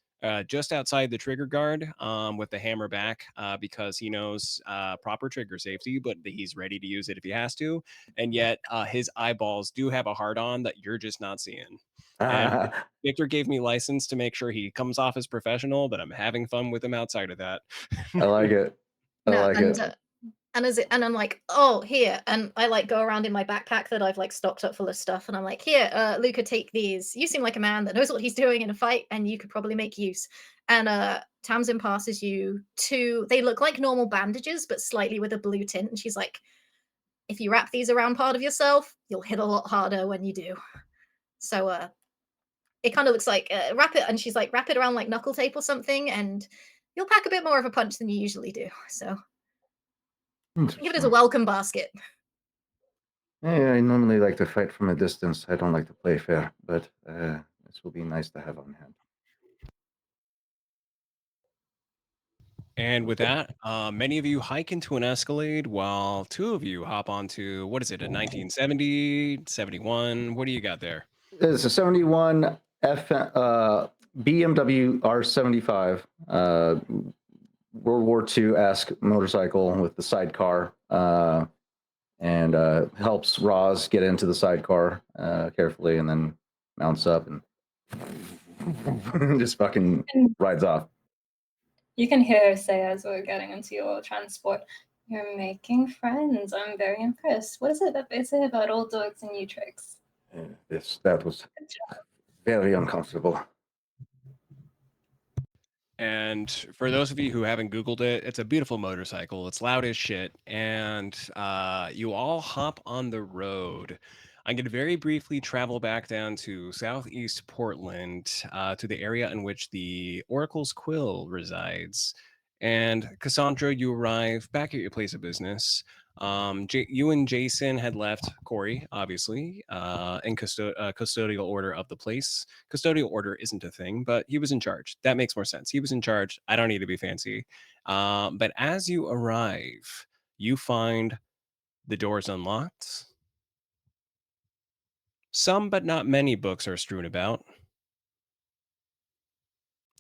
just outside the trigger guard with the hammer back because he knows proper trigger safety, but he's ready to use it if he has to. And yet his eyeballs do have a hard on that you're just not seeing. And Victor gave me license to make sure he comes off as professional, but I'm having fun with him outside of that. I like it. And I'm like, oh, here. And I like go around in my backpack that I've like stocked up full of stuff. And I'm like, here, Luca, take these. You seem like a man that knows what he's doing in a fight, and you could probably make use. And Tamsin passes you 2, they look like normal bandages, but slightly with a blue tint. And she's like, if you wrap these around part of yourself, you'll hit a lot harder when you do. So it kind of looks like wrap it. And she's like, wrap it around like knuckle tape or something, and you'll pack a bit more of a punch than you usually do. So think of it as a welcome basket. Yeah, I normally like to fight from a distance. I don't like to play fair, but this will be nice to have on hand. And with that, many of you hike into an Escalade while 2 of you hop onto, what is it, a 1970, 71? What do you got there? It's a 71 BMW R75, World War II-esque motorcycle with the sidecar, and helps Roz get into the sidecar carefully, and then mounts up and just fucking rides off. You can hear her say as we're getting into your transport, "You're making friends. I'm very impressed. What is it that they say about old dogs and new tricks?" That was very uncomfortable. And for those of you who haven't Googled it, it's a beautiful motorcycle. It's loud as shit. And you all hop on the road. I'm going to very briefly travel back down to southeast Portland to the area in which the Oracle's Quill resides. And Cassandra, you arrive back at your place of business. You and Jason had left Corey, obviously, in custodial order of the place. Custodial order isn't a thing, but he was in charge. That makes more sense. He was in charge. I don't need to be fancy. But as you arrive, you find the doors unlocked. Some, but not many, books are strewn about.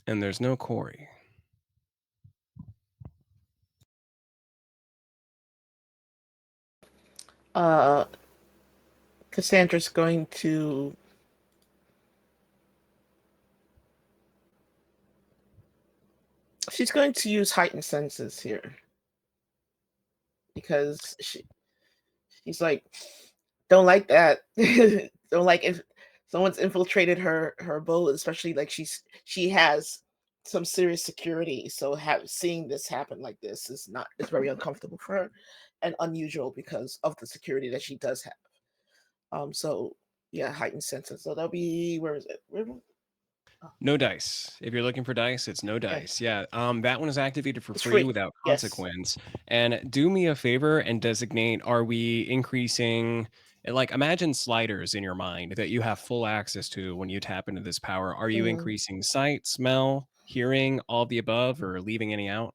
And there's no Corey. Cassandra's going to use heightened senses here because she's like, don't like that. Don't like if someone's infiltrated her abode, especially like she has some serious security. So seeing this happen like this it's very uncomfortable for her and unusual because of the security that she does have. So yeah, heightened senses. So that'll be, where is it? No dice. If you're looking for dice, it's no Okay. dice. Yeah. That one is activated for It's free free. without Yes. consequence. And do me a favor and designate, are we increasing, like, imagine sliders in your mind that you have full access to when you tap into this power. Are you increasing sight, smell, hearing, all the above, or leaving any out?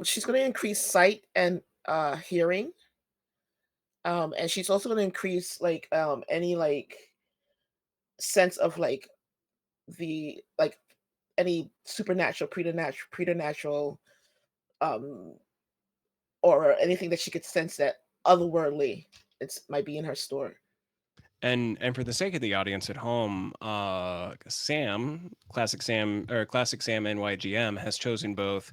She's going to increase sight and hearing. And she's also going to increase like any like sense of like the like any supernatural, preternatural, um, or anything that she could sense that otherworldly might be in her store. And for the sake of the audience at home, Sam, Classic Sam NYGM has chosen both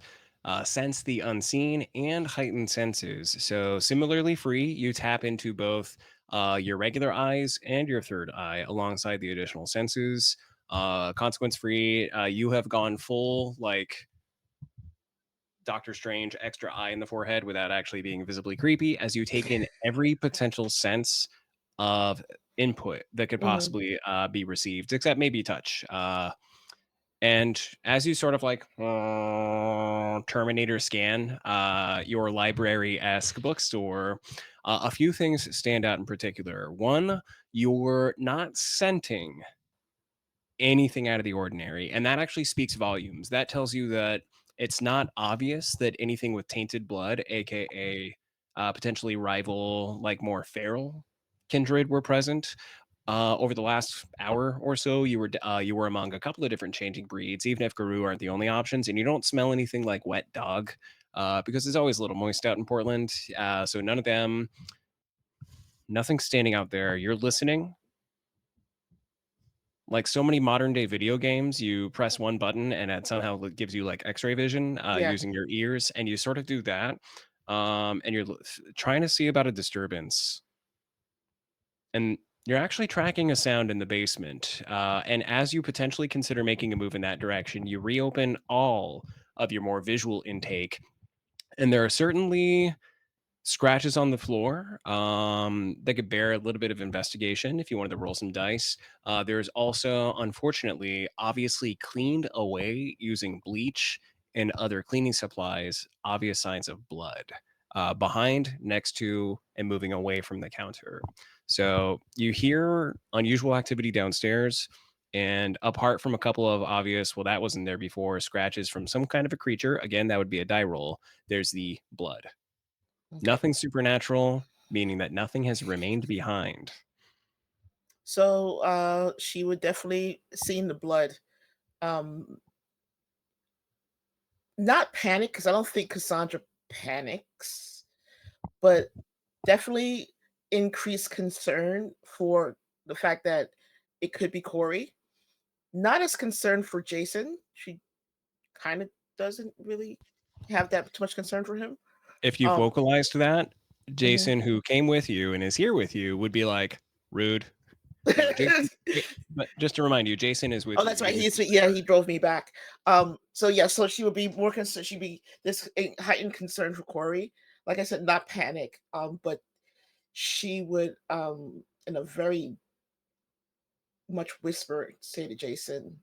Sense the Unseen and Heightened Senses. So similarly free, you tap into both your regular eyes and your third eye alongside the additional senses. Consequence free, you have gone full like Doctor Strange extra eye in the forehead without actually being visibly creepy, as you take in every potential sense of input that could possibly be received, except maybe touch. And as you sort of like Terminator scan your library-esque bookstore, a few things stand out in particular. One, you're not scenting anything out of the ordinary, and that actually speaks volumes. That tells you that it's not obvious that anything with tainted blood, aka potentially rival, like more feral kindred, were present. Over the last hour or so, you were among a couple of different changing breeds, even if Garou aren't the only options, and you don't smell anything like wet dog, because it's always a little moist out in Portland. So none of them, nothing standing out there. You're listening. Like so many modern day video games, you press one button and it somehow gives you like X-ray vision Yeah. using your ears, and you sort of do that, and you're trying to see about a disturbance, and you're actually tracking a sound in the basement. And as you potentially consider making a move in that direction, you reopen all of your more visual intake, and there are certainly scratches on the floor that could bear a little bit of investigation if you wanted to roll some dice. There's also, unfortunately, obviously cleaned away using bleach and other cleaning supplies, obvious signs of blood behind, next to, and moving away from the counter. So you hear unusual activity downstairs. And apart from a couple of obvious, well, that wasn't there before, scratches from some kind of a creature, again, that would be a die roll, there's the blood. Okay. Nothing supernatural, meaning that nothing has remained behind. So she would definitely see the blood. Not panic, because I don't think Cassandra panics, but definitely increase concern for the fact that it could be Corey. Not as concerned for Jason. She kind of doesn't really have that too much concern for him. If you've Um, vocalized that, Jason, who came with you and is here with you, would be like, rude. No, Jason. But just to remind you, Jason is with Oh, you. that's right. He is He drove me back. So yeah, so she would be more concerned. She'd be this heightened concern for Corey. Like I said, not panic. But she would in a very much whisper say to Jason,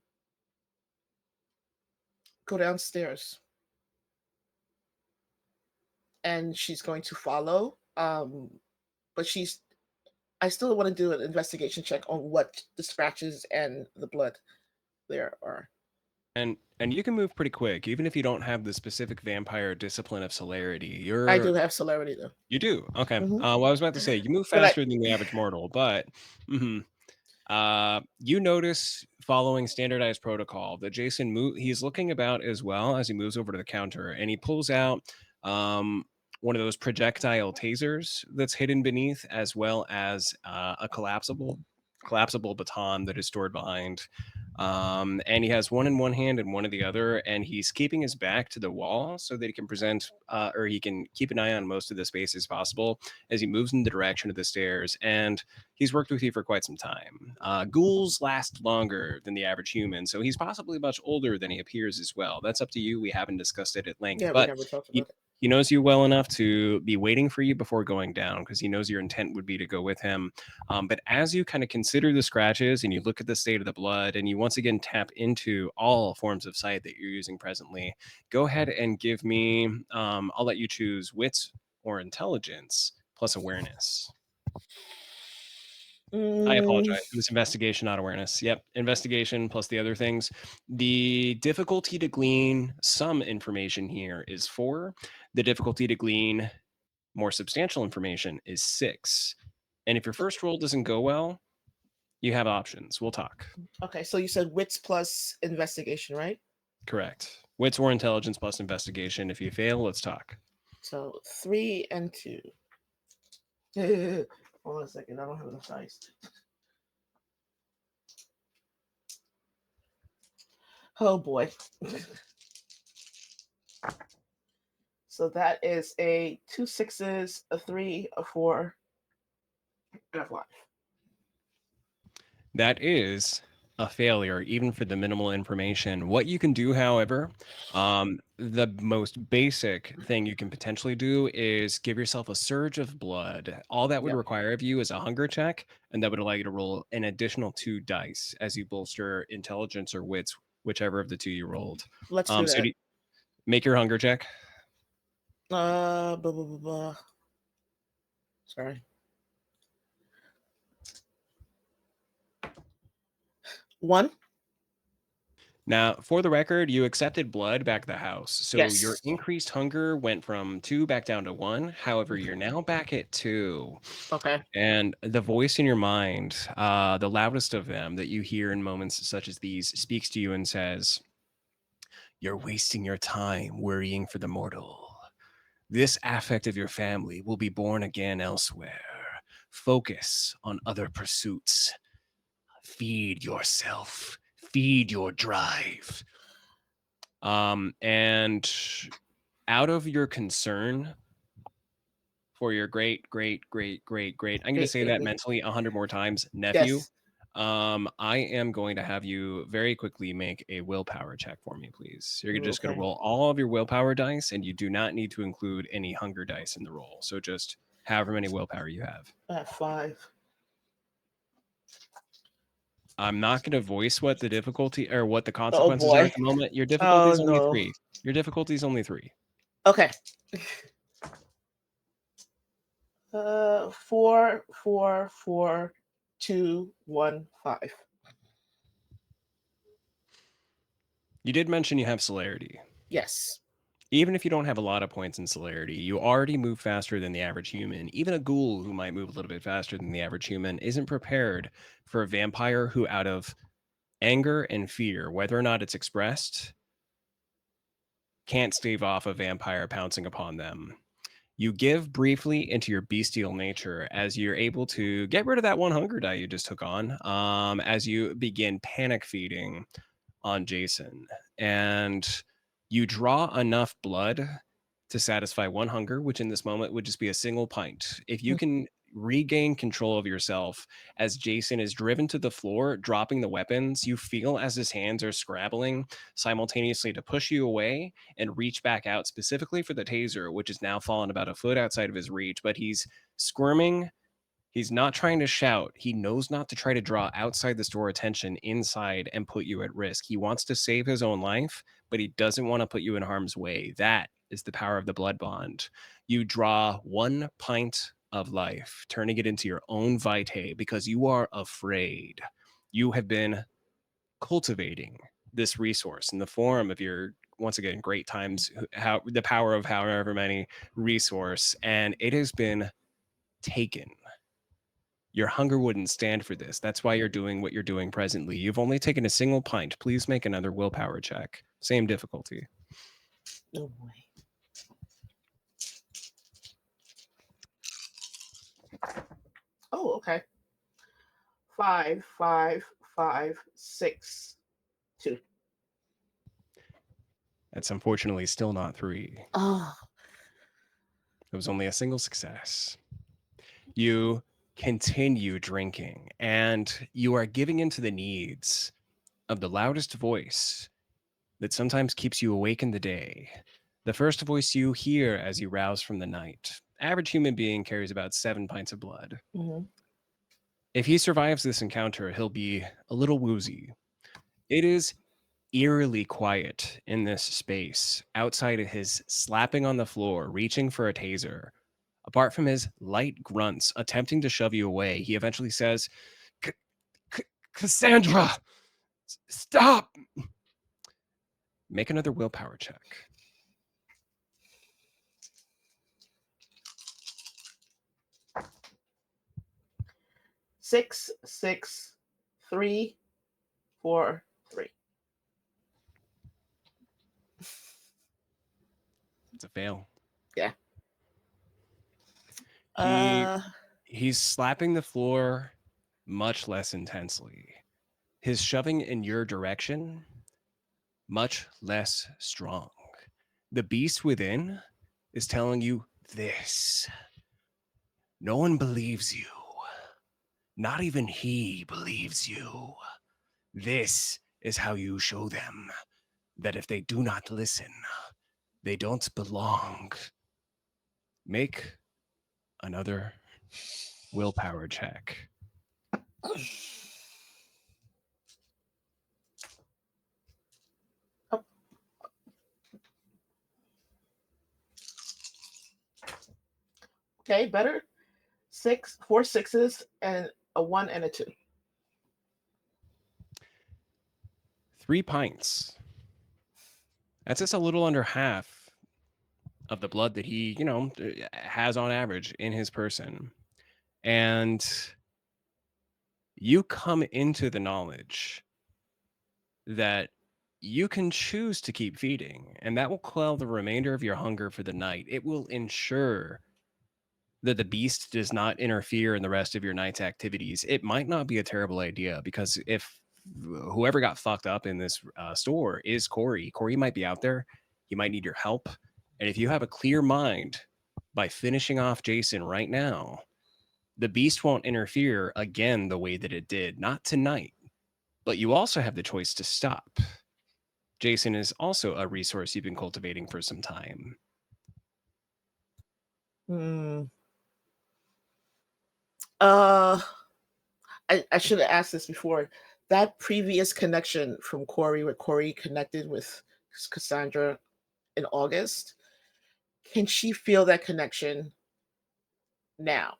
"Go downstairs," and she's going to follow. But I still want to do an investigation check on what the scratches and the blood there are. and you can move pretty quick, even if you don't have the specific vampire discipline of celerity. I do have celerity though. You do? Okay. Mhm. Well, I was about to say, you move But I- faster than the average mortal, but you notice following standardized protocol that Jason he's looking about as well as he moves over to the counter, and he pulls out one of those projectile tasers that's hidden beneath, as well as a collapsible baton that is stored behind. And he has one in one hand and one in the other, and he's keeping his back to the wall so that he can present or he can keep an eye on most of the space as possible as he moves in the direction of the stairs. And he's worked with you for quite some time. Ghouls last longer than the average human, so he's possibly much older than he appears as well. That's up to you. We haven't discussed it at length, Yeah, we but never talked he, about it. he knows you well enough to be waiting for you before going down, because he knows your intent would be to go with him. But as you kind of consider the scratches and you look at the state of the blood and you once again tap into all forms of sight that you're using presently, go ahead and give me, I'll let you choose wits or intelligence plus awareness. I apologize. It was investigation, not awareness. Yep. Investigation plus the other things. The difficulty to glean some information here is 4. The difficulty to glean more substantial information is 6. And if your first roll doesn't go well, you have options. We'll talk. Okay, so you said wits plus investigation, right? Correct. Wits or intelligence plus investigation. If you fail, let's talk. So 3 and 2. Hold on a second, I don't have enough dice. Oh boy. So that is a 2 6s, a 3, a 4, and a 5. That is a failure, even for the minimal information. What you can do, however, the most basic thing you can potentially do is give yourself a surge of blood. All that would Yep. require of you is a hunger check, and that would allow you to roll an additional 2 dice as you bolster intelligence or wits, whichever of the 2 you rolled. Let's do that. Make your hunger check. Blah, blah, blah, blah. Sorry. 1. Now, for the record, you accepted blood back at the house. So Yes. your increased hunger went from 2 back down to 1. However, you're now back at 2. Okay. And the voice in your mind, the loudest of them that you hear in moments such as these, speaks to you and says, "You're wasting your time worrying for the mortal. This affect of your family will be born again elsewhere. Focus on other pursuits. Feed yourself. Feed your drive." And out of your concern for your great, I'm going to say that mentally 100 more times, nephew. Yes. I am going to have you very quickly make a willpower check for me, please. You're just going to roll all of your willpower dice, and you do not need to include any hunger dice in the roll. So just however many willpower you have. 5. I'm not going to voice what the difficulty or what the consequences are at the moment. Your difficulty is only 3. Your difficulty is only 3. Okay. 4, 4, 4, 2, 1, 5. You did mention you have celerity. Yes. Even if you don't have a lot of points in celerity, you already move faster than the average human. Even a ghoul who might move a little bit faster than the average human isn't prepared for a vampire who, out of anger and fear, whether or not it's expressed, can't stave off a vampire pouncing upon them. You give briefly into your bestial nature as you're able to get rid of that 1 hunger die you just took on, as you begin panic feeding on Jason. And You draw enough blood to satisfy one hunger, which in this moment would just be a single pint. If you can regain control of yourself as Jason is driven to the floor, dropping the weapons, you feel as his hands are scrabbling simultaneously to push you away and reach back out specifically for the taser, which has now fallen about a foot outside of his reach. But he's squirming. He's not trying to shout. He knows not to try to draw outside the store attention inside and put you at risk. He wants to save his own life, but he doesn't want to put you in harm's way. That is the power of the blood bond. You draw 1 pint of life, turning it into your own vitae because you are afraid. You have been cultivating this resource in the form of your, once again, great times, how the power of however many resource, and it has been taken. Your hunger wouldn't stand for this. That's why you're doing what you're doing presently. You've only taken a single pint. Please make another willpower check. Same difficulty. Oh boy. Oh, okay. 5, 5, 5, 6, 2. That's unfortunately still not 3. Oh. It was only a single success. You continue drinking, and you are giving into the needs of the loudest voice that sometimes keeps you awake in the day. The first voice you hear as you rouse from the night. Average human being carries about 7 pints of blood. Mm-hmm. If he survives this encounter, he'll be a little woozy. It is eerily quiet in this space outside of his slapping on the floor, reaching for a taser. Apart from his light grunts attempting to shove you away, he eventually says, Cassandra, stop! Make another willpower check. 6, 6, 3, 4, 3. It's a fail. Yeah. He's slapping the floor much less intensely. His shoving in your direction, much less strong. The beast within is telling you this. No one believes you. Not even he believes you. This is how you show them that if they do not listen, they don't belong. Make another willpower check. Okay, better. 4 6s and a 1 and a 2. 3 pints. That's just a little under half of the blood that he, has on average in his person. And you come into the knowledge that you can choose to keep feeding, and that will quell the remainder of your hunger for the night. It will ensure that the beast does not interfere in the rest of your night's activities. It might not be a terrible idea, because if whoever got fucked up in this store is Corey might be out there. He might need your help. And if you have a clear mind by finishing off Jason right now, the beast won't interfere again the way that it did. Not tonight. But you also have the choice to stop. Jason is also a resource you've been cultivating for some time. I should have asked this before. That previous connection from Corey, where Corey connected with Cassandra in August, can she feel that connection now?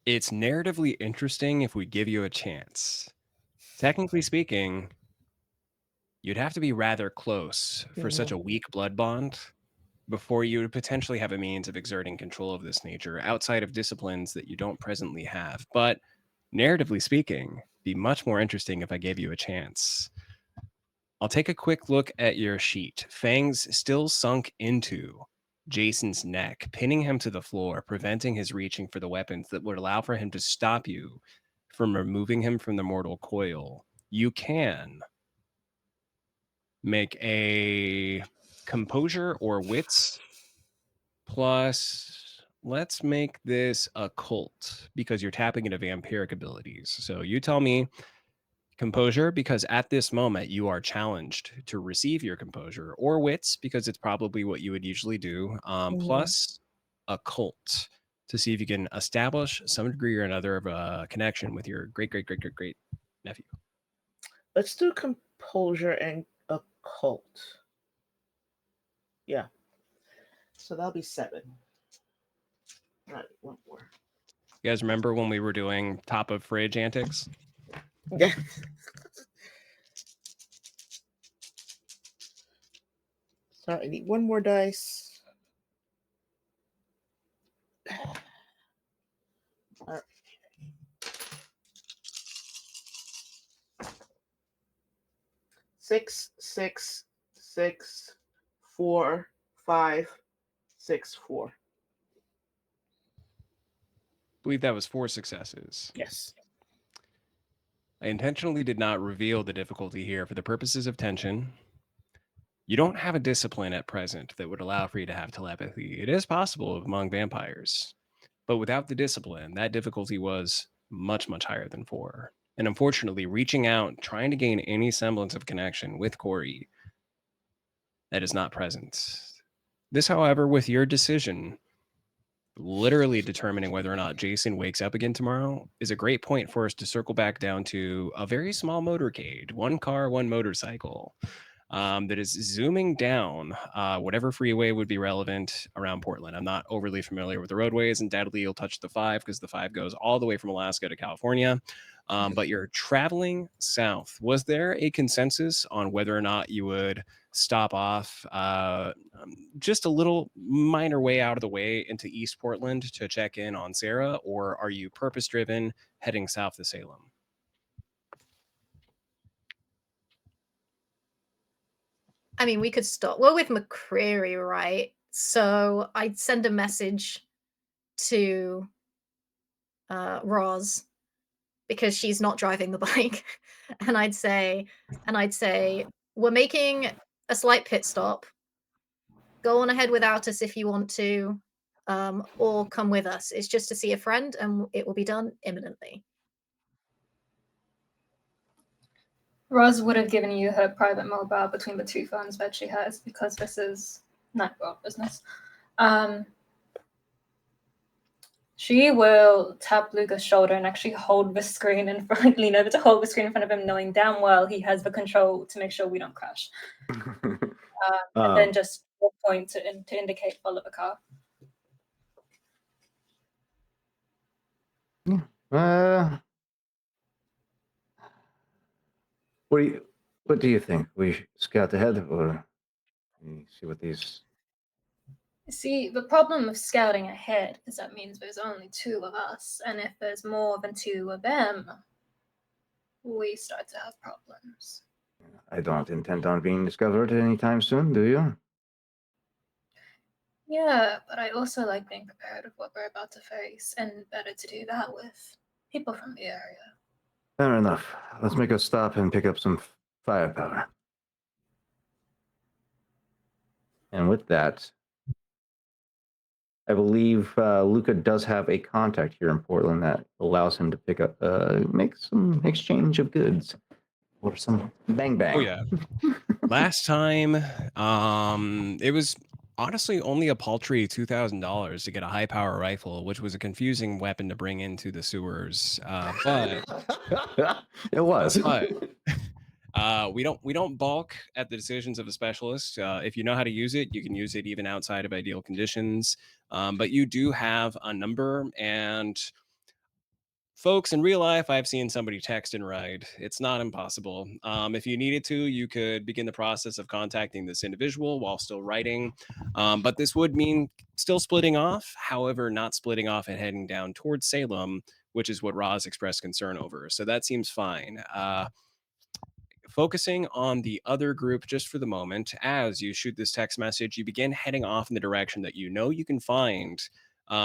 It's narratively interesting if we give you a chance. Technically speaking, you'd have to be rather close for such a weak blood bond before you would potentially have a means of exerting control of this nature outside of disciplines that you don't presently have. But narratively speaking, be much more interesting if I gave you a chance. I'll take a quick look at your sheet. Fangs still sunk into Jason's neck, pinning him to the floor, preventing his reaching for the weapons that would allow for him to stop you from removing him from the mortal coil. you can make a composure or wits plus, let's make this occult because you're tapping into vampiric abilities. So you tell me composure because at this moment you are challenged to receive your composure, or wits because it's probably what you would usually do, plus occult to see if you can establish some degree or another of a connection with your great nephew. Let's do composure and occult. Yeah. So that'll be 7. All right, one more. You guys remember when we were doing top of fridge antics? Yeah. So I need one more dice. All right. 6, 6, 6, 4, 5, 6, 4. I believe that was 4 successes. Yes. I intentionally did not reveal the difficulty here for the purposes of tension. You don't have a discipline at present that would allow for you to have telepathy. It is possible among vampires, but without the discipline, that difficulty was much, much higher than 4. And unfortunately, reaching out, trying to gain any semblance of connection with Corey, that is not present. This, however, with your decision, literally determining whether or not Jason wakes up again tomorrow, is a great point for us to circle back down to a very small motorcade, 1 car, 1 motorcycle, that is zooming down whatever freeway would be relevant around Portland. I'm not overly familiar with the roadways. Undoubtedly, you'll touch the 5 because the 5 goes all the way from Alaska to California. But you're traveling south. Was there a consensus on whether or not you would stop off just a little minor way out of the way into East Portland to check in on Sarah, or are you purpose driven heading south to Salem? I mean, we could stop. We're with McCreary, right? So I'd send a message to Roz because she's not driving the bike, and I'd say, we're making a slight pit stop. Go on ahead without us if you want to, or come with us. It's just to see a friend, and it will be done imminently. Roz would have given you her private mobile between the 2 phones that she has because this is night world business. She will tap Luca's shoulder and actually hold the screen in front, lean over to hold the screen in front of him, knowing damn well he has the control to make sure we don't crash. And then just point to indicate follow the car. What do you think? We scout ahead or see what these? See, the problem with scouting ahead is that means there's only 2 of us, and if there's more than 2 of them, we start to have problems. I don't intend on being discovered anytime soon, do you? Yeah, but I also like being prepared with what we're about to face, and better to do that with people from the area. Fair enough. Let's make a stop and pick up some firepower. And with that, I believe Luca does have a contact here in Portland that allows him to pick up, make some exchange of goods or some bang bang. Oh yeah. Last time, it was honestly only a paltry $2,000 to get a high power rifle, which was a confusing weapon to bring into the sewers. But it was. But we don't balk at the decisions of a specialist. If you know how to use it, you can use it even outside of ideal conditions. But you do have a number, and folks, in real life, I've seen somebody text and write. It's not impossible. If you needed to, you could begin the process of contacting this individual while still writing. But this would mean still splitting off, however, not splitting off and heading down towards Salem, which is what Roz expressed concern over. So that seems fine. Focusing on the other group just for the moment, as you shoot this text message, you begin heading off in the direction that you know you can find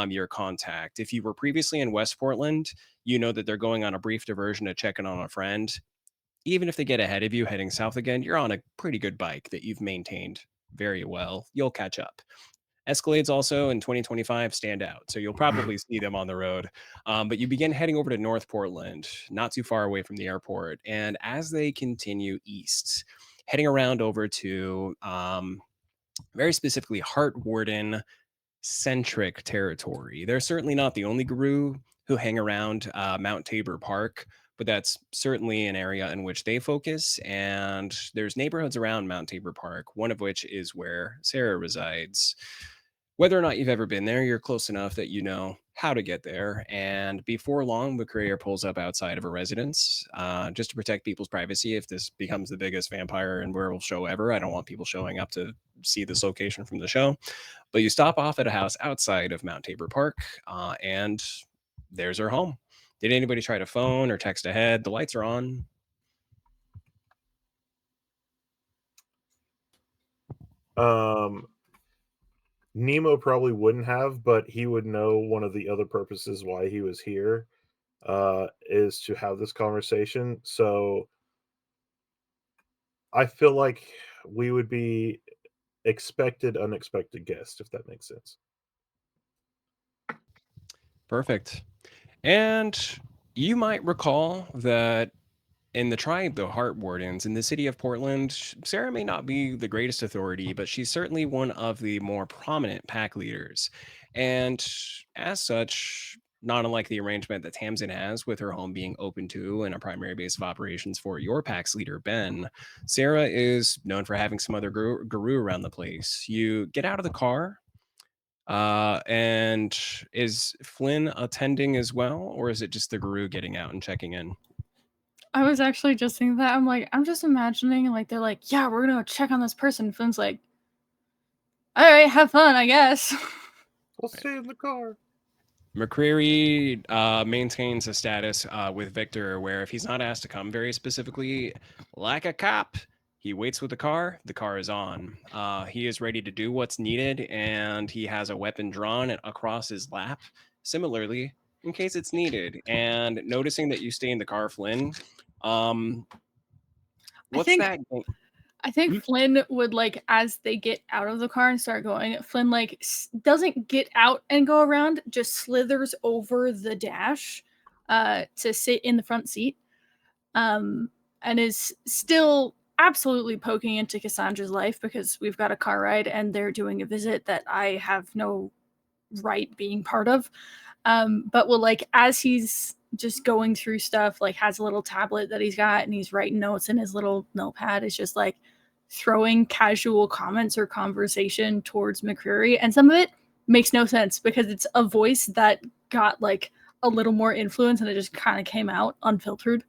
your contact. If you were previously in West Portland, you know that they're going on a brief diversion to check in on a friend. even if they get ahead of you heading south again, you're on a pretty good bike that you've maintained very well. You'll catch up. Escalades also in 2025 stand out, so you'll probably see them on the road. But you begin heading over to North Portland, not too far away from the airport. And as they continue east, heading around over to very specifically Heartwarden centric territory. They're certainly not the only Garou who hang around Mount Tabor Park, but that's certainly an area in which they focus. And there's neighborhoods around Mount Tabor Park, one of which is where Sarah resides. Whether or not you've ever been there, you're close enough that you know how to get there. And before long, the courier pulls up outside of a residence just to protect people's privacy. If this becomes the biggest vampire and werewolf show ever, I don't want people showing up to see this location from the show. But you stop off at a house outside of Mount Tabor Park, and there's her home. Did anybody try to phone or text ahead? The lights are on. Nemo probably wouldn't have, but he would know one of the other purposes why he was here is to have this conversation. So I feel like we would be expected, unexpected guest, if that makes sense. Perfect. And you might recall that in the tribe, the Heart Wardens in the city of Portland, Sarah may not be the greatest authority, but she's certainly one of the more prominent pack leaders. And as such, not unlike the arrangement that Tamsin has with her home being open to and a primary base of operations for your pack's leader, Ben, Sarah is known for having some other Garou around the place. You get out of the car. And is Flynn attending as well, or is it just the Garou getting out and checking in? I was actually just thinking that. I'm like, I'm just imagining, like, they're like, yeah, we're gonna go check on this person. Flynn's like, all right, have fun, I guess. We'll stay in the car. McCreary maintains a status with Victor where if he's not asked to come very specifically, like a cop, he waits with the car is on. He is ready to do what's needed, and he has a weapon drawn across his lap, similarly, in case it's needed. And noticing that you stay in the car, Flynn, what's think- that? I think Flynn would, like, as they get out of the car and start going, Flynn, like, doesn't get out and go around, just slithers over the dash to sit in the front seat, and is still absolutely poking into Cassandra's life because we've got a car ride and they're doing a visit that I have no right being part of. But will, like, as he's just going through stuff, like, has a little tablet that he's got and he's writing notes in his little notepad, is just like throwing casual comments or conversation towards McCreary. And some of it makes no sense because it's a voice that got, like, a little more influence and it just kind of came out unfiltered.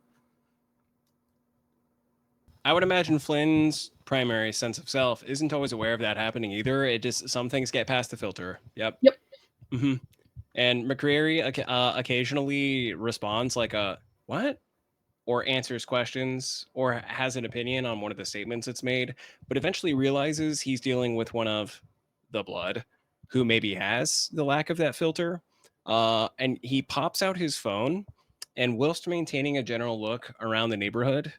I would imagine Flynn's primary sense of self isn't always aware of that happening either. It just, some things get past the filter. Yep. Mm-hmm. And McCreary occasionally responds like a what? Or answers questions or has an opinion on one of the statements it's made, but eventually realizes he's dealing with one of the blood who maybe has the lack of that filter. And he pops out his phone and whilst maintaining a general look around the neighborhood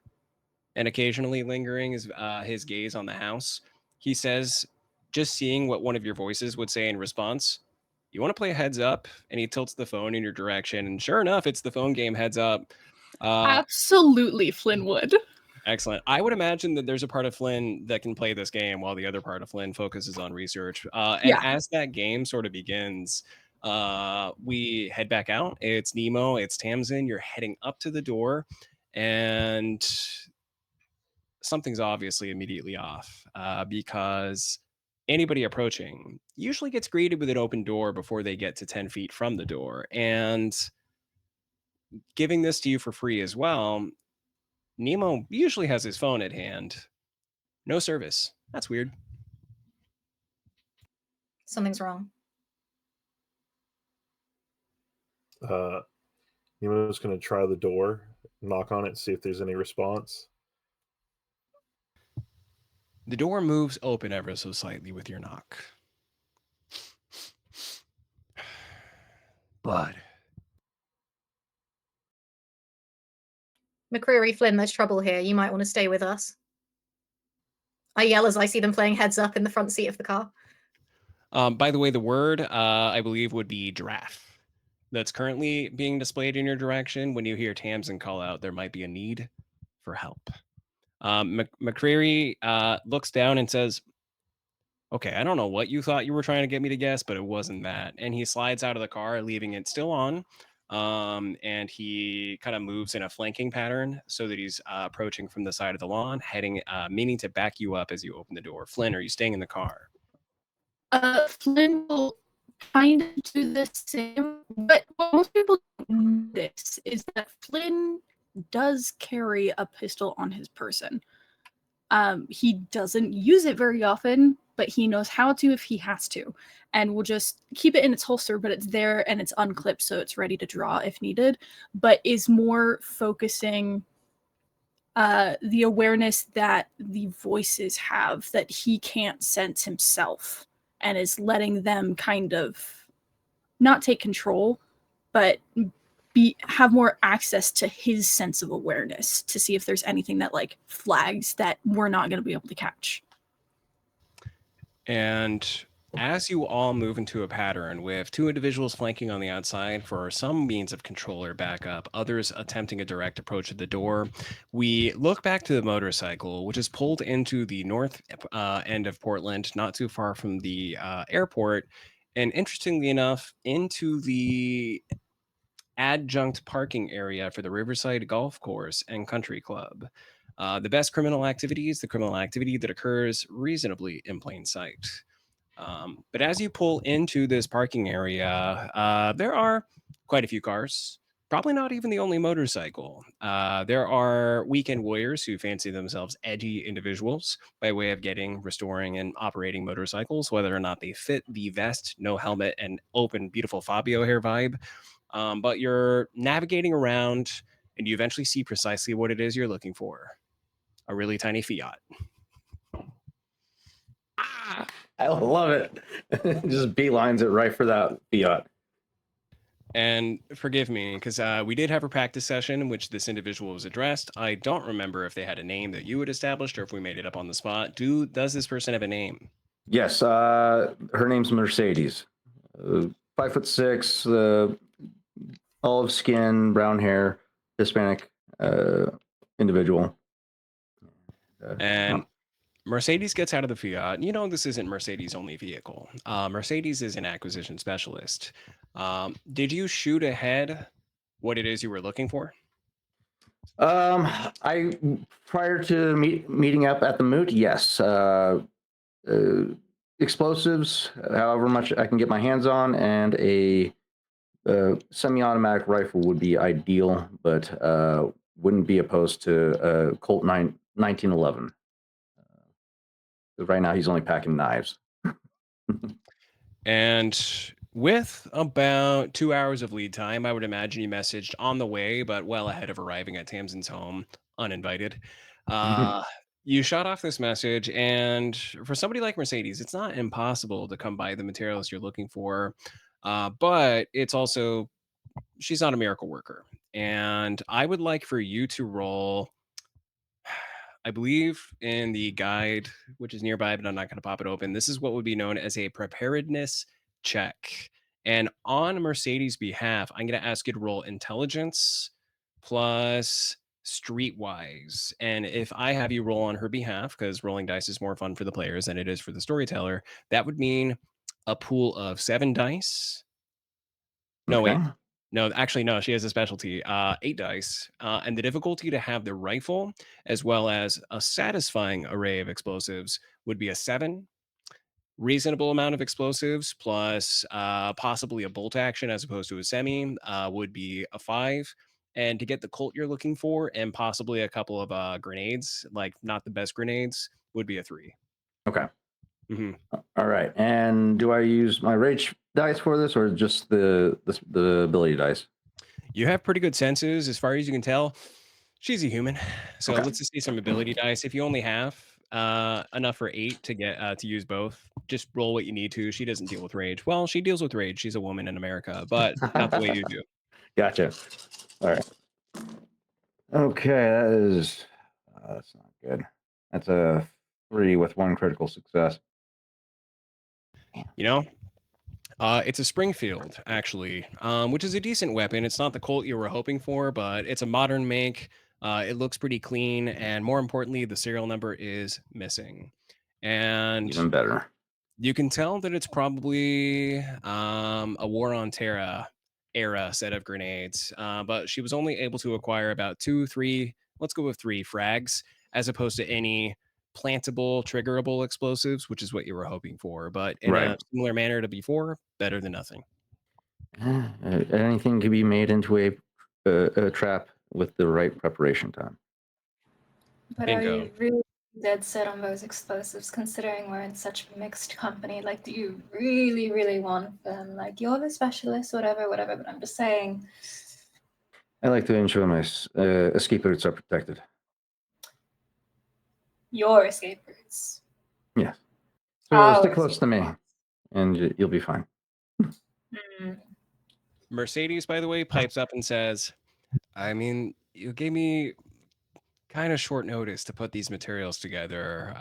and occasionally lingering his gaze on the house, he says, just seeing what one of your voices would say in response, you want to play heads up? And he tilts the phone in your direction. And sure enough, it's the phone game heads up. Absolutely, Flynn would. Excellent. I would imagine that there's a part of Flynn that can play this game while the other part of Flynn focuses on research. And as that game sort of begins, we head back out. It's Nemo, it's Tamsin. You're heading up to the door, and something's obviously immediately off because anybody approaching usually gets greeted with an open door before they get to 10 feet from the door. And giving this to you for free as well, Nemo usually has his phone at hand. No service. That's weird. Something's wrong. Nemo's going to try the door, knock on it, see if there's any response. The door moves open ever so slightly with your knock. Blood. McCreary, Flynn, there's trouble here. You might want to stay with us. I yell as I see them playing heads up in the front seat of the car. By the way, the word I believe would be giraffe. That's currently being displayed in your direction. When you hear Tamsin call out, there might be a need for help. McCreary looks down and says, "Okay, I don't know what you thought you were trying to get me to guess, but it wasn't that." And he slides out of the car, leaving it still on. And he kind of moves in a flanking pattern so that he's approaching from the side of the lawn, meaning to back you up as you open the door. Flynn, are you staying in the car? Flynn will kind of do the same, but what most people don't notice is that Flynn does carry a pistol on his person. He doesn't use it very often, but he knows how to if he has to, and will just keep it in its holster, but it's there and it's unclipped, so it's ready to draw if needed, but is more focusing the awareness that the voices have that he can't sense himself, and is letting them kind of not take control, but have more access to his sense of awareness to see if there's anything that like flags that we're not going to be able to catch. And as you all move into a pattern with two individuals flanking on the outside for some means of control or backup, others attempting a direct approach to the door, we look back to the motorcycle, which is pulled into the north end of Portland, not too far from the airport, and interestingly enough, into the adjunct parking area for the Riverside Golf Course and Country Club. The best criminal activity is the criminal activity that occurs reasonably in plain sight. But as you pull into this parking area, there are quite a few cars. Probably not even the only motorcycle. There are weekend warriors who fancy themselves edgy individuals by way of restoring, and operating motorcycles, whether or not they fit the vest, no helmet, and open, beautiful Fabio hair vibe. But you're navigating around and you eventually see precisely what it is you're looking for: a really tiny Fiat. I love it. Just beelines it right for that Fiat. And forgive me, because we did have a practice session in which this individual was addressed. I don't remember if they had a name that you had established or if we made it up on the spot. Does this person have a name? Yes, her name's Mercedes. 5'6", olive skin, brown hair, Hispanic individual. And Mercedes gets out of the Fiat. You know, this isn't Mercedes' only vehicle. Mercedes is an acquisition specialist. Did you shoot ahead what it is you were looking for? I prior to meeting up at the moot, yes. Explosives, however much I can get my hands on, and a semi-automatic rifle would be ideal, but wouldn't be opposed to Colt 1911. Right now, he's only packing knives. And with about 2 hours of lead time, I would imagine you messaged on the way, but well ahead of arriving at Tamsin's home, uninvited. You shot off this message, and for somebody like Mercedes, it's not impossible to come by the materials you're looking for, but it's also, she's not a miracle worker. And I would like for you to roll, I believe in the guide, which is nearby, but I'm not going to pop it open. This is what would be known as a preparedness check. And on Mercedes' behalf, I'm going to ask you to roll intelligence plus streetwise. And if I have you roll on her behalf, because rolling dice is more fun for the players than it is for the storyteller, that would mean a pool of 7 dice. No, Okay. wait. No, actually, no. She has a specialty, 8 dice, and the difficulty to have the rifle, as well as a satisfying array of explosives, would be a 7. Reasonable amount of explosives plus possibly a bolt action as opposed to a semi would be a 5. And to get the Colt you're looking for, and possibly a couple of grenades, like not the best grenades, would be a 3. Okay. hmm All right. And do I use my rage dice for this, or just the ability dice? You have pretty good senses, as far as you can tell. She's a human, so Okay. let's just see some ability dice. If you only have enough for 8 to get to use both, just roll what you need to. She doesn't deal with rage. Well, she deals with rage. She's a woman in America, but not the way you do. Gotcha. All right. Okay, that's not good. That's a 3 with 1 critical success. You know, it's a Springfield, actually, which is a decent weapon. It's not the Colt you were hoping for, but it's a modern make. It looks pretty clean, and more importantly, the serial number is missing. And Even better. you can tell that it's probably a War on Terra era set of grenades, but she was only able to acquire about 2, 3, let's go with 3 frags, as opposed to any plantable, triggerable explosives, which is what you were hoping for. But in a Right. similar manner to before, better than nothing. Anything can be made into a trap with the right preparation time. But are Bingo. you really dead set on those explosives, considering we're in such mixed company? Like, do you really, really want them? Like, you're the specialist, whatever, but I'm just saying, I like to ensure my escape routes are protected. your escape routes. Yes. So Our stick close escape to me, routes. and you'll be fine. Mercedes, by the way, pipes up and says, I mean, you gave me kind of short notice to put these materials together.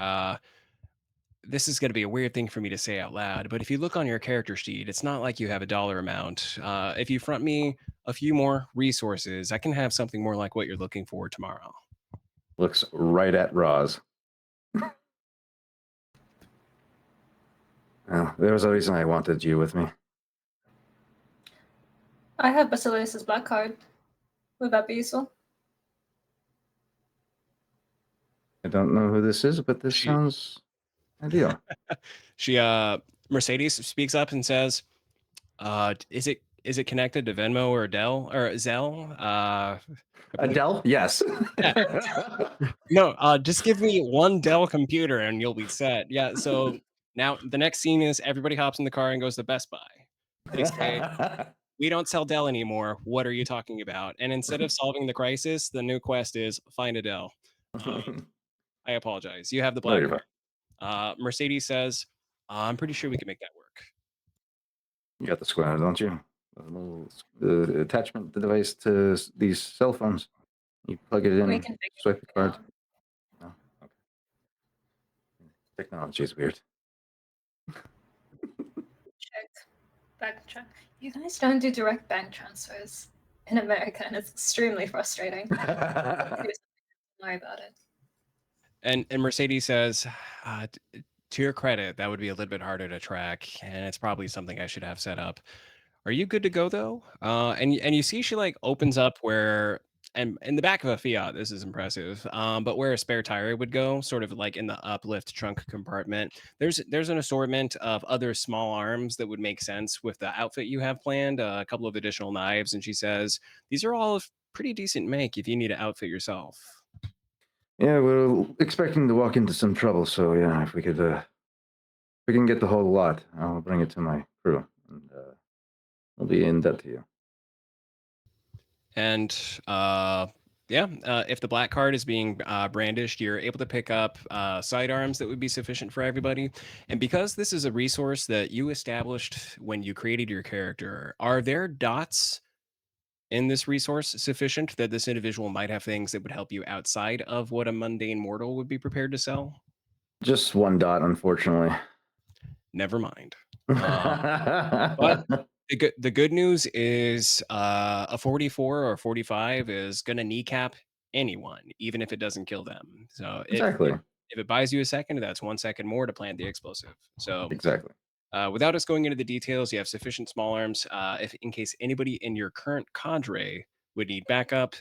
This is going to be a weird thing for me to say out loud, but if you look on your character sheet, it's not like you have a dollar amount. If you front me a few more resources, I can have something more like what you're looking for tomorrow. Looks right at Roz. Well, there was a reason I wanted you with me. I have Basilius's black card. Would that be useful? I don't know who this is, but this sounds ideal. She Mercedes speaks up and says, is it connected to Venmo or Dell or Zelle? Adele? Yes. No, just give me one Dell computer and you'll be set. Yeah, so now the next scene is everybody hops in the car and goes to Best Buy. They say, we don't sell Dell anymore. What are you talking about? And instead of solving the crisis, the new quest is find a Dell. I apologize. You have the black you're card. Mercedes says, I'm pretty sure we can make that work. You got the square, don't you? The attachment device to these cell phones. You plug it We in, can figure swipe the it card. out. Oh, okay. Technology is weird. Backtrack. You guys don't do direct bank transfers in America, and it's extremely frustrating. Don't worry about it. And Mercedes says, to your credit, that would be a little bit harder to track, and it's probably something I should have set up. Are you good to go though? And you see she like opens up where and in the back of a Fiat, this is impressive. But where a spare tire would go, sort of like in the uplift trunk compartment, there's an assortment of other small arms that would make sense with the outfit you have planned. A couple of additional knives, and she says these are all of pretty decent make if you need to outfit yourself. Yeah, we're expecting to walk into some trouble, so yeah, if we can get the whole lot, I'll bring it to my crew, and I'll be in debt to you. And if the black card is being brandished, you're able to pick up sidearms that would be sufficient for everybody. And because this is a resource that you established when you created your character, are there dots in this resource sufficient that this individual might have things that would help you outside of what a mundane mortal would be prepared to sell? Just 1 dot, unfortunately. Never mind. But the good news is a 44 or 45 is going to kneecap anyone, even if it doesn't kill them. So Exactly. if it buys you a second, that's 1 second more to plant the explosive. So Exactly. without us going into the details, you have sufficient small arms if in case anybody in your current cadre would need backup.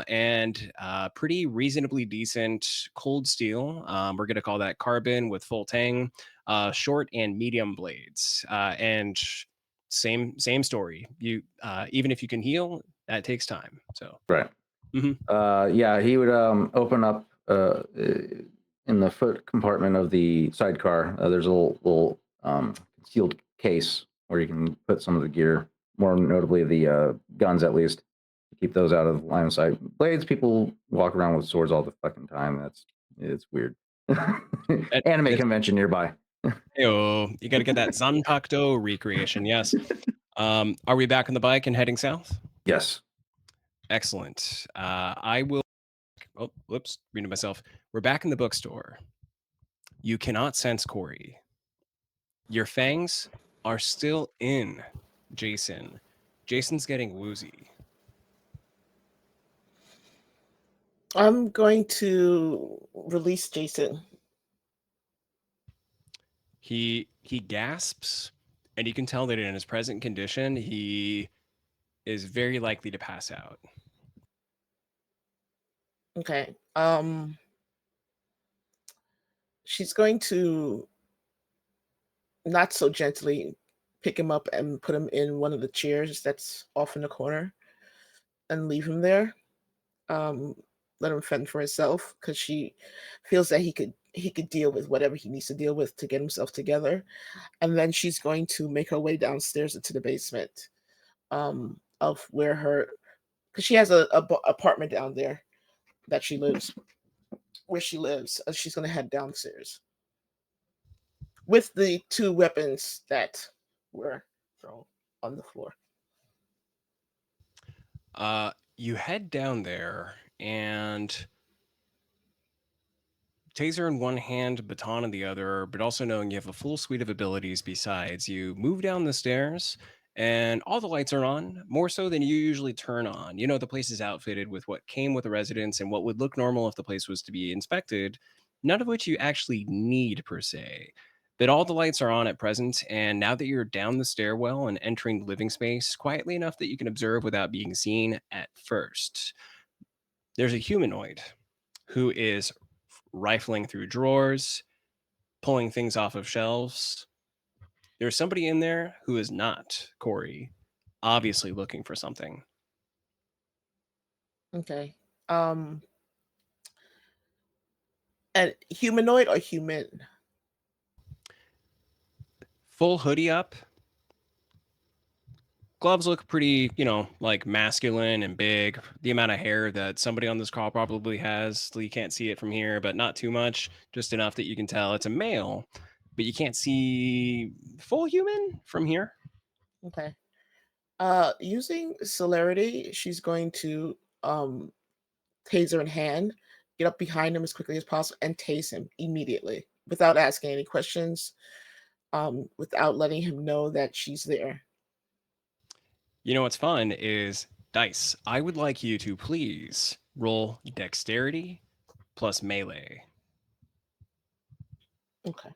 And pretty reasonably decent cold steel. We're going to call that carbon with full tang, short and medium blades. And same story. You even if you can heal, that takes time. So Right. Mhm. Yeah, he would open up in the foot compartment of the sidecar. There's a little concealed case where you can put some of the gear, more notably the guns, at least. Keep those out of line of sight. Blades, people walk around with swords all the fucking time. It's weird. Anime convention nearby. You got to get that Zanpakuto recreation. Yes. Are we back on the bike and heading south? Yes. Excellent. I will Oh, whoops, reading myself. We're back in the bookstore. You cannot sense Corey. Your fangs are still in Jason. Jason's getting woozy. I'm going to release Jason. He gasps, and you can tell that in his present condition, he is very likely to pass out. Okay. She's going to not so gently pick him up and put him in one of the chairs that's off in the corner and leave him there. Let him fend for himself because she feels that he could deal with whatever he needs to deal with to get himself together. And then she's going to make her way downstairs into the basement of where her, because she has a apartment down there that she lives, where she lives. She's going to head downstairs with the 2 weapons that were thrown on the floor. You head down there, and taser in one hand, baton in the other, but also knowing you have a full suite of abilities besides. You move down the stairs, and all the lights are on, more so than you usually turn on. You know, the place is outfitted with what came with the residence and what would look normal if the place was to be inspected, none of which you actually need per se. But all the lights are on at present, and now that you're down the stairwell and entering the living space quietly enough that you can observe without being seen at first, there's a humanoid who is rifling through drawers, pulling things off of shelves. There's somebody in there who is not Corey, obviously looking for something. Okay. And humanoid or human? Full hoodie up. Gloves look pretty, like masculine and big. The amount of hair that somebody on this call probably has, you can't see it from here, but not too much, just enough that you can tell it's a male, but you can't see full human from here. Okay. Using celerity, she's going to taser in hand, get up behind him as quickly as possible, and tase him immediately without asking any questions, without letting him know that she's there. You know what's fun is dice. I would like you to please roll dexterity plus melee. Okay.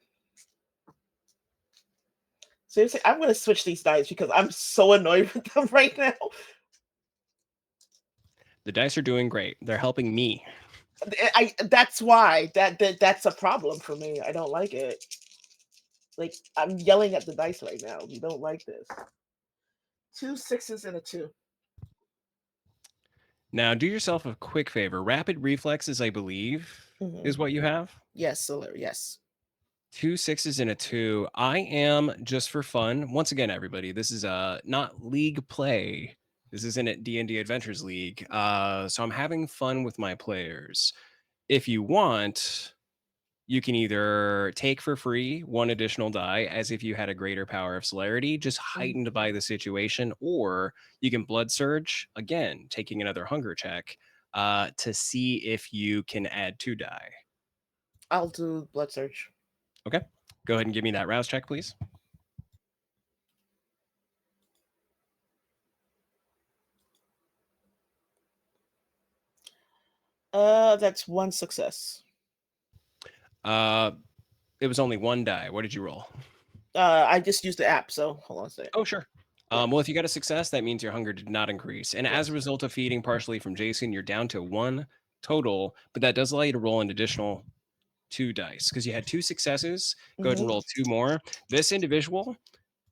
Seriously, I'm going to switch these dice because I'm so annoyed with them right now. The dice are doing great. They're helping me. That's why that's a problem for me. I don't like it. Like, I'm yelling at the dice right now. You don't like this. 2 6s and a 2. Now, do yourself a quick favor. Rapid reflexes, I believe, is what you have. Yes, Celerity. Yes. 2 6s and a 2. I am, just for fun. Once again, everybody, this is not league play. This isn't at D&D Adventures League. So I'm having fun with my players. If you want, you can either take for free 1 additional die as if you had a greater power of celerity, just heightened by the situation, or you can blood surge, again, taking another hunger check to see if you can add 2 die. I'll do blood surge. Okay. Go ahead and give me that rouse check, please. That's 1 success. It was only 1 die. What did you roll? I just used the app, so hold on a second. Oh, sure. Well, if you got a success, that means your hunger did not increase. And as a result of feeding partially from Jason, you're down to 1 total, but that does allow you to roll an additional 2 dice because you had 2 successes. Go ahead and roll 2 more. This individual,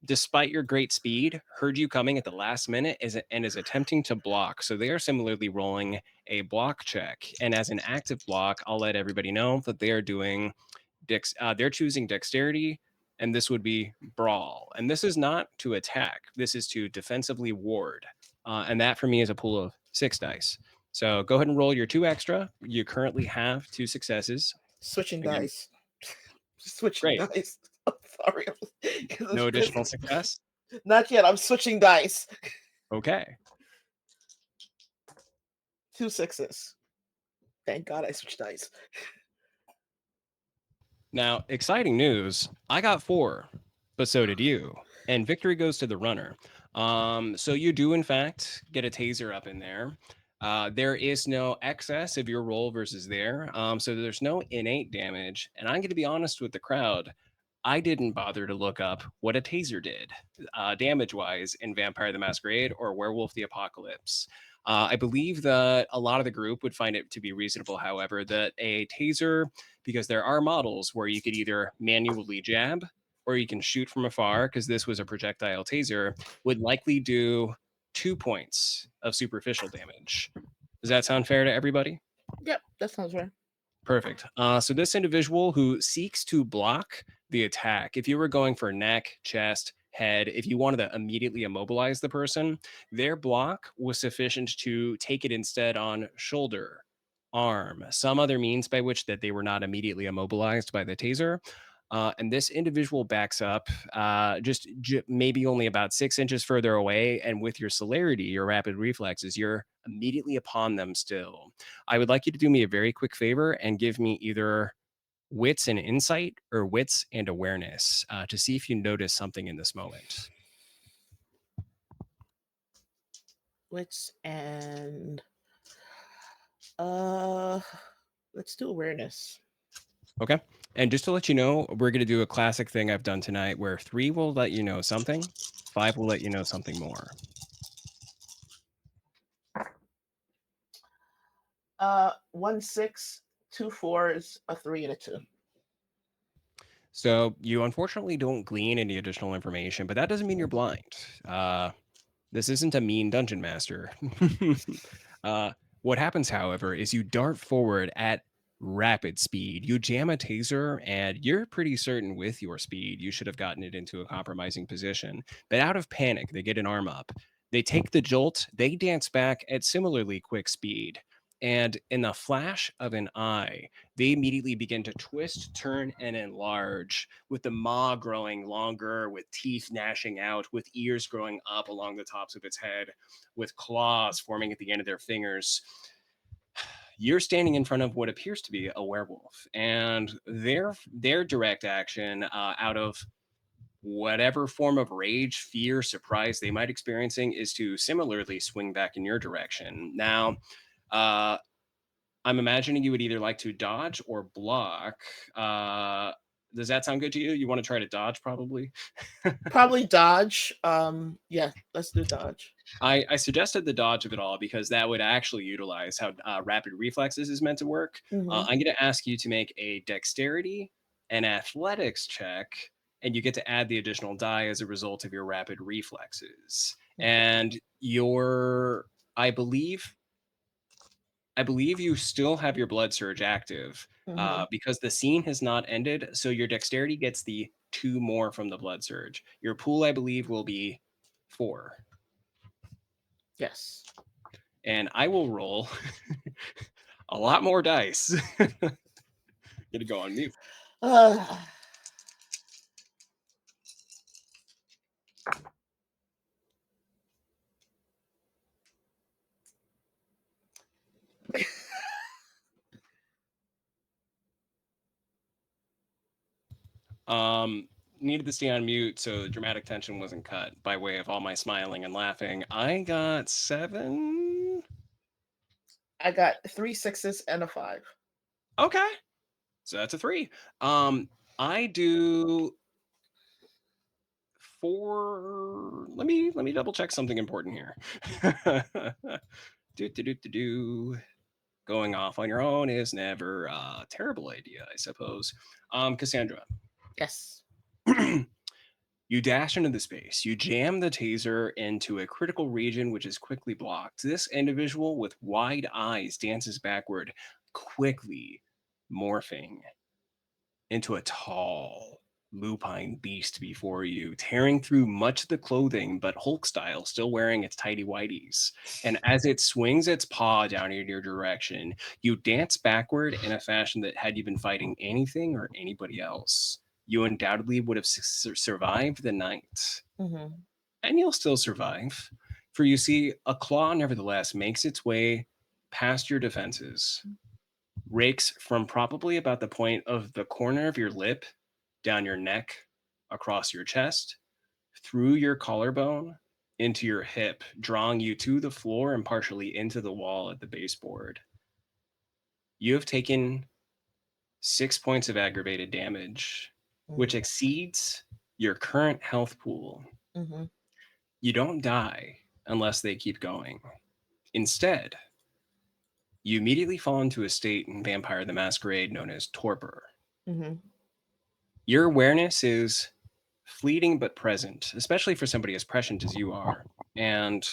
despite your great speed, heard you coming at the last minute and is attempting to block. So they are similarly rolling a block check. And as an active block, I'll let everybody know that they are doing they're choosing dexterity, and this would be brawl. And this is not to attack. This is to defensively ward. And that for me is a pool of 6 dice. So go ahead and roll your 2 extra. You currently have 2 successes. Switching Again. dice. Switching Great. dice. I'm sorry. No additional success? Not yet. I'm switching dice. Okay. 2 6s. Thank God I switched dice. Now, exciting news. I got 4, but so did you. And victory goes to the runner. So you do, in fact, get a taser up in there. There is no excess of your roll versus there. So there's no innate damage. And I'm going to be honest with the crowd. I didn't bother to look up what a taser did damage wise in Vampire the Masquerade or Werewolf the Apocalypse. I believe that a lot of the group would find it to be reasonable, however, that a taser, because there are models where you could either manually jab or you can shoot from afar, because this was a projectile taser, would likely do 2 points of superficial damage. Does that sound fair to everybody? Yep, that sounds right. Perfect. So this individual who seeks to block the attack, if you were going for neck, chest, head, if you wanted to immediately immobilize the person, their block was sufficient to take it instead on shoulder, arm, some other means by which that they were not immediately immobilized by the taser. And this individual backs up maybe only about 6 inches further away. And with your celerity, your rapid reflexes, you're immediately upon them still. I would like you to do me a very quick favor and give me either wits and insight or wits and awareness to see if you notice something in this moment. Wits and let's do awareness. Okay. And just to let you know, we're going to do a classic thing I've done tonight where 3 will let you know something, 5 will let you know something more. 1, 6, 2 4s, a 3, and a 2. So you unfortunately don't glean any additional information, but that doesn't mean you're blind. This isn't a mean dungeon master. What happens, however, is you dart forward at rapid speed. You jam a taser, and you're pretty certain with your speed you should have gotten it into a compromising position. But out of panic, they get an arm up. They take the jolt. They dance back at similarly quick speed. And in the flash of an eye, they immediately begin to twist, turn, and enlarge, with the maw growing longer, with teeth gnashing out, with ears growing up along the tops of its head, with claws forming at the end of their fingers. You're standing in front of what appears to be a werewolf, and their direct action out of whatever form of rage, fear, surprise they might experiencing is to similarly swing back in your direction. Now, I'm imagining you would either like to dodge or block. Does that sound good to you? You want to try to dodge, probably? Probably dodge. Yeah, let's do dodge. I suggested the dodge of it all because that would actually utilize how rapid reflexes is meant to work. Mhm. I'm going to ask you to make a dexterity and athletics check, and you get to add the additional die as a result of your rapid reflexes. And I believe you still have your blood surge active because the scene has not ended. So your dexterity gets the 2 more from the blood surge. Your pool, I believe, will be 4. Yes. And I will roll a lot more dice. Gonna go on mute. Needed to stay on mute so the dramatic tension wasn't cut by way of all my smiling and laughing. I got 7. I got 3 6s and a 5. Okay. So that's a 3. I do 4. Let me double check something important here. Going off on your own is never a terrible idea, I suppose. Cassandra. Yes. You dash into the space. You jam the taser into a critical region, which is quickly blocked. This individual with wide eyes dances backward, quickly morphing into a tall, lupine beast before you, tearing through much of the clothing, but Hulk style, still wearing its tighty whities. And as it swings its paw down in your direction, you dance backward in a fashion that, had you been fighting anything or anybody else, you undoubtedly would have survived the night. Mm-hmm. And you'll still survive. For you see, a claw nevertheless makes its way past your defenses rakes from probably about the point of the corner of your lip, down your neck, across your chest, through your collarbone, into your hip, drawing you to the floor and partially into the wall at the baseboard. You have taken 6 points of aggravated damage, which exceeds your current health pool. Mm-hmm. You don't die unless they keep going. Instead, you immediately fall into a state in Vampire the Masquerade known as torpor. Mm-hmm. Your awareness is fleeting but present, especially for somebody as prescient as you are. And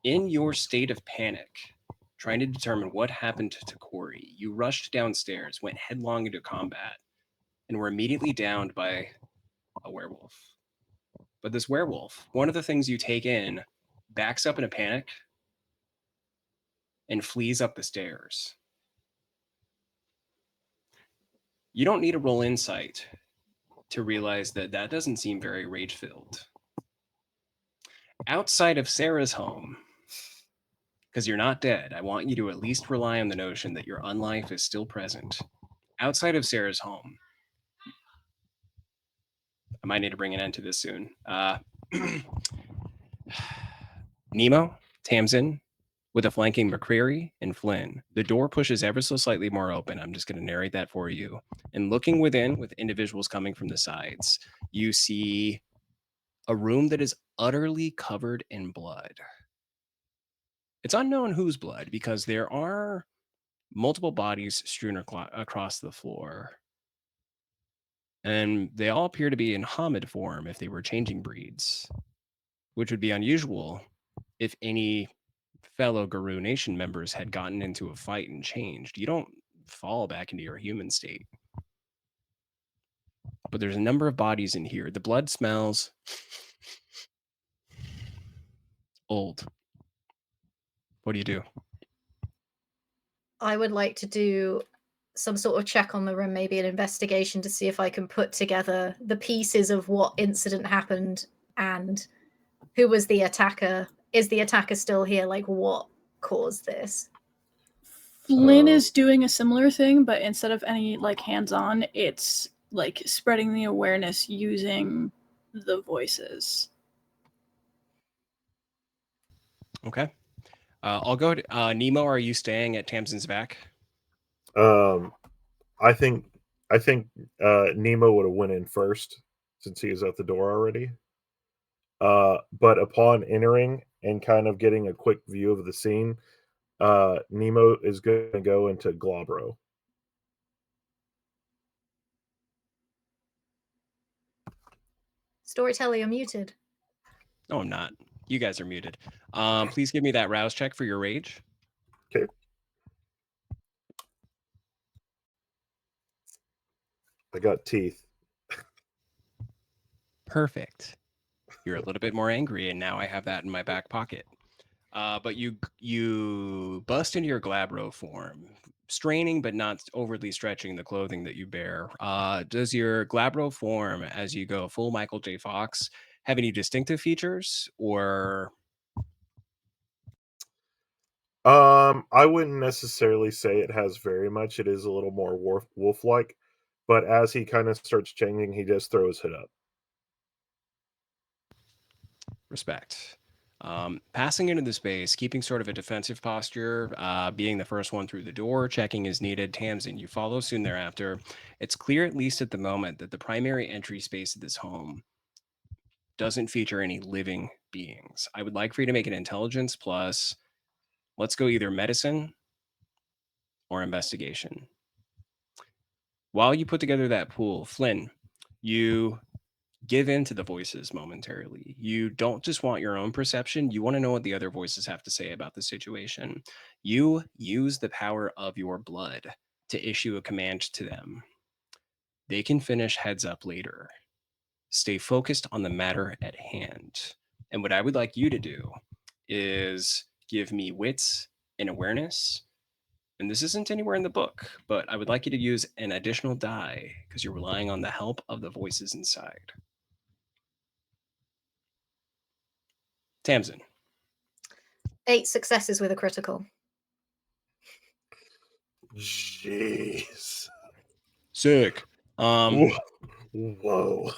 in your state of panic, trying to determine what happened to Corey, you rushed downstairs, went headlong into combat, and were immediately downed by a werewolf. But this werewolf, one of the things you take in, backs up in a panic and flees up the stairs. You don't need to roll insight to realize that that doesn't seem very rage filled. Outside of Sarah's home, because you're not dead, I want you to at least rely on the notion that your unlife is still present. Outside of Sarah's home, I might need to bring an end to this soon. Nemo, Tamsin, with a flanking McCreary and Flynn. The door pushes ever so slightly more open. I'm just going to narrate that for you. And looking within, with individuals coming from the sides, you see a room that is utterly covered in blood. It's unknown whose blood because there are multiple bodies strewn across the floor. And they all appear to be in homid form if they were changing breeds, which would be unusual if any fellow Garou Nation members had gotten into a fight and changed. You don't fall back into your human state. But there's a number of bodies in here. The blood smells old. What do you do? I would like to do some sort of check on the room, maybe an investigation to see if I can put together the pieces of what incident happened and who was the attacker. Is the attacker still here? Like, what caused this? Flynn is doing a similar thing, but instead of any like hands-on, it's like spreading the awareness using the voices. Okay. I'll go to Nemo. Are you staying at Tamsin's back? I think Nemo would have went in first since he was at the door already. But upon entering and kind of getting a quick view of the scene, Nemo is going to go into Globro. Storyteller, you're muted. No, I'm not. You guys are muted. Please give me that rouse check for your rage. Okay. I got teeth. Perfect. You're a little bit more angry, and now I have that in my back pocket. But you bust into your Glabro form, straining but not overly stretching the clothing that you bear. Does your Glabro form, as you go full Michael J. Fox, have any distinctive features, or I wouldn't necessarily say it has very much. It is a little more wolf-like, but as he kind of starts changing, he just throws his hood up. respect? Passing into the space, keeping sort of a defensive posture, being the first one through the door, checking as needed. Tamsin, you follow soon thereafter. It's clear, at least at the moment, that the primary entry space of this home doesn't feature any living beings. I would like for you to make an intelligence plus, let's go either medicine or investigation. While you put together that pool, Flynn, you give in to the voices momentarily. You don't just want your own perception, you want to know what the other voices have to say about the situation. You use the power of your blood to issue a command to them. They can finish heads up later. Stay focused on the matter at hand. And what I would like you to do is give me wits and awareness. And this isn't anywhere in the book, but I would like you to use an additional die because you're relying on the help of the voices inside. Tamsin. 8 successes with a critical. Jeez. Sick. Whoa.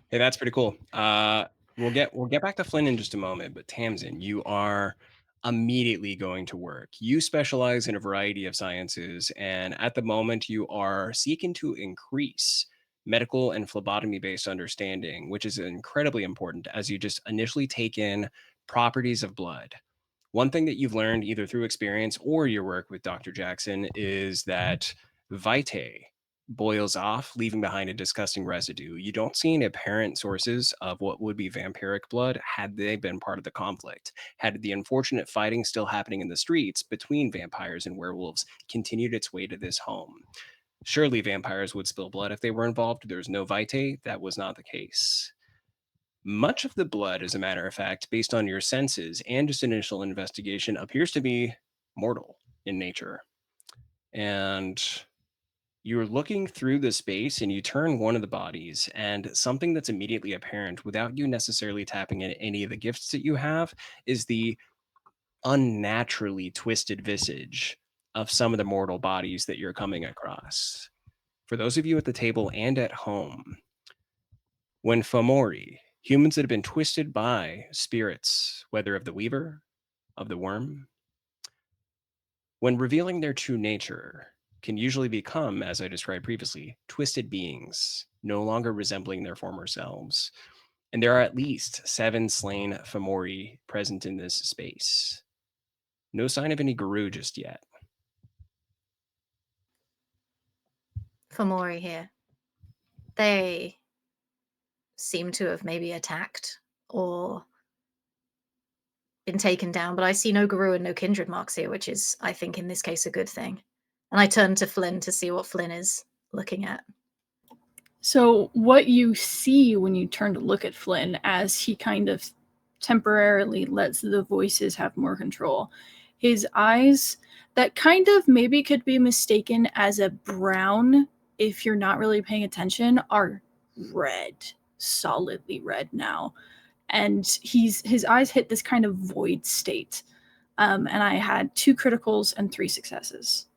Hey, that's pretty cool. We'll get back to Flynn in just a moment, but Tamsin, you are immediately going to work. You specialize in a variety of sciences, and at the moment, you are seeking to increase medical and phlebotomy-based understanding, which is incredibly important as you just initially take in properties of blood. One thing that you've learned either through experience or your work with Dr. Jackson is that vitae boils off, leaving behind a disgusting residue. You don't see any apparent sources of what would be vampiric blood had they been part of the conflict. Had the unfortunate fighting still happening in the streets between vampires and werewolves continued its way to this home. Surely vampires would spill blood if they were involved. There's no vitae. That was not the case. Much of the blood, as a matter of fact, based on your senses and just initial investigation, appears to be mortal in nature. And you're looking through the space and you turn one of the bodies, and something that's immediately apparent without you necessarily tapping into any of the gifts that you have is the unnaturally twisted visage of some of the mortal bodies that you're coming across. For those of you at the table and at home, when Fomori, humans that have been twisted by spirits, whether of the Weaver, of the Wyrm, when revealing their true nature, can usually become, as I described previously, twisted beings, no longer resembling their former selves. And there are at least 7 slain Fomori present in this space. No sign of any Garou just yet. Fomori here. They seem to have maybe attacked or been taken down, but I see no Garou and no kindred marks here, which is, I think, in this case, a good thing. And I turn to Flynn to see what Flynn is looking at. So what you see when you turn to look at Flynn as he kind of temporarily lets the voices have more control, his eyes that kind of maybe could be mistaken as a brown if you're not really paying attention are red, solidly red now. And his eyes hit this kind of void state. And I had 2 criticals and 3 successes.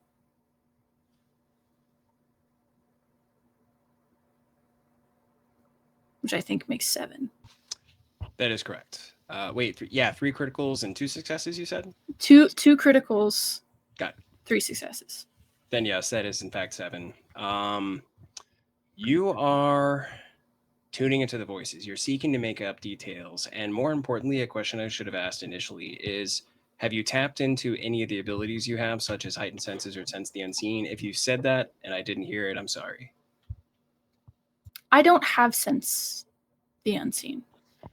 Which I think makes 7. That is correct. Wait, 3 criticals and 2 successes, you said? 2 criticals. Got it. 3 successes. Then yes, that is in fact 7. You are tuning into the voices. You're seeking to make up details. And more importantly, a question I should have asked initially is, have you tapped into any of the abilities you have, such as heightened senses or sense the unseen? If you said that and I didn't hear it, I'm sorry. I don't have sense the unseen,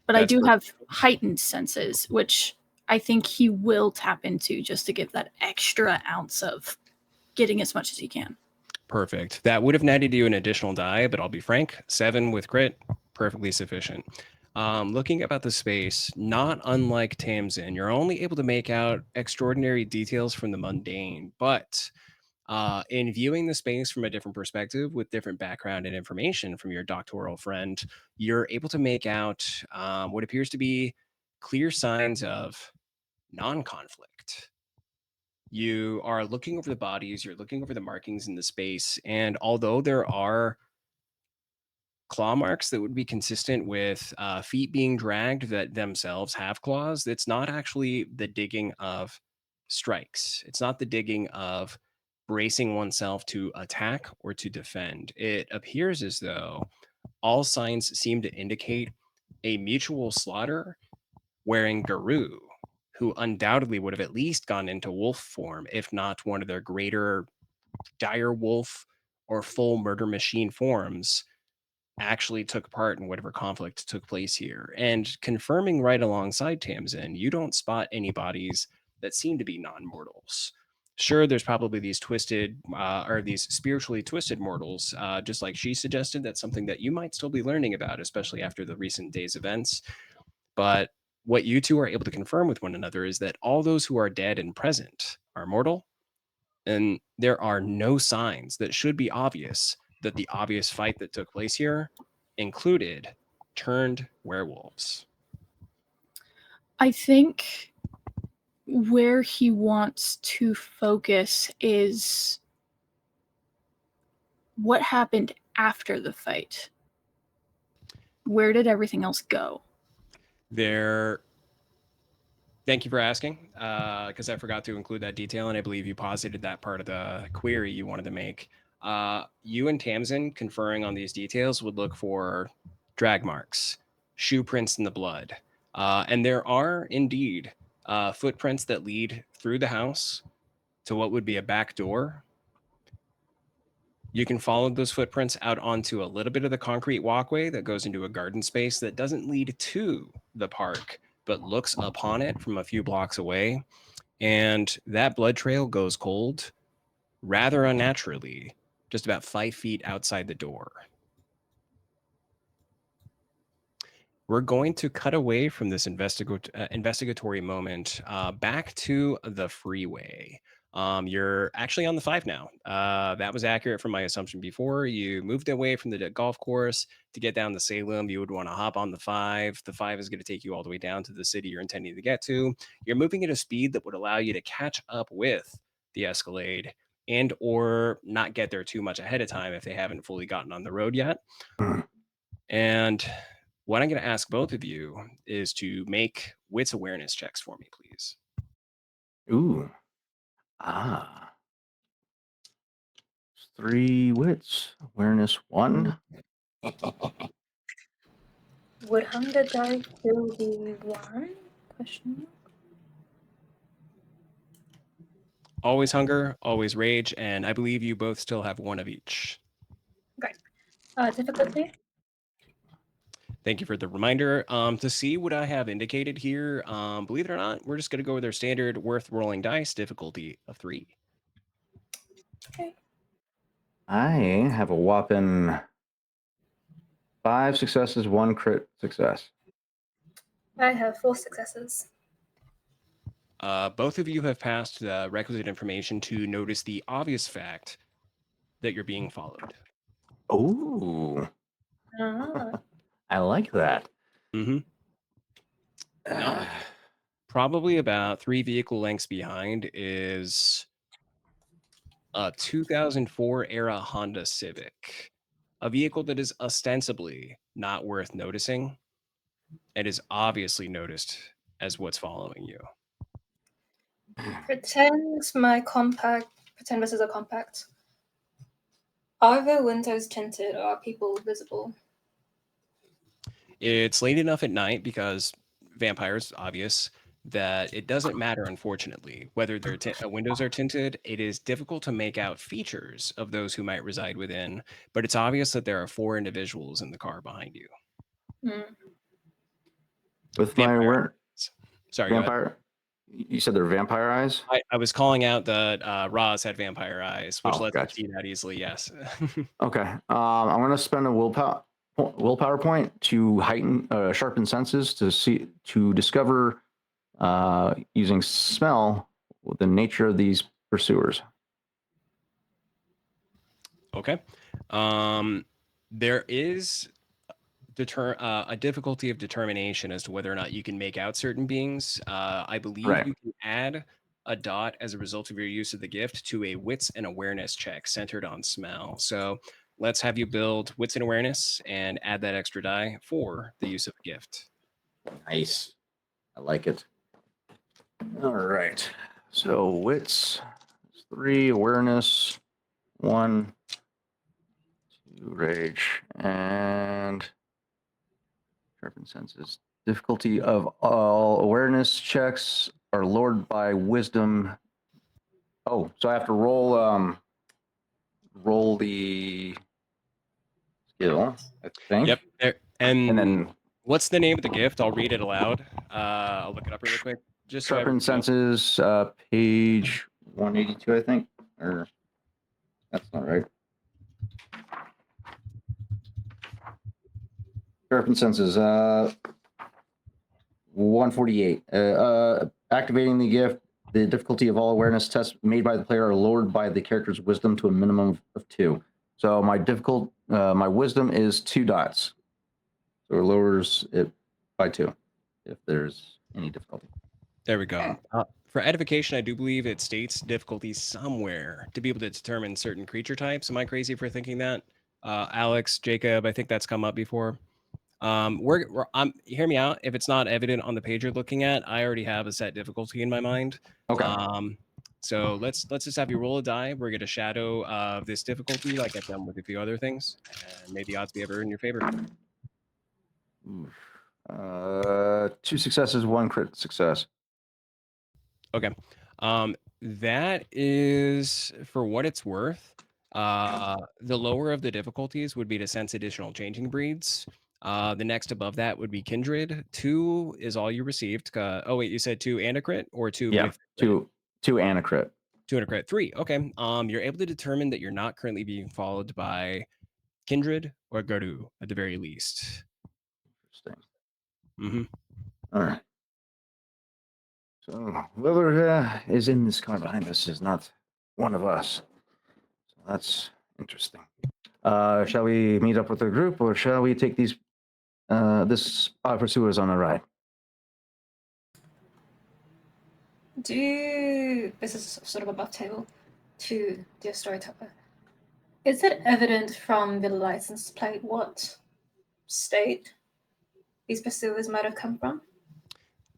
but That's I do perfect. have heightened senses, which I think he will tap into just to give that extra ounce of getting as much as he can. Perfect. That would have netted you an additional die, but I'll be frank, 7 with crit, perfectly sufficient. Looking about the space, not unlike Tamsin, you're only able to make out extraordinary details from the mundane, but in viewing the space from a different perspective with different background and information from your doctoral friend, you're able to make out what appears to be clear signs of non-conflict. You are looking over the bodies, you're looking over the markings in the space, and although there are claw marks that would be consistent with feet being dragged that themselves have claws, it's not actually the digging of strikes. It's not the digging of bracing oneself to attack or to defend. It appears as though all signs seem to indicate a mutual slaughter wearing Garou, who undoubtedly would have at least gone into wolf form, if not one of their greater dire wolf or full murder machine forms, actually took part in whatever conflict took place here. And confirming right alongside Tamsin, you don't spot any bodies that seem to be non-mortals. Sure, there's probably these twisted or these spiritually twisted mortals, just like she suggested. That's something that you might still be learning about, especially after the recent day's events. But what you two are able to confirm with one another is that all those who are dead and present are mortal, and there are no signs that should be obvious that the obvious fight that took place here included turned werewolves. I think where he wants to focus is what happened after the fight. Where did everything else go? Thank you for asking, because I forgot to include that detail, and I believe you posited that part of the query you wanted to make. You and Tamsin conferring on these details would look for drag marks, shoe prints in the blood, and there are indeed footprints that lead through the house to what would be a back door. You can follow those footprints out onto a little bit of the concrete walkway that goes into a garden space that doesn't lead to the park, but looks upon it from a few blocks away. And that blood trail goes cold rather unnaturally, just about 5 feet outside the door. We're going to cut away from this investigatory moment back to the freeway. You're actually on the 5 now. That was accurate from my assumption before. You moved away from the golf course to get down to Salem. You would want to hop on the 5. The 5 is going to take you all the way down to the city you're intending to get to. You're moving at a speed that would allow you to catch up with the Escalade and or not get there too much ahead of time if they haven't fully gotten on the road yet. And what I'm going to ask both of you is to make wits awareness checks for me, please. Ooh. 3 wits. Awareness 1. Would hunger die kill the one? Question mark. Always hunger, always rage, and I believe you both still have 1 of each. Difficulty? Thank you for the reminder. To see what I have indicated here, believe it or not, we're just going to go with their standard worth rolling dice difficulty of 3. Okay. I have a whopping 5 successes, 1 crit success. I have 4 successes. Both of you have passed the requisite information to notice the obvious fact that you're being followed. Ooh. Ah. I like that. Mm-hmm. Not probably about 3 vehicle lengths behind is a 2004 era Honda Civic, a vehicle that is ostensibly not worth noticing and is obviously noticed as what's following you. Pretend this is a compact. Are the windows tinted or are people visible? It's late enough at night because vampires, obvious, that it doesn't matter, unfortunately, whether their windows are tinted. It is difficult to make out features of those who might reside within, but it's obvious that there are 4 individuals in the car behind you. With my Vampire. Sorry, go ahead. vampire, you said they're vampire eyes? I was calling out that Roz had vampire eyes, which lets gotcha. you see that easily, yes. Okay. I'm going to spend a willpower point to heighten, sharpen senses to discover, using smell, the nature of these pursuers. Okay. There is a difficulty of determination as to whether or not you can make out certain beings. I believe Right. you can add a dot as a result of your use of the gift to a wits and awareness check centered on smell. So let's have you build wits and awareness and add that extra die for the use of a gift. Nice. I like it. All right. So wits 3, awareness 1, 2, rage, and sharpen senses. Difficulty of all awareness checks are lowered by wisdom. Oh, so I have to roll the skill, I think. Yep. And then what's the name of the gift? I'll read it aloud. I'll look it up really quick. Just so sharpen senses, page 182, I think. Or that's not right. Sharpen senses, 148. Activating the gift, the difficulty of all awareness tests made by the player are lowered by the character's wisdom to a minimum of 2. So my wisdom is 2 dots. So it lowers it by 2 if there's any difficulty. There we go. For edification, I do believe it states difficulty somewhere to be able to determine certain creature types. Am I crazy for thinking that? Alex, Jacob, I think that's come up before. Hear me out. If it's not evident on the page you're looking at, I already have a set difficulty in my mind. Okay. So let's just have you roll a die. We're gonna shadow this difficulty like I've done with a few other things, and may the odds be ever in your favor. Oof. 2 successes, 1 crit success. Okay. That is for what it's worth. The lower of the difficulties would be to sense additional changing breeds. The next above that would be Kindred. 2 is all you received. Oh wait, you said 2 and a crit or 2 Yeah, with crit? 2 and a crit. 2 and a crit. 3. Okay. You're able to determine that you're not currently being followed by Kindred or Garou at the very least. Interesting. Mm-hmm. All right. So whoever is in this car behind us is not one of us. So that's interesting. Shall we meet up with the group, or shall we take these this pursuers on a ride? This is sort of above table to the storyteller. Is it evident from the license plate what state these pursuers might have come from?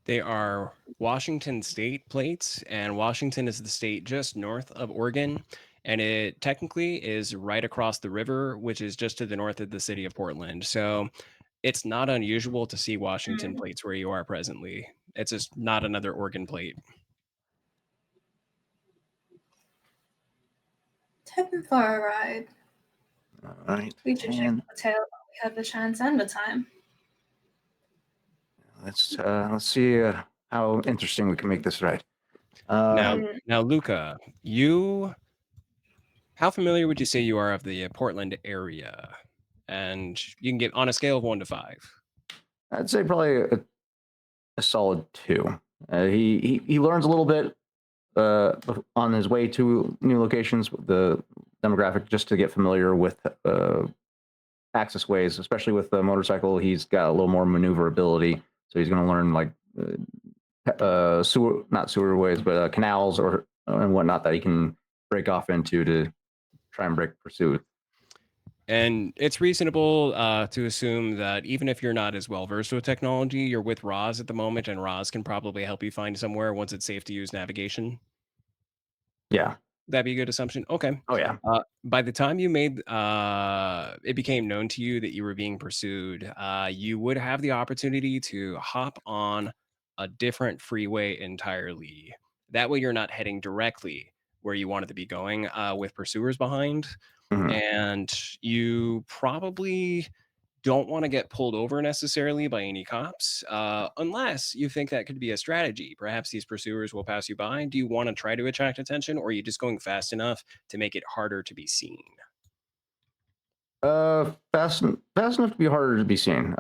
They are Washington state plates, and Washington is the state just north of Oregon, and it technically is right across the river, which is just to the north of the city of Portland. So it's not unusual to see Washington plates where you are presently. It's just not another Oregon plate. Take them for a ride. All right. We should check And the tail while we have the chance and the time. let's see how interesting we can make this ride. Now, Luca, how familiar would you say you are of the Portland area? And you can get on a scale of 1 to 5. I'd say probably a solid 2. He learns a little bit on his way to new locations, the demographic, just to get familiar with access ways, especially with the motorcycle. He's got a little more maneuverability, so he's going to learn like not sewer ways, but canals or and whatnot that he can break off into to try and break pursuit. And it's reasonable to assume that even if you're not as well versed with technology, you're with Roz at the moment, and Roz can probably help you find somewhere once it's safe to use navigation. Yeah. That'd be a good assumption. Okay. Oh yeah. By the time you made it became known to you that you were being pursued, you would have the opportunity to hop on a different freeway entirely. That way, you're not heading directly where you wanted to be going with pursuers behind. Mhm. And you probably don't want to get pulled over necessarily by any cops, unless you think that could be a strategy. Perhaps these pursuers will pass you by. Do you want to try to attract attention, or are you just going fast enough to make it harder to be seen? Fast enough to be harder to be seen.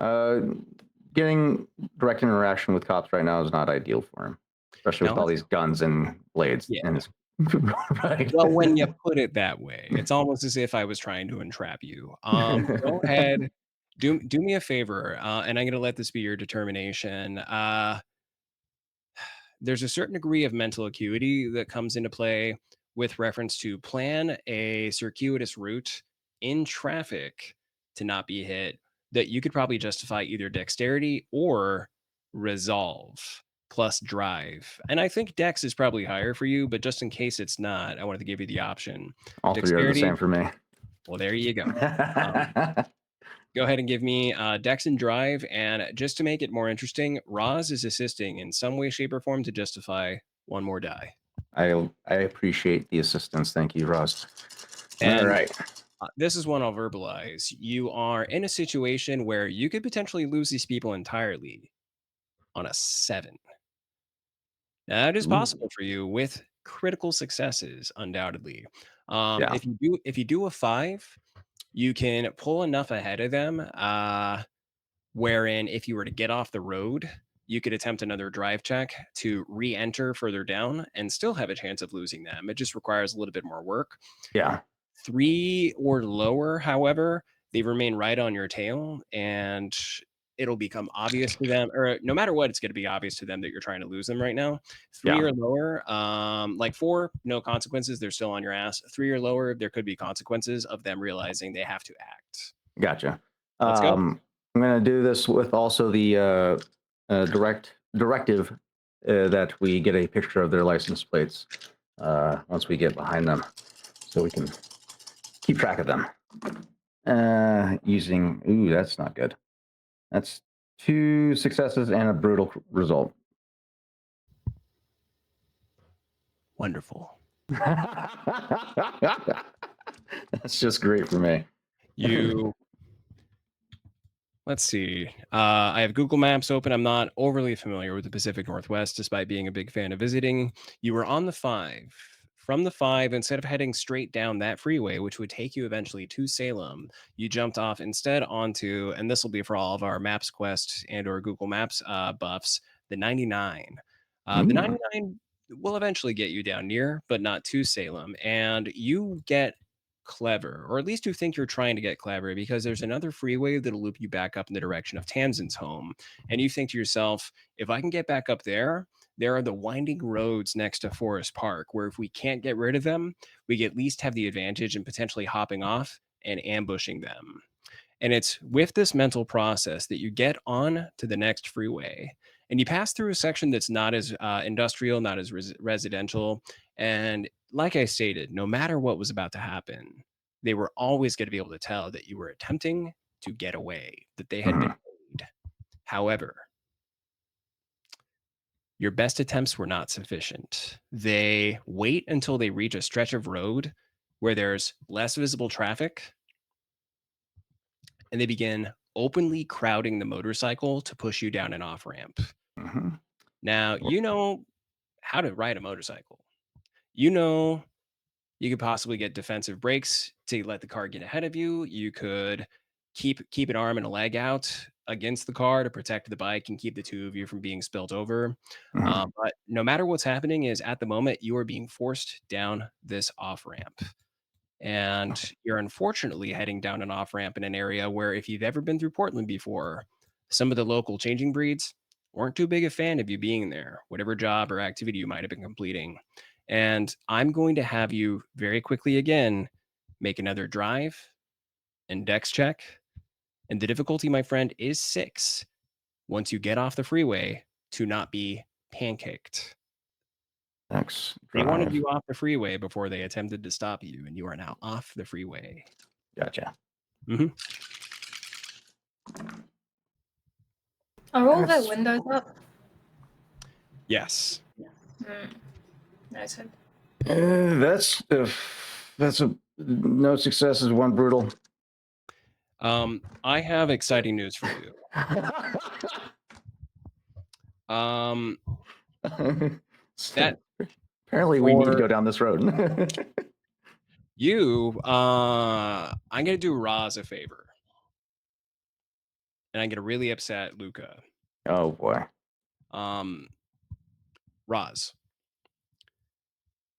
Getting direct interaction with cops right now is not ideal for him, especially Now, with all these guns and blades Yeah. in his right. well, when you put it that way, it's almost as if I was trying to entrap you. Go ahead, do me a favor, and I'm going to let this be your determination. There's a certain degree of mental acuity that comes into play with reference to plan a circuitous route in traffic to not be hit that you could probably justify either dexterity or resolve plus drive. And I think dex is probably higher for you, but just in case it's not, I wanted to give you the option. All 3 are the Dexterity, same for me. well, there you go. Go ahead and give me dex and drive. And just to make it more interesting, Roz is assisting in some way, shape, or form to justify 1 more die. I appreciate the assistance. Thank you, Ross. And All right. This is one I'll verbalize. You are in a situation where you could potentially lose these people entirely on a 7. Now, that is possible for you with critical successes, undoubtedly. Yeah. If you do a 5, you can pull enough ahead of them, wherein if you were to get off the road, you could attempt another drive check to re-enter further down and still have a chance of losing them. It just requires a little bit more work. Yeah. 3 or lower, however, they remain right on your tail, and it'll become obvious to them, or no matter what, it's going to be obvious to them that you're trying to lose them right now. 3 Yeah. or lower, like 4, no consequences. They're still on your ass. 3 or lower, there could be consequences of them realizing they have to act. Gotcha. Let's go. I'm going to do this with also the directive that we get a picture of their license plates once we get behind them, so we can keep track of them. Using, ooh, that's not good. That's 2 successes and a brutal result. Wonderful. That's just great for me. You let's see. I have Google Maps open. I'm not overly familiar with the Pacific Northwest, despite being a big fan of visiting. You were on the 5. From the 5, instead of heading straight down that freeway, which would take you eventually to Salem, you jumped off instead onto, and this will be for all of our Maps Quest and or Google Maps buffs, the 99. The 99 will eventually get you down near, but not to Salem. And you get clever, or at least you think you're trying to get clever, because there's another freeway that'll loop you back up in the direction of Tamsin's home. And you think to yourself, if I can get back up there are the winding roads next to Forest Park, where if we can't get rid of them, we at least have the advantage in potentially hopping off and ambushing them. And it's with this mental process that you get on to the next freeway, and you pass through a section that's not as industrial, not as residential. And like I stated, no matter what was about to happen, they were always going to be able to tell that you were attempting to get away, that they had been paid. However, your best attempts were not sufficient. They wait until they reach a stretch of road where there's less visible traffic, and they begin openly crowding the motorcycle to push you down an off ramp. Now, you know how to ride a motorcycle. You know you could possibly get defensive brakes to let the car get ahead of you. You could keep an arm and a leg out against the car to protect the bike and keep the two of you from being spilt over. But no matter what's happening, is at the moment you are being forced down this off ramp. And you're unfortunately heading down an off ramp in an area where, if you've ever been through Portland before, some of the local changing breeds weren't too big a fan of you being there, whatever job or activity you might have been completing. And I'm going to have you very quickly again make another drive and dex check. And the difficulty, my friend, is 6 once you get off the freeway to not be pancaked. They wanted you off the freeway before they attempted to stop you, and you are now off the freeway. Gotcha. Are all their windows up? Yes. Noted. That's no success is 1 brutal. I have exciting news for you. That apparently we need to go down this road. I'm gonna do Roz a favor, and I'm gonna really upset Luca. Oh boy. Roz,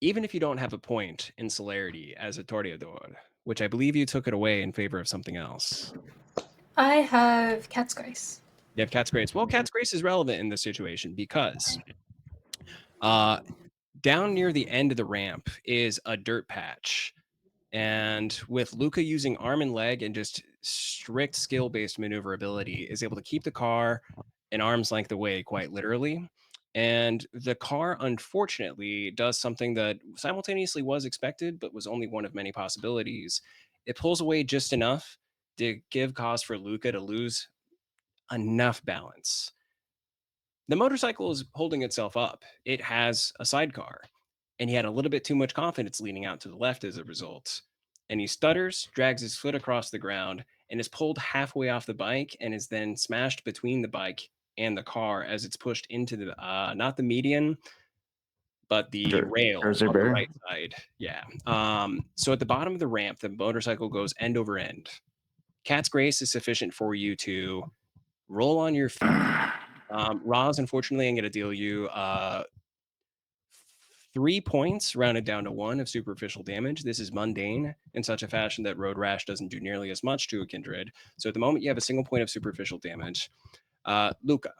even if you don't have a point in celerity as a Toreador, which I believe you took it away in favor of something else. I have Cat's Grace. You have Cat's Grace. Well, Cat's Grace is relevant in this situation because down near the end of the ramp is a dirt patch. And with Luca using arm and leg and just strict skill-based maneuverability, is able to keep the car an arm's length away, quite literally. And the car, unfortunately, does something that simultaneously was expected, but was only one of many possibilities. It pulls away just enough to give cause for Luca to lose enough balance. The motorcycle is holding itself up. It has a sidecar, and he had a little bit too much confidence leaning out to the left as a result. And he stutters, drags his foot across the ground, and is pulled halfway off the bike, and is then smashed between the bike and the car as it's pushed into the not the median, but the rail on the right side. Yeah. So at the bottom of the ramp, the motorcycle goes end over end. Cat's Grace is sufficient for you to roll on your feet. Roz, unfortunately, I'm going to deal you 3 points rounded down to 1 of superficial damage. This is mundane in such a fashion that Road Rash doesn't do nearly as much to a kindred. So at the moment, you have a single point of superficial damage. Luca,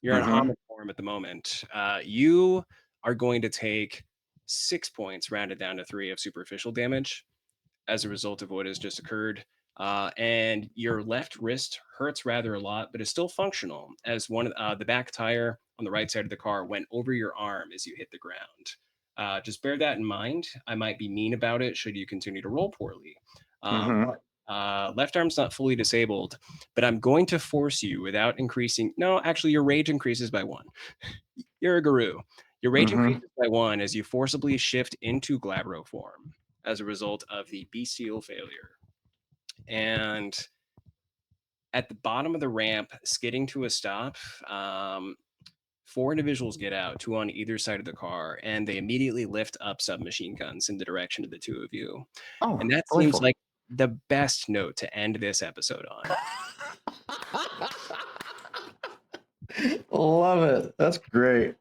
you're in Hamid form at the moment. You are going to take 6 points rounded down to 3 of superficial damage as a result of what has just occurred. And your left wrist hurts rather a lot, but is still functional as the back tire on the right side of the car went over your arm as you hit the ground. Just bear that in mind. I might be mean about it should you continue to roll poorly. Left arm's not fully disabled, but I'm going to force you without increasing. No, actually, your rage increases by 1. You're a Garou. Your rage increases by 1 as you forcibly shift into Glabro form as a result of the bestial failure. And at the bottom of the ramp, skidding to a stop, 4 individuals get out, 2 on either side of the car, and they immediately lift up submachine guns in the direction of the 2 of you. And that seems like the best note to end this episode on. Love it. That's great.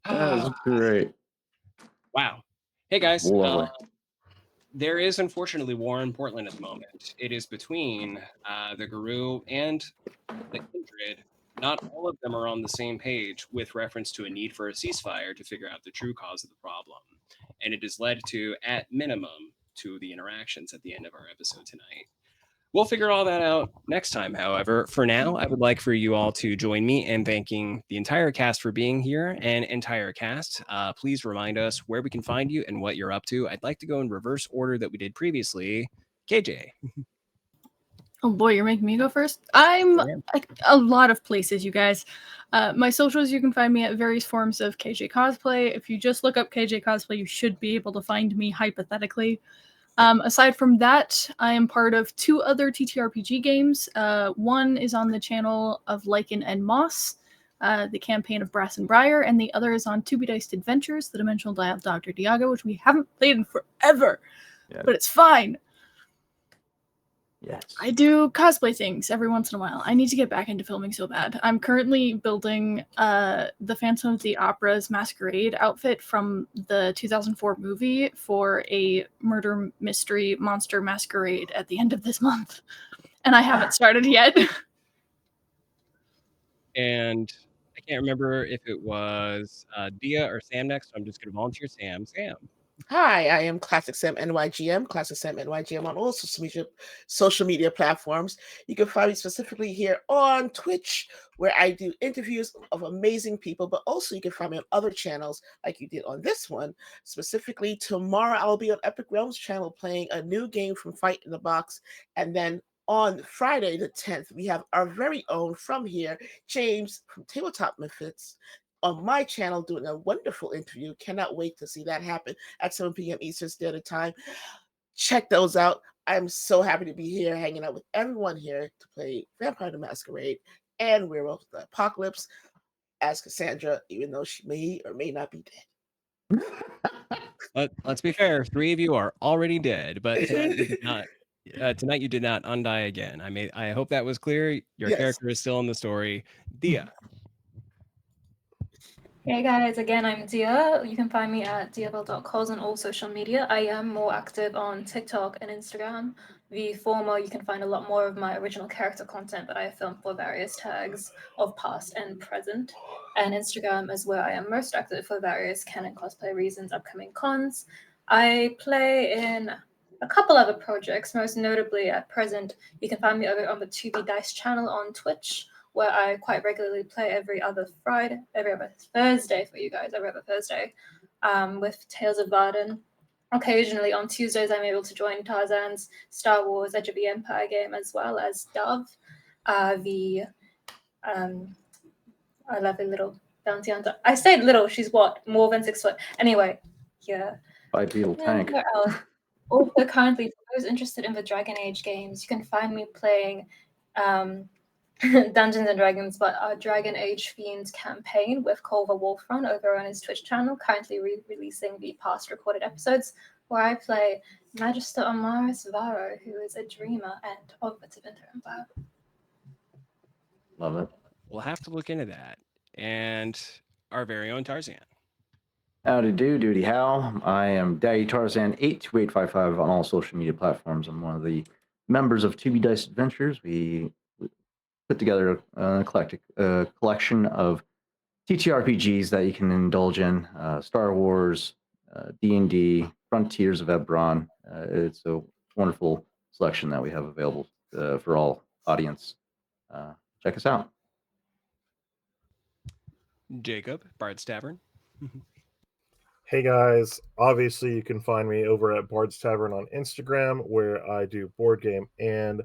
That is great. Wow. Hey, guys. Lovely. There is unfortunately war in Portland at the moment. It is between the Garou and the Kindred. Not all of them are on the same page with reference to a need for a ceasefire to figure out the true cause of the problem. And it has led to, at minimum, to the interactions at the end of our episode tonight. We'll figure all that out next time, however. For now, I would like for you all to join me in thanking the entire cast for being here. And entire cast, please remind us where we can find you and what you're up to. I'd like to go in reverse order that we did previously. KJ. Oh boy, you're making me go first? I'm a lot of places, you guys. My socials, you can find me at various forms of KJ Cosplay. If you just look up KJ Cosplay, you should be able to find me, hypothetically. Aside from that, I am part of 2 other TTRPG games. One is on the channel of Lycan and Moss, the campaign of Brass and Briar, and the other is on 2B Diced Adventures, the Dimensional Dial of Dr. Diago, which we haven't played in forever, but it's fine. Yes. I do cosplay things every once in a while. I need to get back into filming so bad. I'm currently building the Phantom of the Opera's masquerade outfit from the 2004 movie for a murder mystery monster masquerade at the end of this month. And I haven't started yet. And I can't remember if it was Dia or Sam next, so I'm just going to volunteer Sam. Sam. Hi, I am Classic Sam NYGM, Classic Sam NYGM on all social media platforms. You can find me specifically here on Twitch, where I do interviews of amazing people, but also you can find me on other channels like you did on this one. Specifically, tomorrow I'll be on Epic Realms channel playing a new game from Fight in the Box, and then on Friday the 10th, we have our very own from here, James from Tabletop Misfits, on my channel doing a wonderful interview. Cannot wait to see that happen at 7 p.m. Eastern Standard Time. Check those out. I'm so happy to be here hanging out with everyone here to play Vampire the Masquerade and Werewolf the Apocalypse as Cassandra, even though she may or may not be dead. Let's be fair. 3 of you are already dead, but tonight you did not undie again. I hope that was clear. Your character is still in the story. Dia. Hey guys, again, I'm Dia. You can find me at diabel.cos on all social media. I am more active on TikTok and Instagram. The former, you can find a lot more of my original character content that I have filmed for various tags of past and present. And Instagram is where I am most active for various canon cosplay reasons, upcoming cons. I play in a couple other projects, most notably at present, you can find me over on the 2B Dice channel on Twitch, where I quite regularly play every other Thursday for you guys, every other Thursday, with Tales of Varden. Occasionally on Tuesdays, I'm able to join Tarzan's Star Wars Edge of the Empire game, as well as Dove, a lovely little bounty hunter. I stayed little, she's what, more than 6 foot? Anyway, yeah. Bipedal tank. Also, currently, for those interested in the Dragon Age games, you can find me playing Dungeons and Dragons, but our Dragon Age themed campaign with Culver Wolfrun over on his Twitch channel, currently releasing the past recorded episodes, where I play Magister Amaris Varro, who is a dreamer and of the Tevinter Empire. Love it. We'll have to look into that. And our very own Tarzan. Howdy do, duty how. I am Daddy Tarzan 82855 on all social media platforms. I'm one of the members of 2B Dice Adventures. We put together an eclectic collection of TTRPGs that you can indulge in. Star Wars, D&D, Frontiers of Ebron. It's a wonderful selection that we have available for all audience. Check us out. Jacob, Bard's Tavern. Hey guys, obviously you can find me over at Bard's Tavern on Instagram, where I do board game and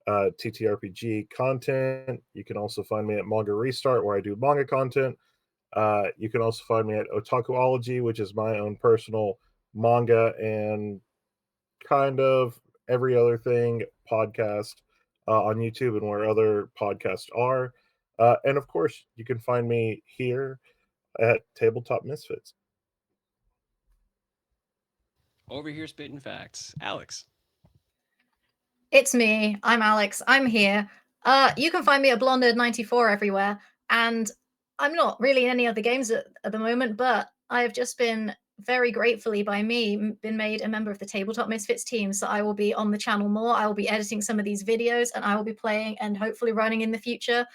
TTRPG content. You can also find me at Manga Restart, where I do manga content. You can also find me at Otakuology, which is my own personal manga and kind of every other thing podcast on YouTube and where other podcasts are. And of course, you can find me here at Tabletop Misfits. Over here spitting facts. Alex. It's me. I'm Alex. I'm here. You can find me at Blonded94 everywhere. And I'm not really in any other games at the moment, but I have just been very gratefully by me been made a member of the Tabletop Misfits team. So I will be on the channel more. I will be editing some of these videos and I will be playing and hopefully running in the future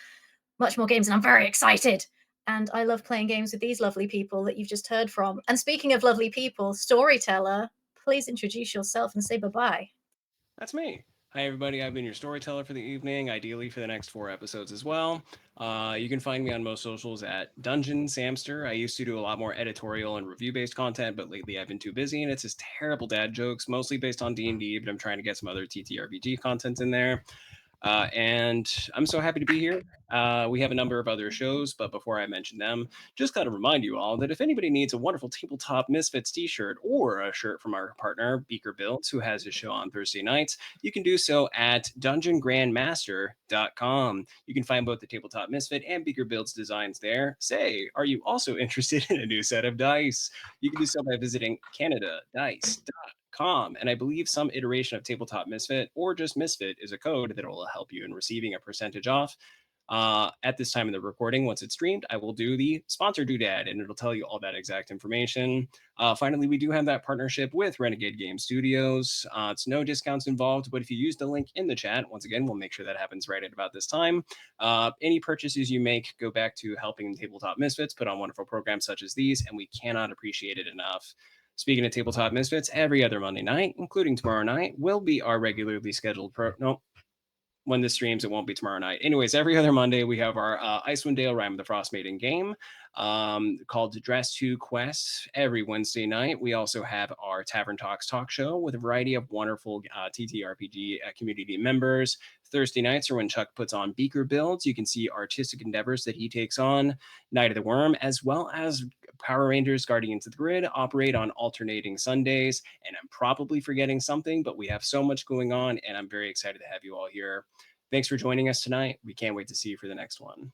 much more games. And I'm very excited. And I love playing games with these lovely people that you've just heard from. And speaking of lovely people, Storyteller, please introduce yourself and say bye-bye. That's me. Hi, everybody. I've been your storyteller for the evening, ideally for the next 4 episodes as well. You can find me on most socials at Dungeon Samster. I used to do a lot more editorial and review-based content, but lately I've been too busy, and it's just terrible dad jokes, mostly based on D&D, but I'm trying to get some other TTRPG content in there. And I'm so happy to be here. We have a number of other shows, but before I mention them, just got to remind you all that if anybody needs a wonderful Tabletop Misfits t-shirt or a shirt from our partner, Beaker Builds, who has his show on Thursday nights, you can do so at dungeongrandmaster.com. You can find both the Tabletop Misfit and Beaker Builds designs there. Say, are you also interested in a new set of dice? You can do so by visiting CanadaDice.com, and I believe some iteration of Tabletop Misfit or just Misfit is a code that will help you in receiving a percentage off. At this time of the recording, once it's streamed, I will do the sponsor doodad, and it'll tell you all that exact information. Finally, we do have that partnership with Renegade Game Studios. It's no discounts involved, but if you use the link in the chat, once again, we'll make sure that happens right at about this time. Any purchases you make go back to helping Tabletop Misfits put on wonderful programs such as these, and we cannot appreciate it enough. Speaking of Tabletop Misfits, every other Monday night, including tomorrow night, will be our regularly scheduled when this streams, it won't be tomorrow night. Anyways, every other Monday, we have our Icewind Dale Rime of the Frost Maiden game called Dress to Quest every Wednesday night. We also have our Tavern Talks talk show with a variety of wonderful TTRPG community members. Thursday nights are when Chuck puts on Beaker Builds. You can see artistic endeavors that he takes on. Night of the Wyrm, as well as Power Rangers Guardians of the Grid, operate on alternating Sundays. And I'm probably forgetting something, but we have so much going on, and I'm very excited to have you all here. Thanks for joining us tonight. We can't wait to see you for the next one.